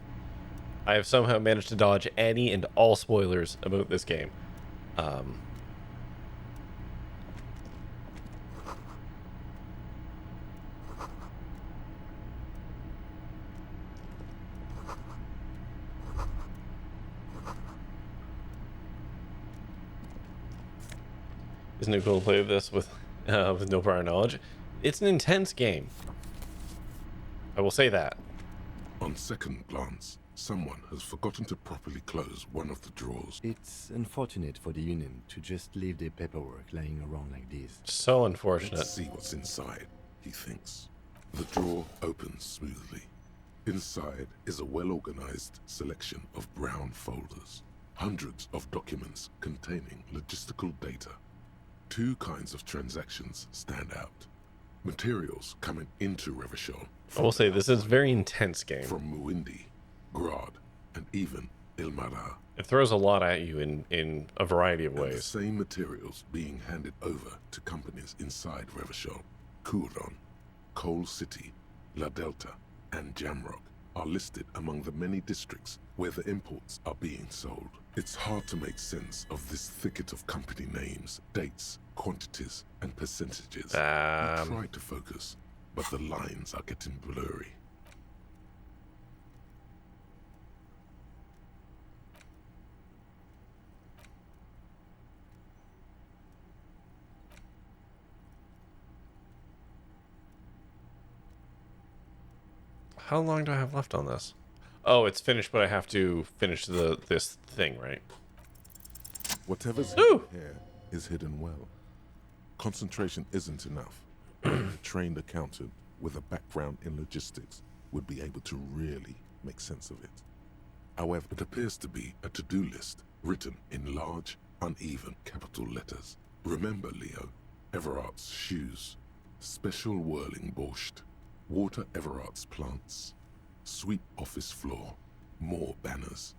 I have somehow managed to dodge any and all spoilers about this game. Isn't it cool to play this with no prior knowledge? It's an intense game. I will say that. On second glance, someone has forgotten to properly close one of the drawers. It's unfortunate for the Union to just leave their paperwork lying around like this. So unfortunate. Let's see what's inside, he thinks. The drawer opens smoothly. Inside is a well-organized selection of brown folders. Hundreds of documents containing logistical data. Two kinds of transactions stand out. Materials coming into Revachol. I will say this is a very intense game. From Muindi, Grad, and even Ilmara. It throws a lot at you in a variety of ways. The same materials being handed over to companies inside Revachol. Kuron, Coal City, La Delta, and Jamrock are listed among the many districts where the imports are being sold. It's hard to make sense of this thicket of company names, dates, quantities, and percentages. I try to focus, but the lines are getting blurry. How long do I have left on this? Oh, it's finished, but I have to finish this thing, right? Whatever's hidden here is hidden well. Concentration isn't enough. A trained accountant with a background in logistics would be able to really make sense of it. However, it appears to be a to-do list written in large, uneven capital letters. Remember, Leo, Everart's shoes, special whirling borscht, water Everart's plants, sweep office floor, more banners.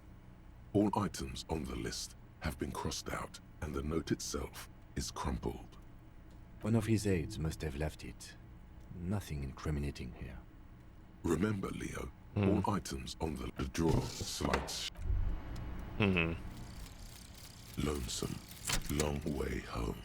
All items on the list have been crossed out, and the note itself is crumpled. One of his aides must have left it. Nothing incriminating here. Remember, Leo, all items on the drawer slides. Lonesome, long way home.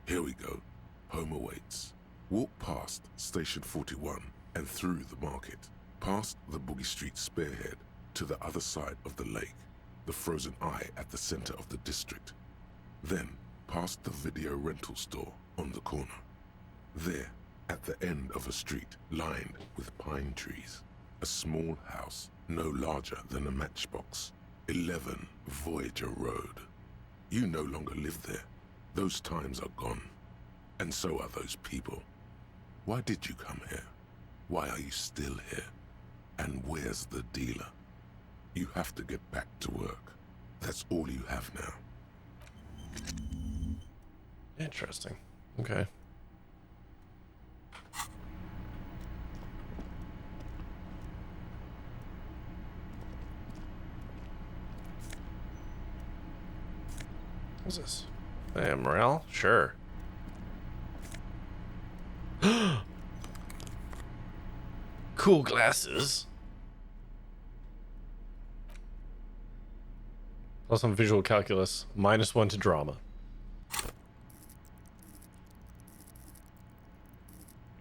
Here we go. Home awaits. Walk past Station 41 and through the market, past the Boogie Street spearhead to the other side of the lake, the frozen eye at the center of the district. Then, past the video rental store on the corner. There, at the end of a street lined with pine trees, a small house no larger than a matchbox. 11 Voyager Road. You no longer live there. Those times are gone. And so are those people. Why did you come here? Why are you still here? And where's the dealer? You have to get back to work. That's all you have now. Interesting. Okay. What's this? Morale? Sure. Cool glasses. Plus some visual calculus. -1 to drama.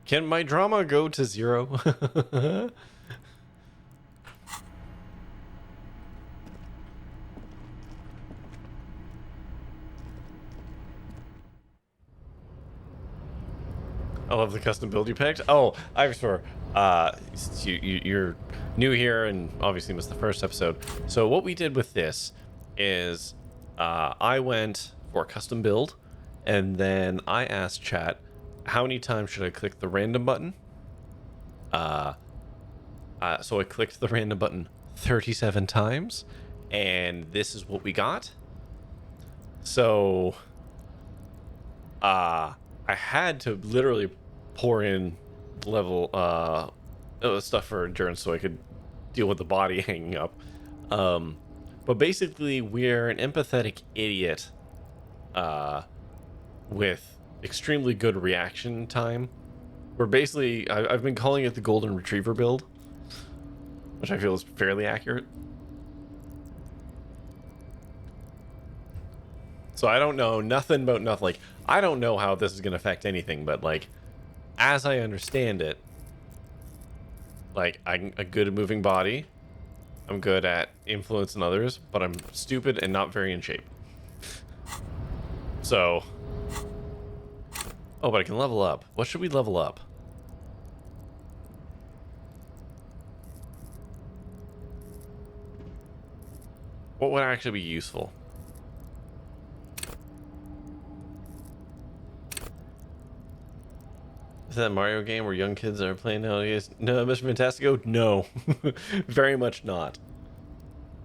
Can my drama go to 0? I love the custom build you picked. Oh, I swear. You're new here and obviously missed the first episode. So what we did with this is I went for a custom build, and then I asked chat, how many times should I click the random button? So I clicked the random button 37 times, and this is what we got. So I had to literally pour in level stuff for endurance so I could deal with the body hanging up. But basically, we're an empathetic idiot with extremely good reaction time. We're basically, I've been calling it the Golden Retriever build, which I feel is fairly accurate. So I don't know nothing about nothing. Like, I don't know how this is going to affect anything, but like, as I understand it, like, I'm a good at moving body. I'm good at influencing others, but I'm stupid and not very in shape. So, oh, but I can level up. What should we level up? What would actually be useful? Is that a Mario game where young kids are playing nowadays? No, Mr. Fantastico? No. Very much not.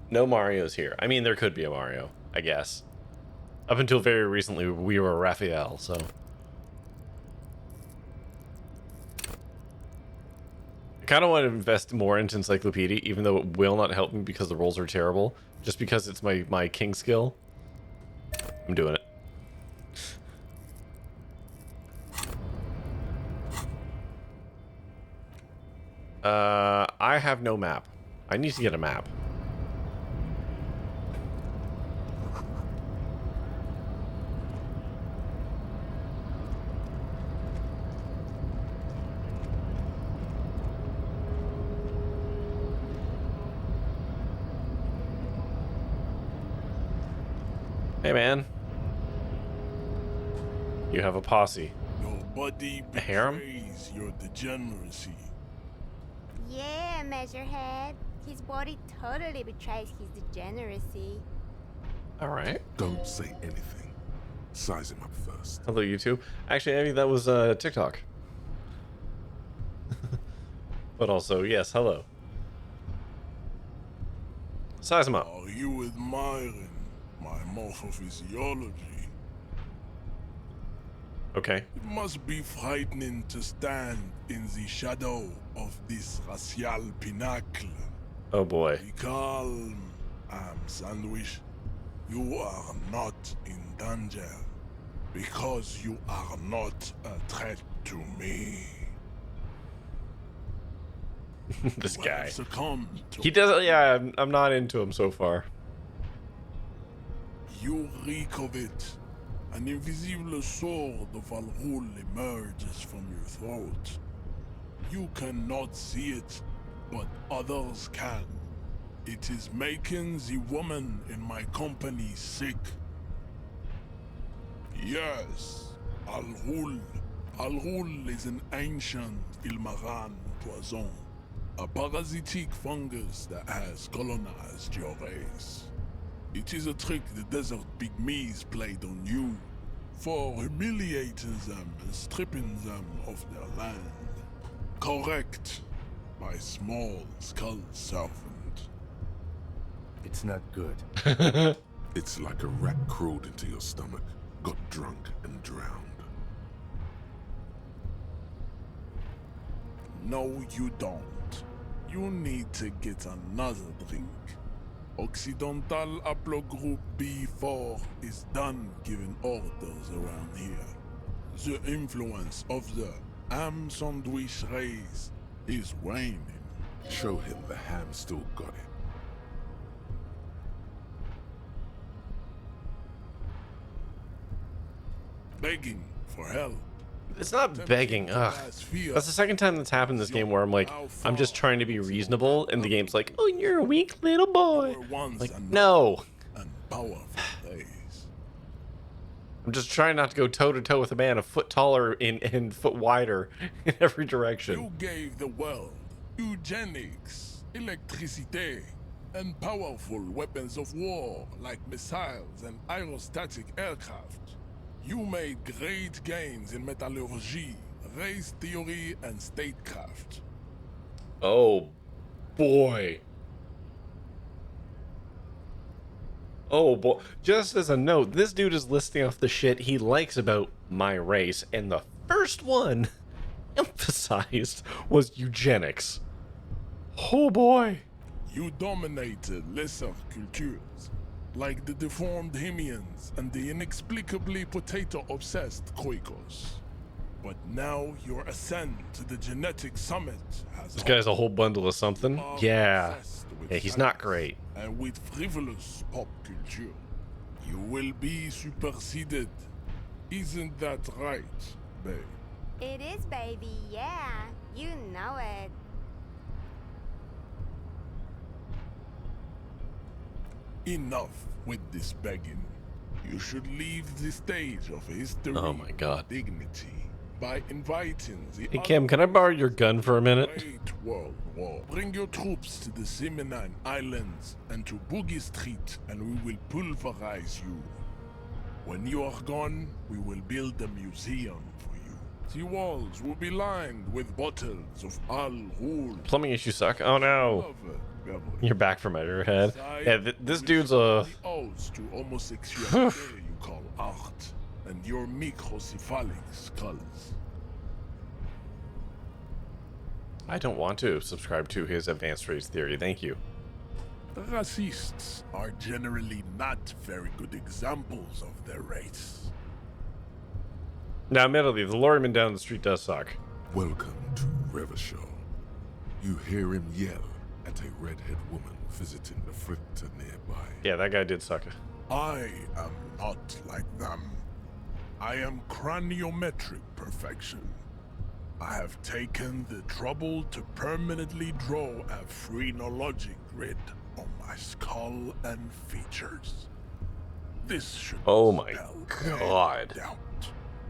No Marios here. I mean, there could be a Mario, I guess. Up until very recently, we were Raphael, so... I kind of want to invest more into Encyclopedia, even though it will not help me because the rolls are terrible. Just because it's my king skill. I'm doing it. I have no map. I need to get a map. Hey, man. You have a posse. Nobody a harem? betrays your degeneracy. Yeah, Measurehead. His body totally betrays his degeneracy. Alright. Don't say anything. Size him up first. Hello, YouTube. Actually, I mean, that was TikTok. But also, yes, hello. Size him up. Are you admiring my morphophysiology? Okay. It must be frightening to stand in the shadow of this racial pinnacle. Oh boy. Be calm, Sandwich. You are not in danger because you are not a threat to me. This You guy. have succumbed to He doesn't. Yeah, I'm not into him so far. You reek of it. An invisible sword of Al-Ghul emerges from your throat. You cannot see it, but others can. It is making the woman in my company sick. Yes, Al-Ghul. Al-Ghul is an ancient Ilmaran poison, a parasitic fungus that has colonized your race. It is a trick the desert pygmies played on you for humiliating them and stripping them of their land. Correct, my small skull servant. It's not good. It's like a rat crawled into your stomach, got drunk and drowned. No, you don't. You need to get another drink. Occidental Haplogroup B4 is done giving orders around here. The influence of the ham sandwich race is waning. Show him the ham still got it. Begging for help. It's not begging. Ugh. That's the second time that's happened in this game where I'm like, I'm just trying to be reasonable, and the game's like, oh, you're a weak little boy. Like, no. And powerful days. I'm just trying not to go toe to toe with a man a foot taller and foot wider in every direction. You gave the world eugenics, electricity, and powerful weapons of war like missiles and aerostatic aircraft. You made great gains in metallurgy, race theory, and statecraft. Oh, boy. Oh, boy. Just as a note, this dude is listing off the shit he likes about my race, and the first one emphasized was eugenics. Oh, boy. You dominated lesser cultures, like the deformed Hemians and the inexplicably potato-obsessed Quakers. But now your ascent to the genetic summit has... This guy's a whole bundle of something. Yeah. Yeah, he's not great. And with frivolous pop culture, you will be superseded. Isn't that right, babe? It is, baby, yeah. You know it. Enough with this begging. You should leave the stage of history. Oh my God. Dignity by inviting the Hey, Kim, can I borrow your gun for a minute? Great World War. Bring your troops to the Seminine Islands and to Boogie Street, and we will pulverize you. When you are gone, we will build a museum for you. The walls will be lined with bottles of Al Ghul. Plumbing issues suck. Oh no. You're back from my head. Yeah, this dude's a... The odes to homosexuality you call art, and your microcephalic skulls. I don't want to subscribe to his advanced race theory. Thank you. Racists are generally not very good examples of their race. Now, admittedly, the lorryman down the street does suck. Welcome to Revachol. You hear him yell at a redhead woman visiting the fritter nearby. Yeah, that guy did suck. I am not like them. I am craniometric perfection. I have taken the trouble to permanently draw a phrenologic grid on my skull and features. This should Oh my God. doubt.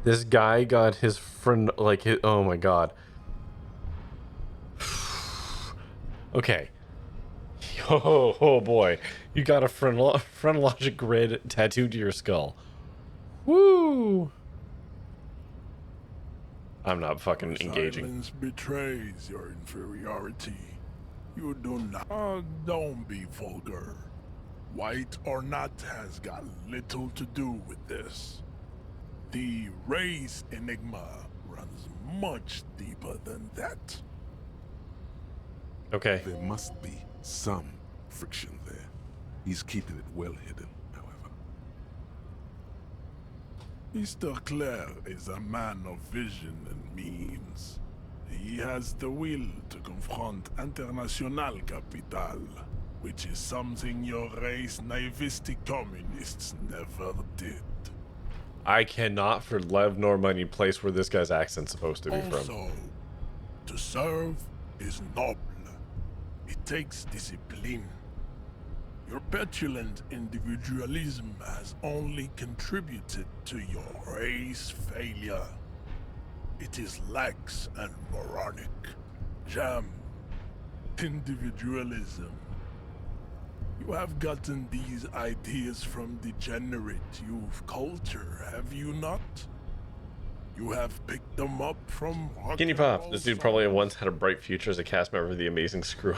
This guy got his friend, like, his, oh my God. Okay. Oh boy. You got a phrenologic grid tattooed to your skull. Woo! I'm not fucking engaging. Silence betrays your inferiority. You do not. Don't be vulgar. White or not has got little to do with this. The race enigma runs much deeper than that. Okay. There must be some friction there. He's keeping it well hidden, however. Mr. Clare is a man of vision and means. He has the will to confront International Capital, which is something your race naivistic communists never did. I cannot for love nor money place where this guy's accent's supposed to be from. Also, to serve is noble. It takes discipline. Your petulant individualism has only contributed to your race failure. It is lax and moronic. Jam. Individualism. You have gotten these ideas from degenerate youth culture, have you not? You have picked them up from... Guinea Pop. This dude probably once had a bright future as a cast member of The Amazing Screw.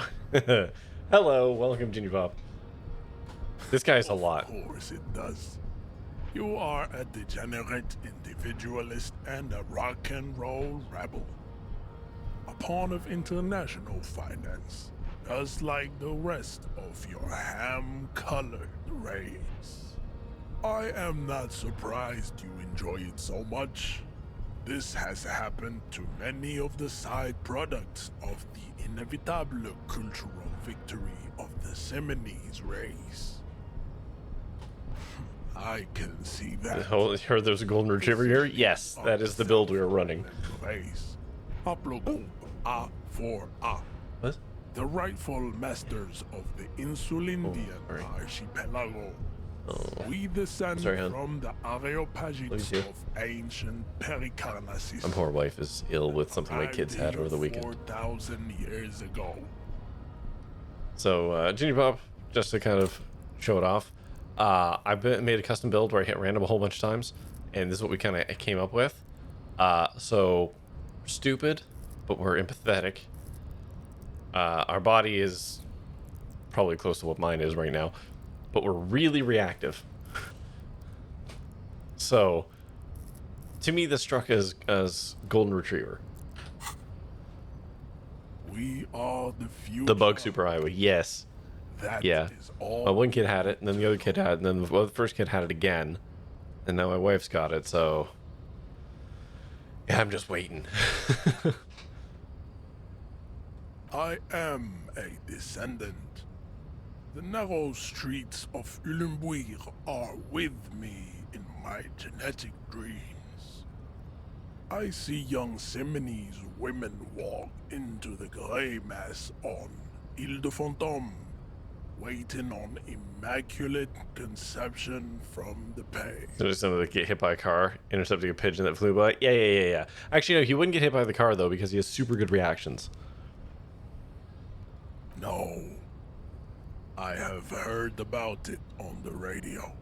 Hello, welcome, Guinea Pop. This guy's a lot. Of course it does. You are a degenerate individualist and a rock and roll rebel. A pawn of international finance, just like the rest of your ham-colored race. I am not surprised you enjoy it so much. This has happened to many of the side products of the inevitable cultural victory of the Seminoles race. I can see that. Oh, heard there's a golden retriever here? Yes, that is the build we are running. Race. Haplogroup A4A. What? The rightful masters of the Insulindian archipelago. We descend Sorry, hon. from the Love you Areopagites too. of ancient Pericarnassus. My poor wife is ill with something my kids had over the weekend. 4,000 years ago. So, Junior Pop, just to kind of show it off, made a custom build where I hit random a whole bunch of times, and this is what we kind of came up with. So, we're stupid, but we're empathetic. Our body is probably close to what mine is right now, but we're really reactive. So, to me, this struck as Golden Retriever. We are the future. The Bug Super Highway, yes. That Yeah. is all. My one kid had it, and then the other kid had it, and then the first kid had it again. And now my wife's got it, so... Yeah, I'm just waiting. I am a descendant. The narrow streets of Ulimbuir are with me in my genetic dreams. I see young Simonese women walk into the grey mass on Ile de Fantôme, waiting on immaculate conception from the pay. So just somebody get hit by a car, intercepting a pigeon that flew by. Yeah. Actually, no, he wouldn't get hit by the car, though, because he has super good reactions. No. I have heard about it on the radio.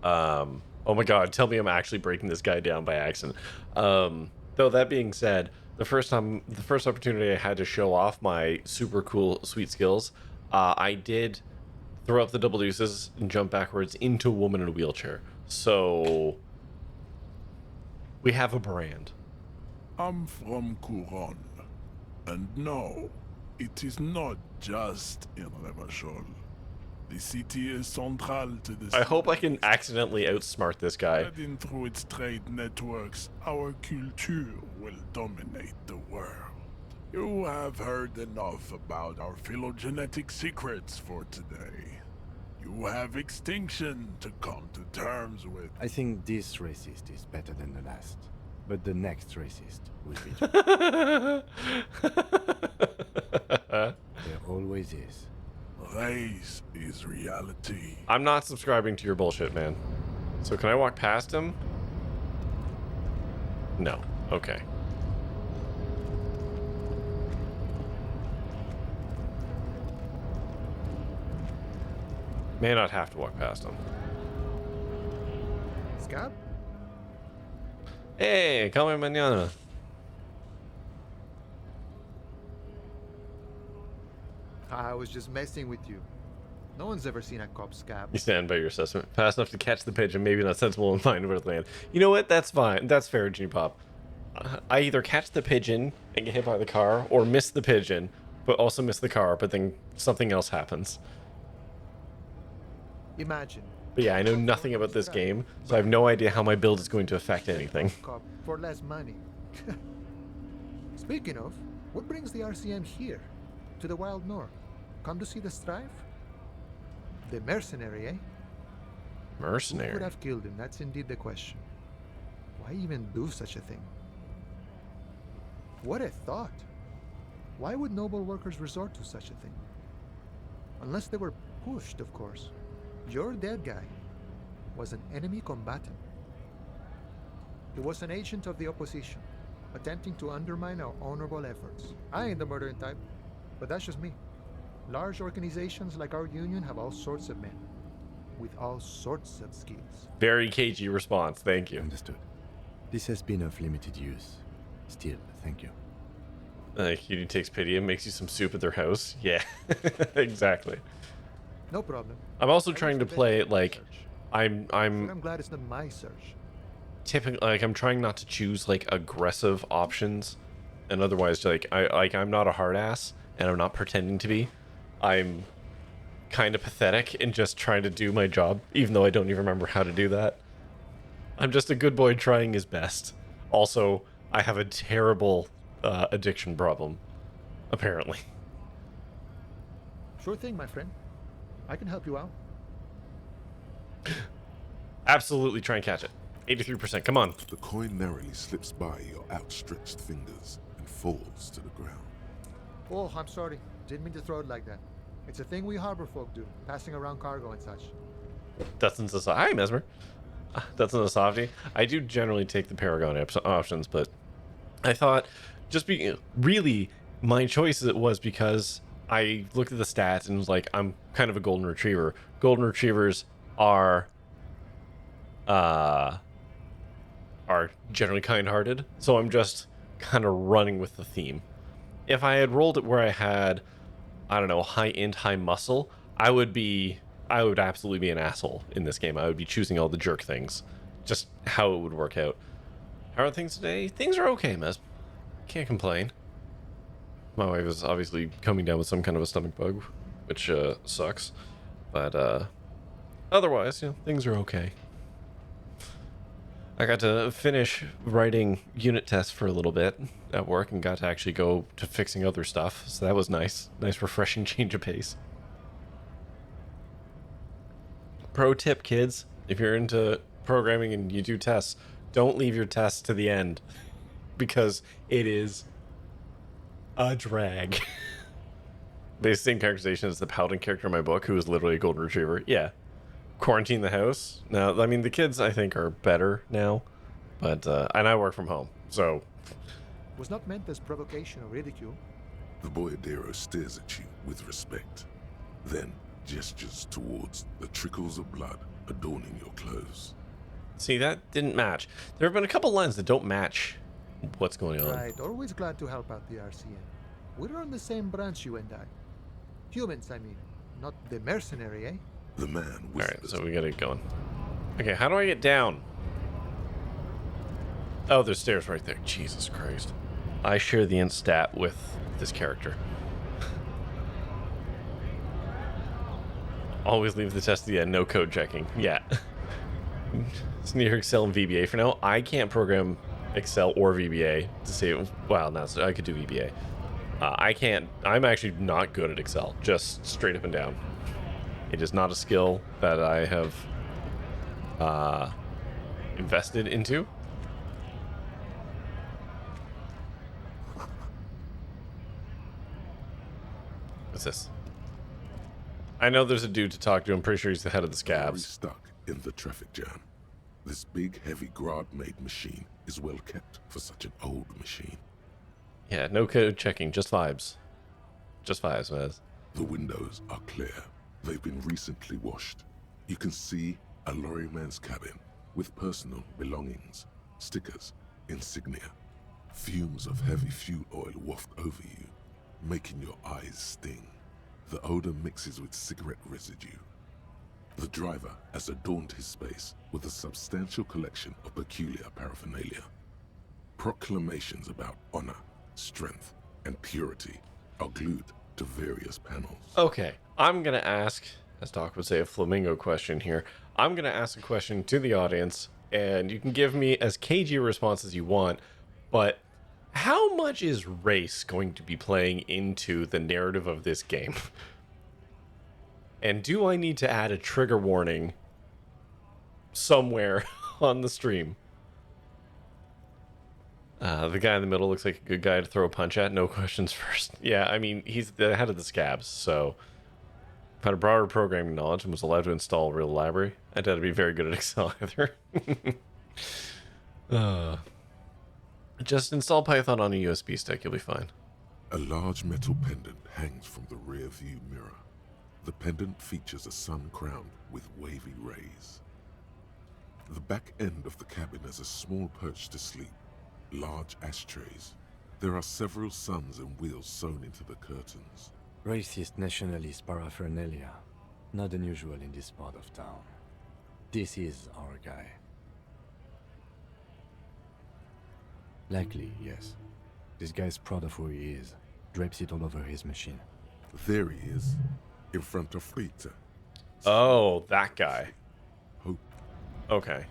Oh my god, tell me I'm actually breaking this guy down by accident. Though that being said, the first opportunity I had to show off my super cool sweet skills, I did throw up the double deuces and jump backwards into a woman in a wheelchair. So we have a brand. I'm from Couronne. And no, it is not just in Revachol. The city is central to the I hope I can accidentally outsmart this guy. Spreading through its trade networks, our culture will dominate the world. You have heard enough about our phylogenetic secrets for today. You have extinction to come to terms with. I think this racist is better than the last, but the next racist will be. There always is. Race is reality. I'm not subscribing to your bullshit, man. So can I walk past him? No. Okay. May not have to walk past him. Scab? Hey, call me mañana. I was just messing with you. No one's ever seen a cop scab. You stand by your assessment. Fast enough to catch the pigeon, maybe not sensible and find where to land. You know what? That's fine. That's fair, Junior Pop. I either catch the pigeon and get hit by the car, or miss the pigeon, but also miss the car, but then something else happens. Imagine. But yeah, I know nothing about this game, so I have no idea how my build is going to affect anything. Cop for less money. Speaking of, what brings the RCM here? To the Wild North? Come to see the strife? The mercenary, eh? Mercenary? Who would have killed him? That's indeed the question. Why even do such a thing? What a thought. Why would noble workers resort to such a thing? Unless they were pushed, of course. Your dead guy was an enemy combatant. He was an agent of the opposition, attempting to undermine our honorable efforts. I ain't the murdering type, but that's just me. Large organizations like our union have all sorts of men, with all sorts of skills. Very cagey response, thank you. Understood. This has been of limited use. Still, thank you. Cutie takes pity and makes you some soup at their house. Yeah, exactly. No problem. I'm also trying to play it like I'm glad it's not my search. Typically, like, I'm trying not to choose like aggressive options, and otherwise, like I'm not a hard ass, and I'm not pretending to be. I'm kind of pathetic and just trying to do my job, even though I don't even remember how to do that. I'm just a good boy trying his best. Also, I have a terrible addiction problem, apparently. Sure thing, my friend. I can help you out. Absolutely try and catch it. 83%, come on. The coin narrowly slips by your outstretched fingers and falls to the ground. Oh, I'm sorry. Didn't mean to throw it like that. It's a thing we harbor folk do, passing around cargo and such. Dustin's a hi, Mesmer. Dustin's a softie. I do generally take the Paragon options, but I thought really my choice was because I looked at the stats and was like, I'm kind of a golden retriever. Golden retrievers are generally kind-hearted, so I'm just kind of running with the theme. If I had rolled it where I had, I don't know, high int, high muscle, I would absolutely be an asshole in this game. I would be choosing all the jerk things. Just how it would work out. How are things today? Things are okay, Mes. Can't complain. My wife is obviously coming down with some kind of a stomach bug, which sucks. But otherwise, things are okay. I got to finish writing unit tests for a little bit at work and got to actually go to fixing other stuff. So that was nice. Nice, refreshing change of pace. Pro tip, kids. If you're into programming and you do tests, don't leave your tests to the end. Because it is a drag. The same characterization as the Paladin character in my book, who is literally a golden retriever. Yeah. Quarantine the house. Now, I mean, the kids, I think, are better now. But, and I work from home, so... Was not meant as provocation or ridicule. The boyardero stares at you with respect, then gestures towards the trickles of blood adorning your clothes. See, that didn't match. There have been a couple lines that don't match what's going on. Right, always glad to help out the RCN. We're on the same branch, you and I. Humans, I mean. Not the mercenary, eh? The man whispers. Alright, so we gotta get going. Okay, how do I get down? Oh, there's stairs right there. Jesus Christ. I share the int stat with this character. Always leave the test at the end, no code checking. Yeah. It's near Excel and VBA for now. I can't program Excel or VBA to save. Well, no, so I could do VBA. I can't. I'm actually not good at Excel, just straight up and down. It is not a skill that I have invested into. What's this? I know there's a dude to talk to. I'm pretty sure he's the head of the scabs. Stuck in the traffic jam. This big, heavy Grad-made machine is well kept for such an old machine. Yeah, no code checking, just vibes. Just vibes, man. The windows are clear. They've been recently washed. You can see a lorryman's cabin with personal belongings, stickers, insignia. Fumes of heavy fuel oil waft over you, making your eyes sting. The odor mixes with cigarette residue. The driver has adorned his space with a substantial collection of peculiar paraphernalia. Proclamations about honor, strength, and purity are glued to various panels. Okay, I'm gonna ask, as Doc would say, a flamingo question here. I'm gonna ask a question to the audience, and you can give me as cagey a response as you want, but how much is race going to be playing into the narrative of this game? And do I need to add a trigger warning somewhere on the stream? The guy in the middle looks like a good guy to throw a punch at. No questions first. Yeah, I mean, he's the head of the scabs, so if I had a broader programming knowledge and was allowed to install a real library, I doubt I'd be very good at Excel either. Just install Python on a USB stick, you'll be fine. A large metal pendant hangs from the rear view mirror. The pendant features a sun crowned with wavy rays. The back end of the cabin has a small perch to sleep, large ashtrays. There are several suns and wheels sewn into the curtains. Racist nationalist paraphernalia. Not unusual in this part of town. This is our guy. Likely, yes. This guy's proud of who he is. Drapes it all over his machine. There he is, in front of Rita. Oh, that guy. Hope. Okay.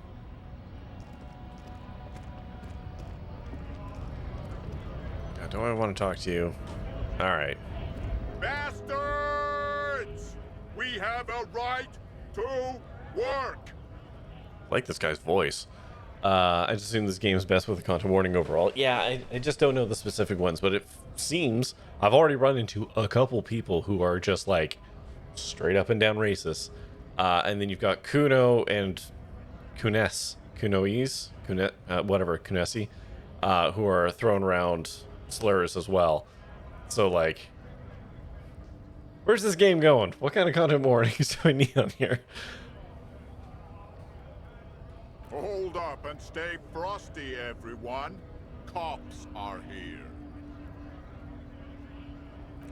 God, do I want to talk to you? All right. Bastards! We have a right to work! I like this guy's voice. I just assume this game is best with a content warning overall. Yeah, I just don't know the specific ones, but it seems I've already run into a couple people who are just like straight up and down racist. And then you've got Kuno and Kunesi, who are throwing around slurs as well. So like, where's this game going? What kind of content warnings do I need on here? Hold up and stay frosty, everyone. Cops are here.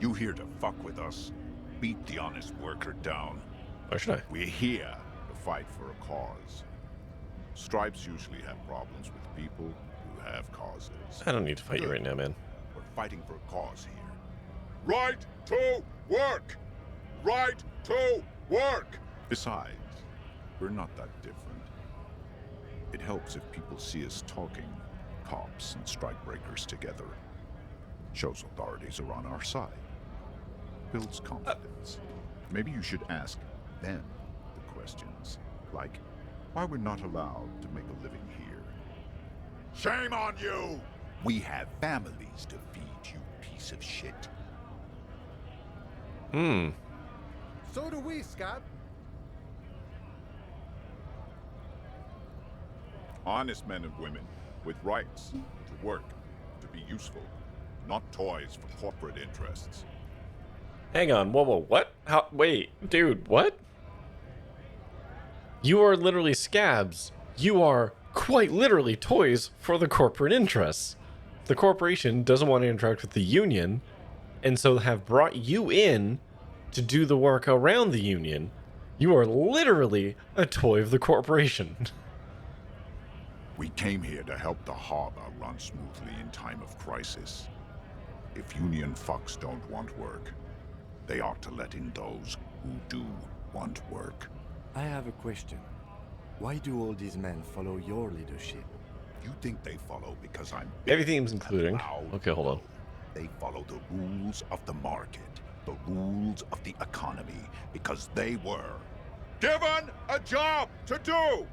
You here to fuck with us? Beat the honest worker down. Why should I? We're here to fight for a cause. Stripes usually have problems with people who have causes. I don't need to fight you right now, man. We're fighting for a cause here. Right to work! Right to work! Besides, we're not that different. It helps if people see us talking, cops and strikebreakers together. Shows authorities are on our side. Builds confidence. Maybe you should ask them the questions, like why we're not allowed to make a living here. Shame on you! We have families to feed, you piece of shit. So do we, Scott. Honest men and women with rights to work, to be useful, not toys for corporate interests. Hang on, whoa, what? How? Wait, dude, what? You are literally scabs. You are quite literally toys for the corporate interests. The corporation doesn't want to interact with the union, and so have brought you in to do the work around the union. You are literally a toy of the corporation. We came here to help the harbor run smoothly in time of crisis. If union fucks don't want work, they ought to let in those who do want work. I have a question. Why do all these men follow your leadership? You think they follow because I'm Everything's including. Okay, hold on. They follow the rules of the market, the rules of the economy, because they were given a job to do!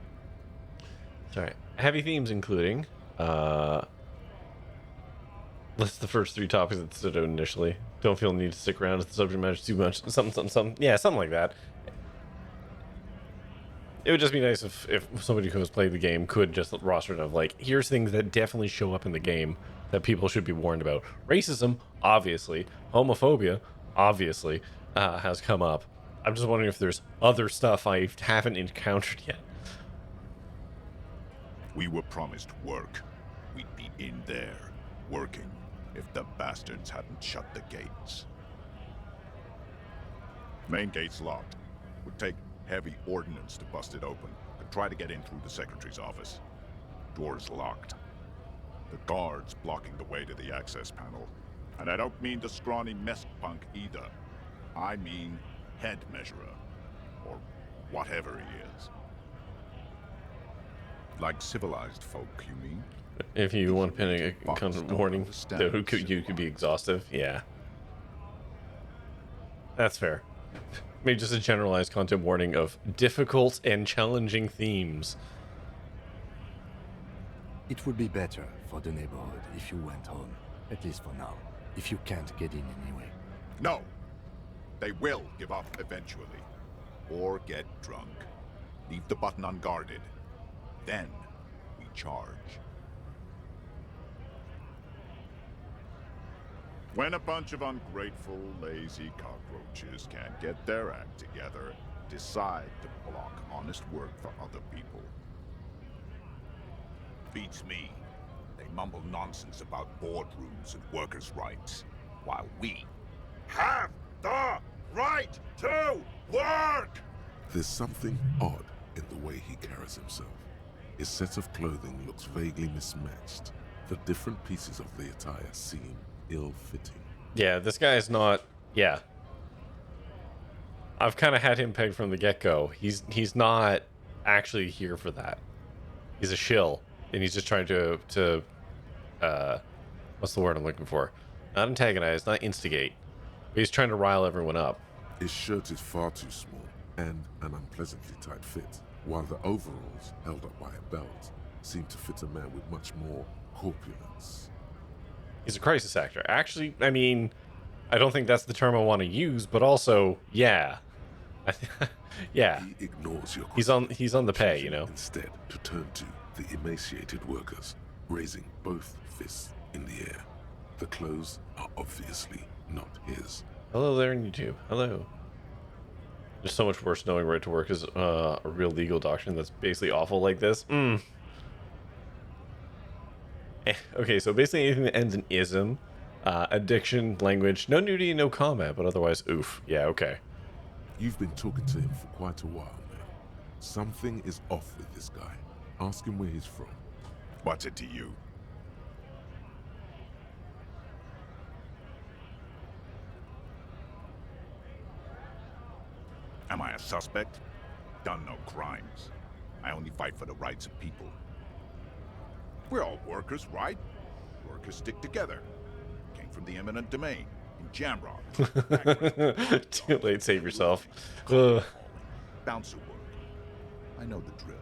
Sorry. Heavy themes including, list the first 3 topics that stood out initially. Don't feel the need to stick around if the subject matter is too much. Something. Yeah, something like that. It would just be nice if somebody who has played the game could just roster it of like, here's things that definitely show up in the game that people should be warned about. Racism, obviously. Homophobia, obviously, has come up. I'm just wondering if there's other stuff I haven't encountered yet. We were promised work. We'd be in there, working, if the bastards hadn't shut the gates. Main gate's locked. Would take heavy ordnance to bust it open. Could try to get in through the secretary's office. Door's locked. The guard's blocking the way to the access panel. And I don't mean the scrawny mess punk either. I mean head measurer. Or whatever he is. Like civilized folk, you mean? If you want to pin a content warning, you could be exhaustive. Yeah. That's fair. Maybe just a generalized content warning of difficult and challenging themes. It would be better for the neighborhood if you went home, at least for now, if you can't get in anyway. No! They will give up eventually. Or get drunk. Leave the button unguarded. Then we charge. When a bunch of ungrateful, lazy cockroaches can't get their act together, decide to block honest work for other people. Beats me. They mumble nonsense about boardrooms and workers' rights, while we have the right to work! There's something odd in the way he carries himself. His set of clothing looks vaguely mismatched. The different pieces of the attire seem ill-fitting. Yeah, this guy is not... Yeah. I've kind of had him pegged from the get-go. He's not actually here for that. He's a shill, and he's just trying to what's the word I'm looking for? Not antagonize, not instigate. But he's trying to rile everyone up. His shirt is far too small, and an unpleasantly tight fit, while the overalls, held up by a belt, seem to fit a man with much more corpulence. He's a crisis actor. Actually, I mean, I don't think that's the term I want to use, but also, yeah. Yeah. He ignores your He's on the pay, you know. Instead, to turn to the emaciated workers, raising both fists in the air. The clothes are obviously not his. Hello there in YouTube. Hello. There's so much worse knowing right to work is a real legal doctrine that's basically awful like this. Okay, so basically anything that ends in ism, addiction, language, no nudity, no combat, but otherwise, oof. Yeah, okay. You've been talking to him for quite a while now. Something is off with this guy. Ask him where he's from. What's it to you? Am I a suspect? Done no crimes. I only fight for the rights of people. We're all workers, right? Workers stick together. Came from the eminent domain in Jamrock. Too late, save yourself. Bouncer work. I know the drill.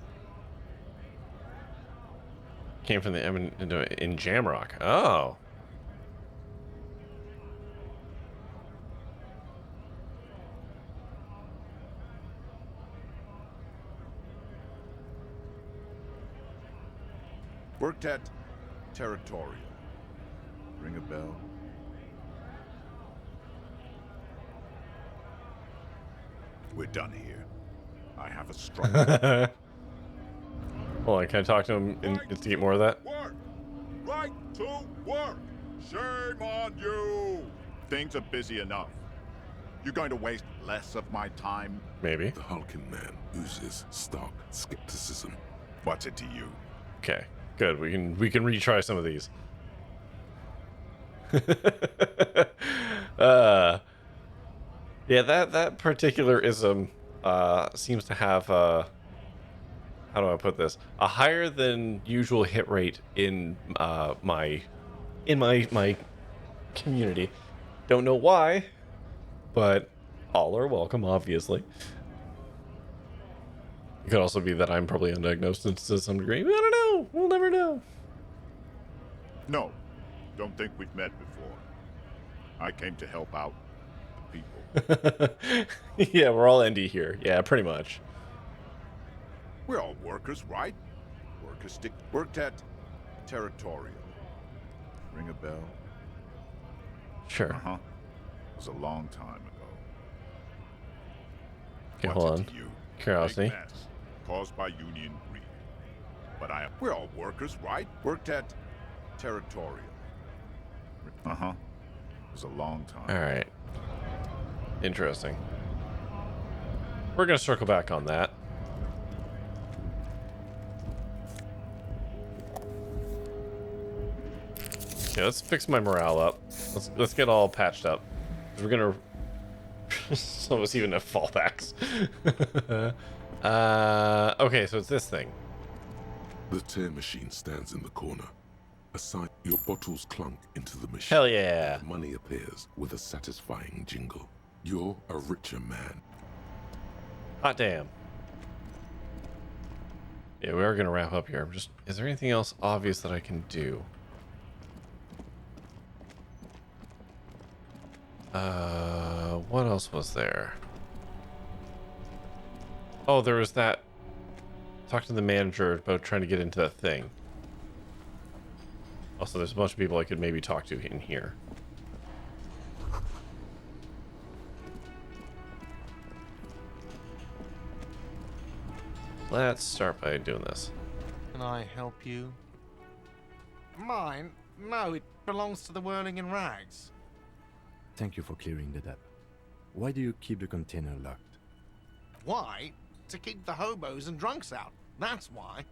Came from the eminent in Jamrock. Oh. Worked at Territorial. Ring a bell? We're done here. I have a strike. Hold on, can I talk to him to get more of that? Work! Right to work! Shame on you! Things are busy enough. You're going to waste less of my time? Maybe. The hulking man oozes stark skepticism. What's it to you? Okay, good. We can retry some of these. Yeah, that particular ism seems to have how do I put this? A higher than usual hit rate in my community. Don't know why, but all are welcome, obviously. It could also be that I'm probably undiagnosed to some degree. I don't know. We'll never know. No, don't think we've met before. I came to help out the people. Yeah, we're all ND here. Yeah, pretty much. We're all workers, right? Worked at Territorial. Ring a bell? Sure. Uh-huh. It was a long time ago. Okay, What's hold it on. to you? Curiosity. Big mess caused by union greed. But we're all workers, right? Worked at Territorial. Uh-huh. It was a long time. All right. Interesting. We're gonna circle back on that. Okay, let's fix my morale up. Let's get all patched up. We're gonna. Some of us even have fallbacks. Okay, so it's this thing. The tear machine stands in the corner. Aside, your bottles clunk into the machine. Hell yeah. Money appears with a satisfying jingle. You're a richer man. Hot damn. Yeah, we are gonna wrap up here. Is there anything else obvious that I can do? What else was there? Oh, there was that. Talk to the manager about trying to get into that thing. Also, there's a bunch of people I could maybe talk to in here. Let's start by doing this. Can I help you? Mine? No, it belongs to the Whirling in Rags. Thank you for clearing that up. Why do you keep the container locked? Why? To keep the hobos and drunks out. That's why.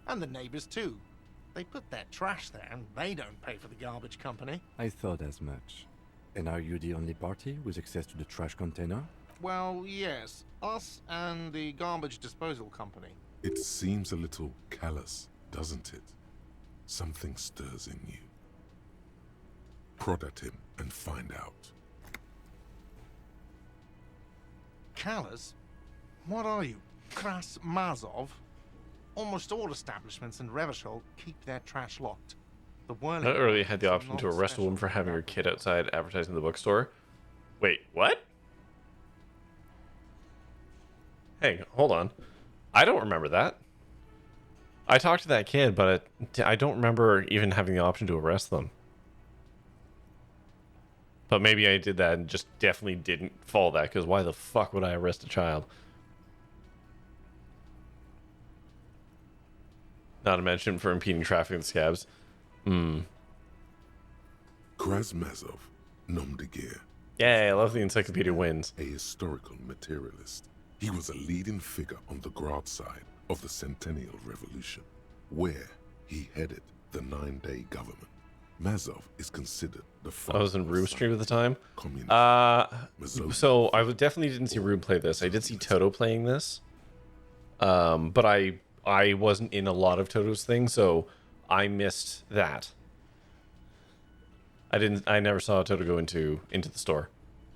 And the neighbors too. They put their trash there and they don't pay for the garbage company. I thought as much. And are you the only party with access to the trash container? Well, yes. Us and the garbage disposal company. It seems a little callous, doesn't it? Something stirs in you. Prod at him and find out. Callous? What are you? Kras Mazov? Almost all establishments in Revachol keep their trash locked. The whirling Not earlier had the dervishes are option to not arrest a special woman for having her weapons. kid outside advertising the bookstore. Wait, what? Hey, hold on. I don't remember that. I talked to that kid, but I don't remember even having the option to arrest them. But maybe I did that and just definitely didn't follow that, because why the fuck would I arrest a child? Not to mention for impeding traffic and scabs. Krasmazov, nom de guerre. Yay, I love the encyclopedia wins. A historical materialist. He was a leading figure on the Grad side of the Centennial Revolution, where he headed the 9-day government. Mazov is considered the I was in Rube stream at the time. Communist. So I definitely didn't see Rube play this. I did see Toto playing this. But I wasn't in a lot of Toto's things, so I missed that. I never saw Toto go into the store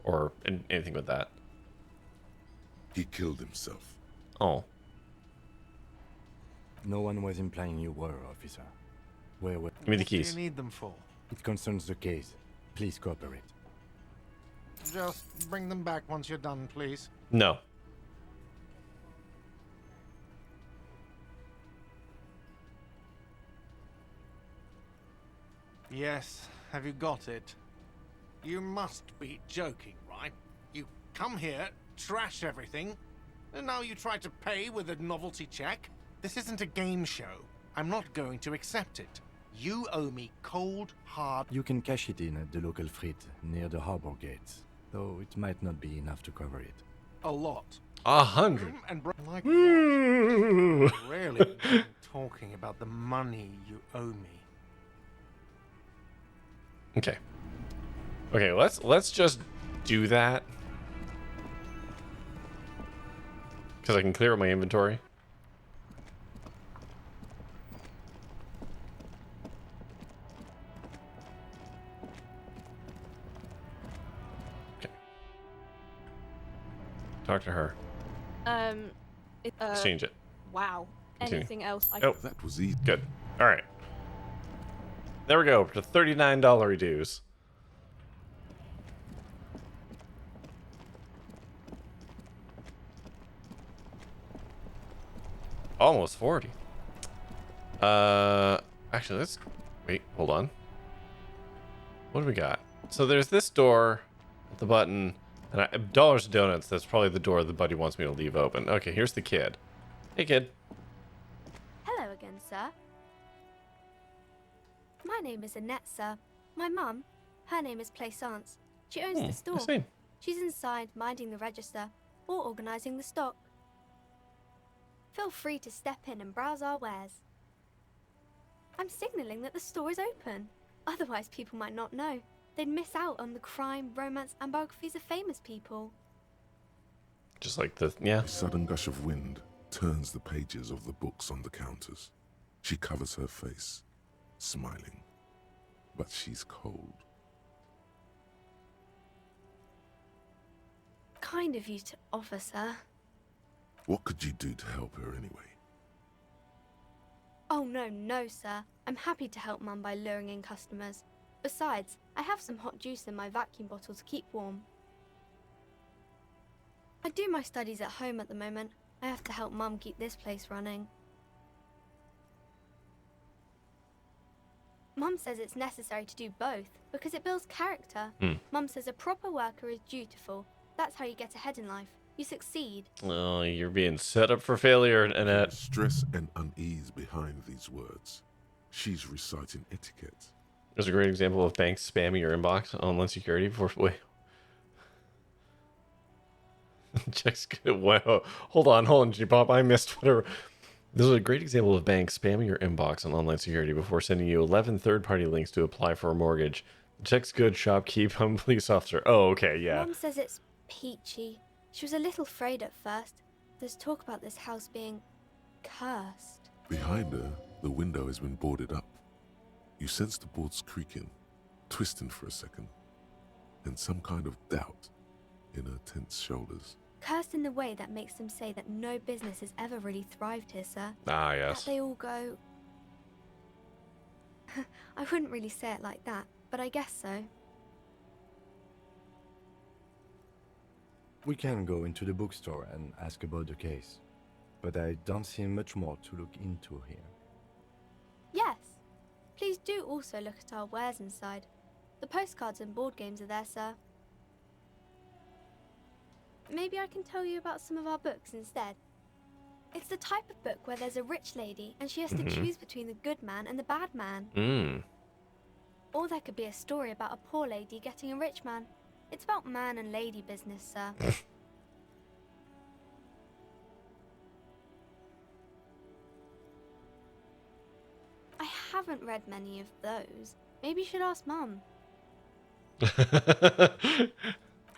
or anything with that. He killed himself. Oh. No one was implying you were, officer. Where were... Give me the What do keys. you need them for? It concerns the case. Please cooperate. Just bring them back once you're done, please. No. Yes, have you got it? You must be joking, right? You come here, trash everything, and now you try to pay with a novelty check? This isn't a game show. I'm not going to accept it. You owe me cold, hard... You can cash it in at the local frit near the harbor gates, though it might not be enough to cover it. A lot. 100. And like what? Really talking about the money you owe me. Okay. Okay, let's just do that. Because I can clear up my inventory. Okay. Talk to her. Exchange it. Wow. Continue. Anything else? Oh, that was easy. Good. All right. There we go. To $39 dues. Almost 40. Actually, let's wait. Hold on. What do we got? So there's this door, the button, and Dollars to Donuts. That's probably the door the buddy wants me to leave open. Okay, here's the kid. Hey, kid. Hello again, sir. My name is Annette, sir. My mum, her name is Plaisance. She owns the store. I see. She's inside minding the register or organising the stock. Feel free to step in and browse our wares. I'm signalling that the store is open. Otherwise, people might not know. They'd miss out on the crime, romance, and biographies of famous people. Just like the, yeah. A sudden gush of wind turns the pages of the books on the counters. She covers her face, smiling. But she's cold. Kind of you to offer, sir. What could you do to help her anyway? Oh, no, sir. I'm happy to help Mum by luring in customers. Besides, I have some hot juice in my vacuum bottle to keep warm. I do my studies at home at the moment. I have to help Mum keep this place running. Mum says it's necessary to do both because it builds character. Mum says a proper worker is dutiful. That's how you get ahead in life. You succeed. Oh, you're being set up for failure, Annette. Stress and unease behind these words. She's reciting etiquette. There's a great example of banks spamming your inbox on online security before. Wait. Checks good. Wow. Hold on, G-Pop. I missed whatever. This is a great example of banks spamming your inbox on online security before sending you 11 third-party links to apply for a mortgage. Checks good. Shopkeep. I'm a police officer. Oh, okay, yeah. Mum says it's peachy. She was a little afraid at first. There's talk about this house being cursed. Behind her, the window has been boarded up. You sense the boards creaking, twisting for a second, and some kind of doubt in her tense shoulders. Cursed in the way that makes them say that no business has ever really thrived here, sir. Ah, yes. That they all go I wouldn't really say it like that, but I guess so. We can go into the bookstore and ask about the case, but I don't see much more to look into here. Yes. Please do also look at our wares inside. The postcards and board games are there, sir. Maybe I can tell you about some of our books instead. It's the type of book where there's a rich lady and she has to choose between the good man and the bad man. Or there could be a story about a poor lady getting a rich man. It's about man and lady business, sir. I haven't read many of those. Maybe you should ask Mum. I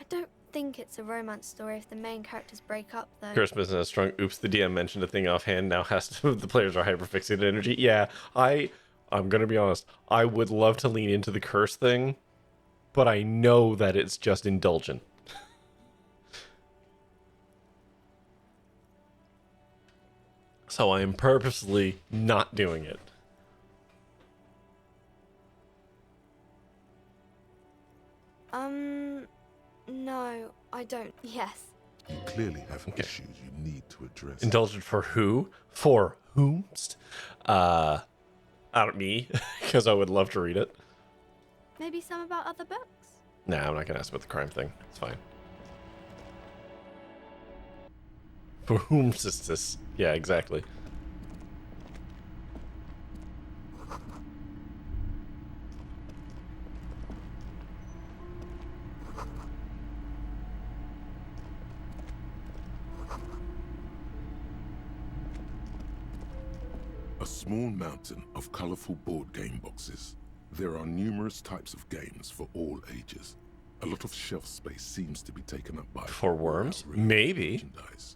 don't think it's a romance story if the main characters break up, though. Christmas is strong. Oops, the DM mentioned a thing offhand. Now has to. The players are hyperfixated energy. Yeah, I'm gonna be honest. I would love to lean into the curse thing, but I know that it's just indulgent. So I am purposely not doing it. No, I don't. Yes. You clearly have issues you need to address. Indulgent for who? For whomst? Not me, because I would love to read it. Maybe some about other books? Nah, I'm not gonna ask about the crime thing. It's fine. For whomst is this? Yeah, exactly. A small mountain of colorful board game boxes. There are numerous types of games for all ages. A lot of shelf space seems to be taken up by for worms, maybe. Merchandise.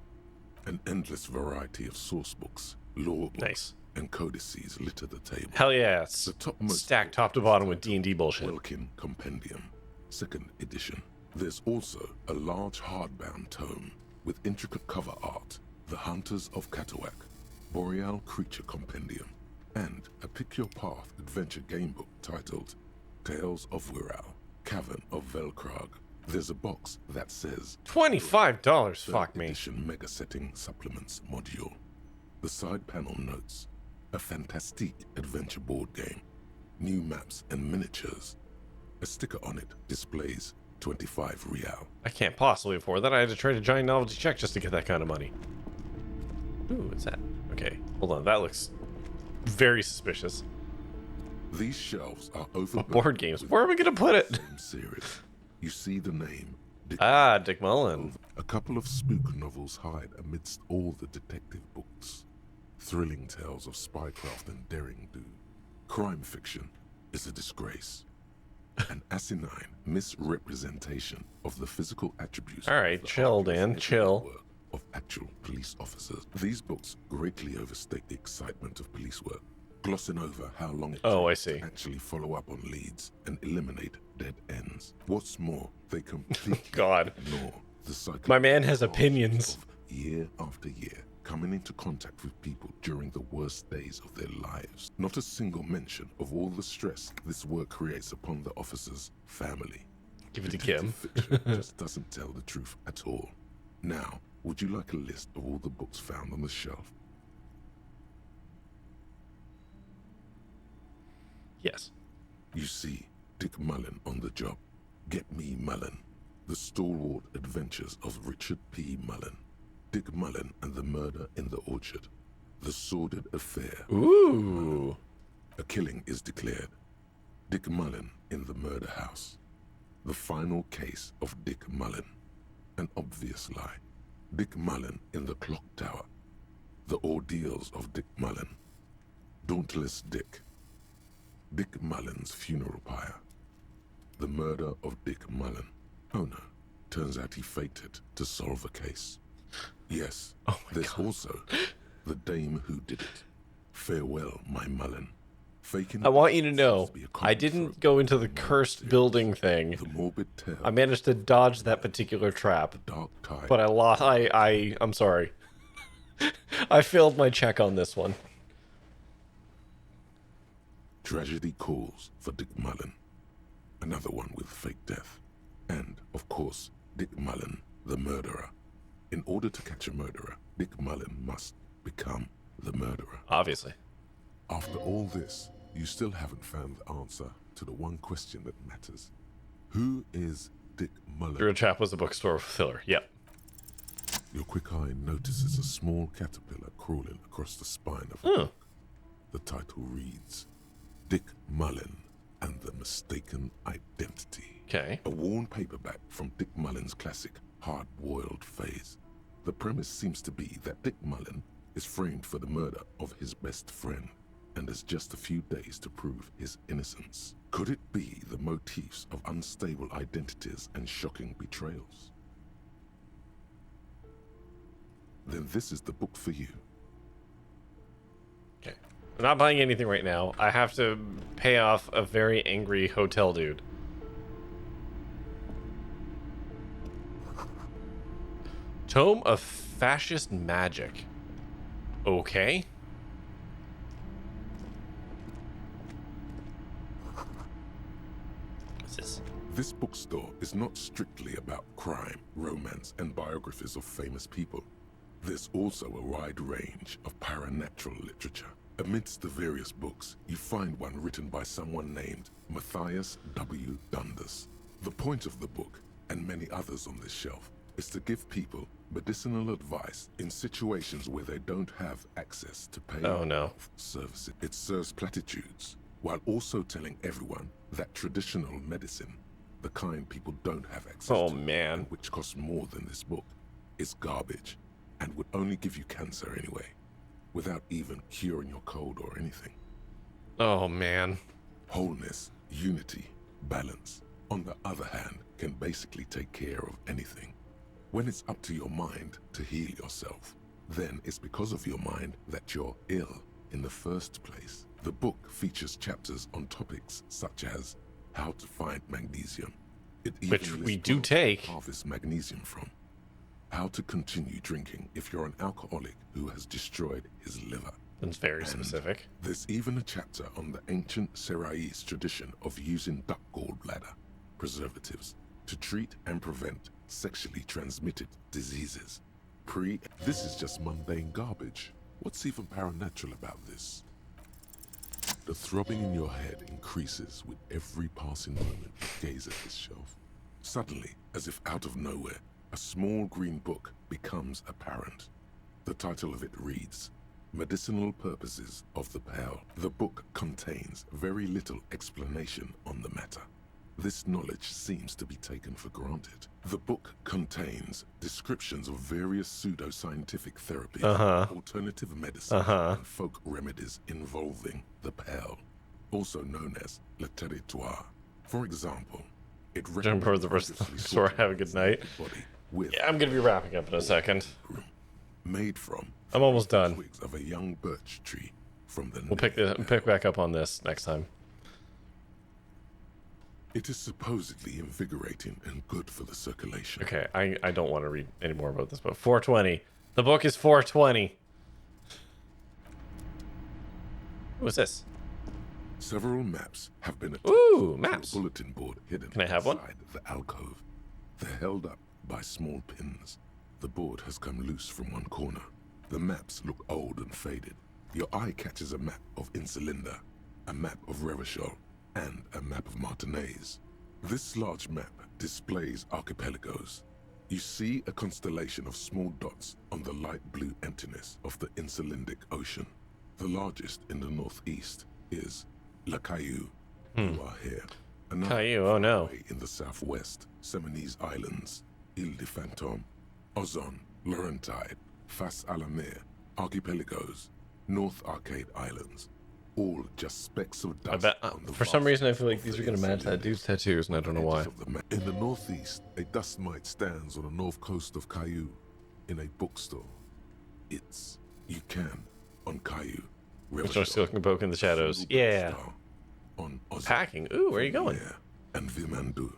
An endless variety of source books, lore books, and codices litter the table. Hell yeah! The topmost stacked top to bottom with D&D bullshit. Welkin Compendium, 2nd edition. There's also a large hardbound tome with intricate cover art, The Hunters of Catawak, Boreal Creature Compendium, and a Pick Your Path adventure gamebook titled Tales of Wirral, Cavern of Velkrag. There's a box that says $25. Fuck me. Edition Mega Setting Supplements module. The side panel notes a fantastic adventure board game, new maps and miniatures. A sticker on it displays 25 real. I can't possibly afford that. I had to trade a giant novelty check just to get that kind of money. Ooh, what's that? Okay, hold on. That looks very suspicious. These shelves are overbooked. Board games. Where are we gonna put it? Series. You see the name. Dick Mullen. A couple of spook novels hide amidst all the detective books. Thrilling tales of spycraft and daring do. Crime fiction is a disgrace. An asinine misrepresentation of the physical attributes. All right, chill, Dan. Chill. Of actual police officers. These books greatly overstate the excitement of police work, glossing over how long it takes to actually follow up on leads and eliminate dead ends. What's more, they completely ignore the psychological My man has opinions. Year after year, coming into contact with people during the worst days of their lives. Not a single mention of all the stress this work creates upon the officer's family. Give it to Kim. Fiction just doesn't tell the truth at all. Now, would you like a list of all the books found on the shelf? Yes. You see Dick Mullen on the job. Get Me Mullen. The Stalwart Adventures of Richard P. Mullen. Dick Mullen and the Murder in the Orchard. The Sordid Affair. Ooh. A killing is declared. Dick Mullen in the Murder House. The Final Case of Dick Mullen. An Obvious Lie. Dick Mullen in the Clock Tower. The Ordeals of Dick Mullen. Dauntless Dick. Dick Mullen's Funeral Pyre. The Murder of Dick Mullen. Oh no, turns out he faked it to solve a case. Yes, there's also The Dame Who Did It. Farewell, My Mullen. Faking I want you to know, I didn't go into the cursed building thing. The morbid tale. I managed to dodge that particular trap, but I lost. I'm sorry. I failed my check on this one. Tragedy calls for Dick Mullen. Another one with fake death. And, of course, Dick Mullen, the murderer. In order to catch a murderer, Dick Mullen must become the murderer. Obviously. After all this, you still haven't found the answer to the one question that matters. Who is Dick Mullen? Drew Chap was a bookstore filler. Yep. Your quick eye notices a small caterpillar crawling across the spine of the book. The title reads, Dick Mullen and the Mistaken Identity. Okay. A worn paperback from Dick Mullen's classic Hard-Boiled Phase. The premise seems to be that Dick Mullen is framed for the murder of his best friend and has just a few days to prove his innocence. Could it be the motifs of unstable identities and shocking betrayals? Then this is the book for you. Okay. I'm not buying anything right now. I have to pay off a very angry hotel dude. Tome of Fascist Magic. Okay. What's this? This bookstore is not strictly about crime, romance, and biographies of famous people. There's also a wide range of paranatural literature. Amidst the various books, you find one written by someone named Matthias W. Dundas. The point of the book, and many others on this shelf, is to give people medicinal advice in situations where they don't have access to pay services. It serves platitudes, while also telling everyone that traditional medicine, the kind people don't have access to, and which costs more than this book, is garbage, and would only give you cancer anyway, without even curing your cold or anything. Oh, man. Wholeness, unity, balance, on the other hand, can basically take care of anything. When it's up to your mind to heal yourself, then it's because of your mind that you're ill in the first place. The book features chapters on topics such as how to find magnesium. Which we do take. Harvest magnesium from. How to continue drinking if you're an alcoholic who has destroyed his liver. That's very specific. There's even a chapter on the ancient Seraïs tradition of using duck gallbladder preservatives to treat and prevent sexually transmitted diseases. This is just mundane garbage. What's even paranatural about this? The throbbing in your head increases with every passing moment you gaze at this shelf. Suddenly, as if out of nowhere, a small green book becomes apparent. The title of it reads, Medicinal Purposes of the Pearl. The book contains very little explanation on the matter. This knowledge seems to be taken for granted. The book contains descriptions of various pseudoscientific therapies, alternative medicine, and folk remedies involving the pearl, also known as le territoire. For example, it Jump over the rest of the store. Have a good night. Yeah, I'm gonna be wrapping up in a second. Made from I'm almost done. Twigs of a young birch tree from the We'll pick back up on this next time. It is supposedly invigorating and good for the circulation. Okay, I don't want to read any more about this, but 420. The book is 420. What's this? Several maps have been attached to a bulletin board hidden Can I have one? inside the alcove. They're held up by small pins. The board has come loose from one corner. The maps look old and faded. Your eye catches a map of Insulinda, a map of Revachol, and a map of Martinez. This large map displays archipelagos. You see a constellation of small dots on the light blue emptiness of the Insulindic Ocean. The largest in the northeast is La Caillou. You are here. Caillou, oh no. In the southwest, Seminese Islands, Ile de Fantôme, Ozon, Laurentide, Fas à la Mer, Archipelagos, North Arcade Islands. All just specks of dust. I bet, for some reason I feel like these are going to match that dude's tattoos, and I don't know why. In the northeast, a dust mite stands on the north coast of Caillou in a bookstore. You can, on Caillou. Which are still poke in the shadows. Yeah. On Packing. Ooh, where are you going? And Vimandu.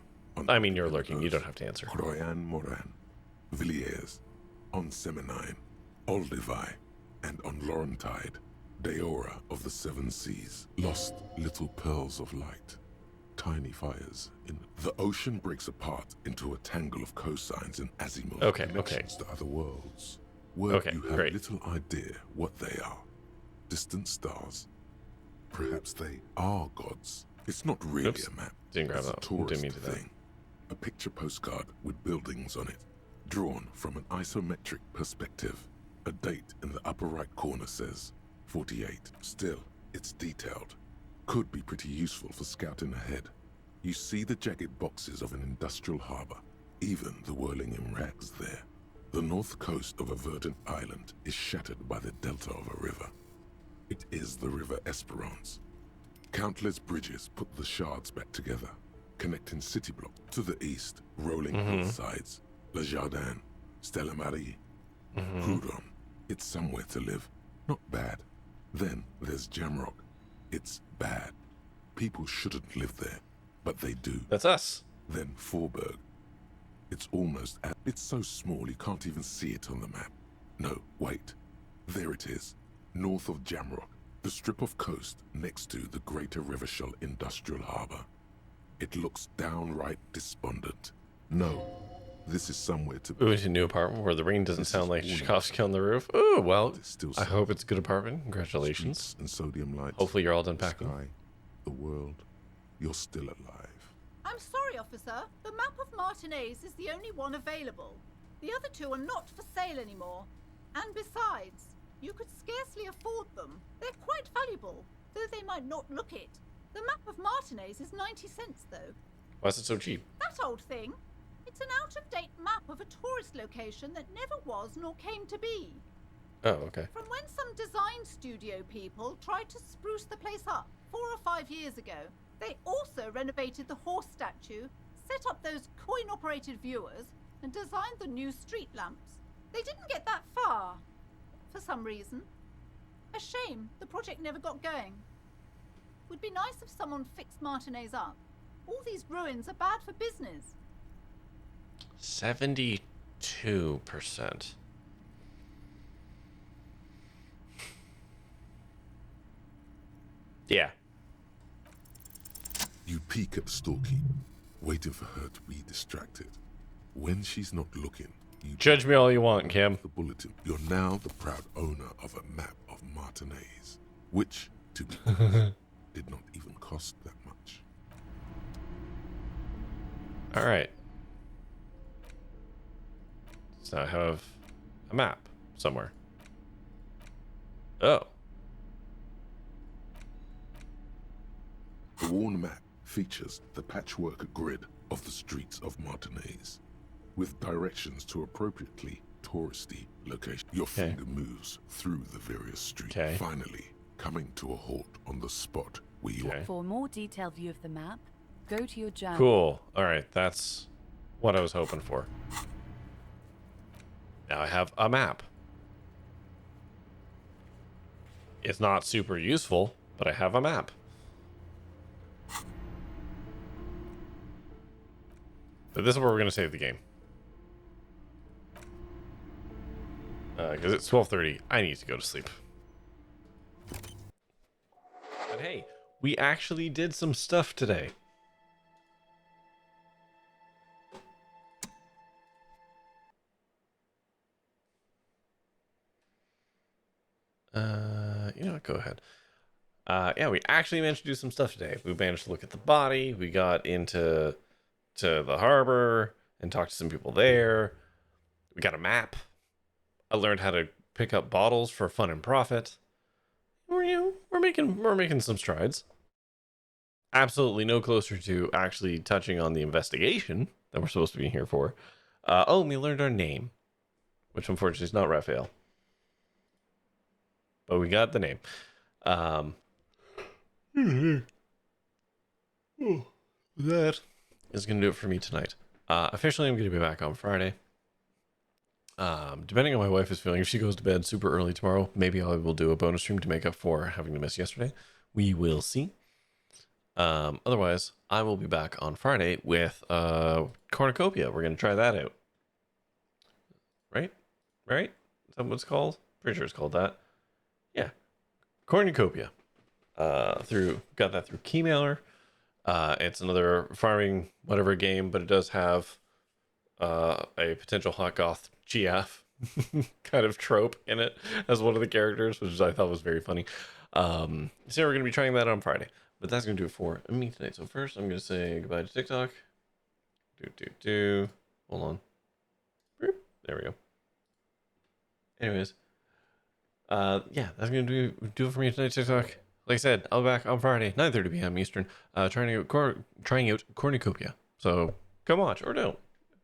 I mean, you're lurking. You don't have to answer. Croyan Moran, Villiers, on Seminine, Olduvai, and on Laurentide. Deora of the Seven Seas, lost little pearls of light. Tiny fires in the ocean breaks apart into a tangle of cosigns and azimuth connections to other worlds. Where you have little idea what they are. Distant stars. Perhaps they are gods. It's not really a map. Didn't grab it's that. a tourist Didn't mean to thing. A picture postcard with buildings on it, drawn from an isometric perspective. A date in the upper right corner says 48. Still, it's detailed. Could be pretty useful for scouting ahead. You see the jagged boxes of an industrial harbor, even the whirling in rags there. The north coast of a verdant island is shattered by the delta of a river. It is the River Esperance. Countless bridges put the shards back together, connecting city blocks to the east, rolling hillsides, Le Jardin, Stella Marie, Houdon. It's somewhere to live. Not bad. Then there's Jamrock. It's bad. People shouldn't live there, but they do. That's us. Then Forberg. It's almost it's so small you can't even see it on the map. No, wait. There it is. North of Jamrock. The strip of coast next to the Greater Rivershell Industrial Harbor. It looks downright despondent. No, this is somewhere to Moving to a new apartment where the rain doesn't sound like Tchaikovsky on the roof. Oh, well, I hope it's a good apartment. Congratulations. And sodium lights. Hopefully you're all done packing. Sky, the world. You're still alive. I'm sorry, officer. The map of Martinez is the only one available. The other two are not for sale anymore. And besides, you could scarcely afford them. They're quite valuable, though they might not look it. The map of Martinez is 90 cents, though. Why is it so cheap? That old thing. It's an out-of-date map of a tourist location that never was nor came to be. Oh, okay. From when some design studio people tried to spruce the place up 4 or 5 years ago. They also renovated the horse statue, set up those coin-operated viewers, and designed the new street lamps. They didn't get that far, for some reason. A shame the project never got going. Would be nice if someone fixed Martinez up. All these ruins are bad for business. 72%. Yeah. You peek at the storekeeper, waiting for her to be distracted. When she's not looking, you judge me all you want, Kim. The bulletin. You're now the proud owner of a map of Martinez, which, to be honest, did not even cost that much. All right. So I have a map somewhere. Oh. The worn map features the patchwork grid of the streets of Martinez, with directions to appropriately touristy locations. Your finger moves through the various streets, finally coming to a halt on the spot where you are. For a more detailed view of the map, go to your journal. Cool. All right, that's what I was hoping for. Now I have a map. It's not super useful, but I have a map. But this is where we're going to save the game. Because it's 12:30. I need to go to sleep. But hey, we actually did some stuff today. You know what, go ahead. Yeah, we actually managed to do some stuff today. We managed to look at the body. We got into the harbor and talked to some people there. We got a map. I learned how to pick up bottles for fun and profit. We're making some strides. Absolutely no closer to actually touching on the investigation that we're supposed to be here for. Oh, and we learned our name, which unfortunately is not Raphael. But we got the name. That is going to do it for me tonight. Officially, I'm going to be back on Friday. Depending on my wife's feeling, if she goes to bed super early tomorrow, maybe I will do a bonus stream to make up for having to miss yesterday. We will see. Otherwise, I will be back on Friday with Cornucopia. We're going to try that out. Right? Is that what it's called? Pretty sure it's called that. Yeah. cornucopia. Got that through Keymailer. It's another farming whatever game, but it does have a potential hot goth GF kind of trope in it as one of the characters, which I thought was very funny. So we're going to be trying that on Friday, but that's going to do it for me tonight. So first I'm going to say goodbye to TikTok. Hold on. There we go. Anyways, yeah, that's going to do it for me tonight, TikTok. Like I said, I'll be back on Friday, 9:30 p.m. Eastern, trying out cornucopia. So come watch or don't.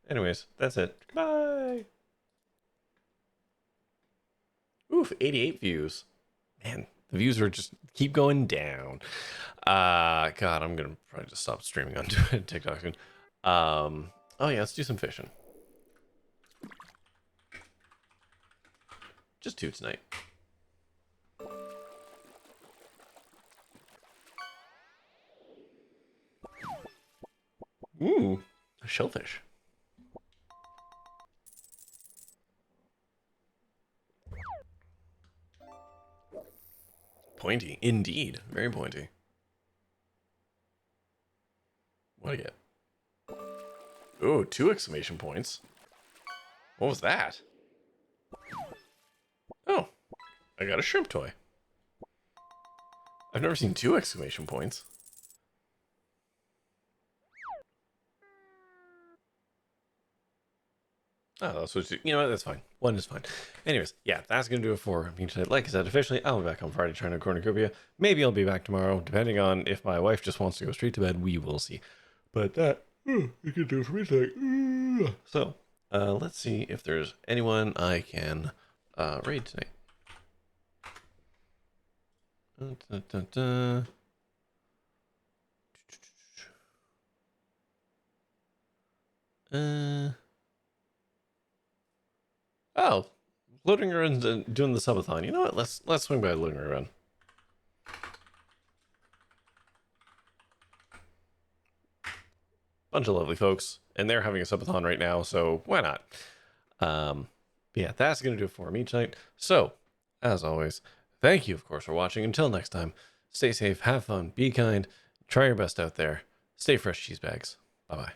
Anyways, that's it. Bye. Oof, 88 views. Man, the views are just keep going down. God, I'm gonna probably just stop streaming on TikTok soon. Oh yeah, let's do some fishing. Just 2 tonight. Ooh, a shellfish. Pointy, indeed. Very pointy. What do you get? Ooh, 2 exclamation points. What was that? Oh, I got a shrimp toy. I've never seen 2 exclamation points. Oh, that's what you know what, that's fine. 1 is fine. Anyways, yeah, that's gonna do it for me tonight. Like I said, officially, I'll be back on Friday trying to cornucopia. Maybe I'll be back tomorrow, depending on if my wife just wants to go straight to bed. We will see. But that you can do it for me tonight. So, let's see if there's anyone I can raid tonight. Oh, loading around doing the subathon. You know what? Let's swing by loading around. Bunch of lovely folks, and they're having a subathon right now, so why not? Yeah, that's gonna do it for me tonight. So, as always, thank you, of course, for watching. Until next time, stay safe, have fun, be kind, try your best out there, stay fresh, cheese bags. Bye bye.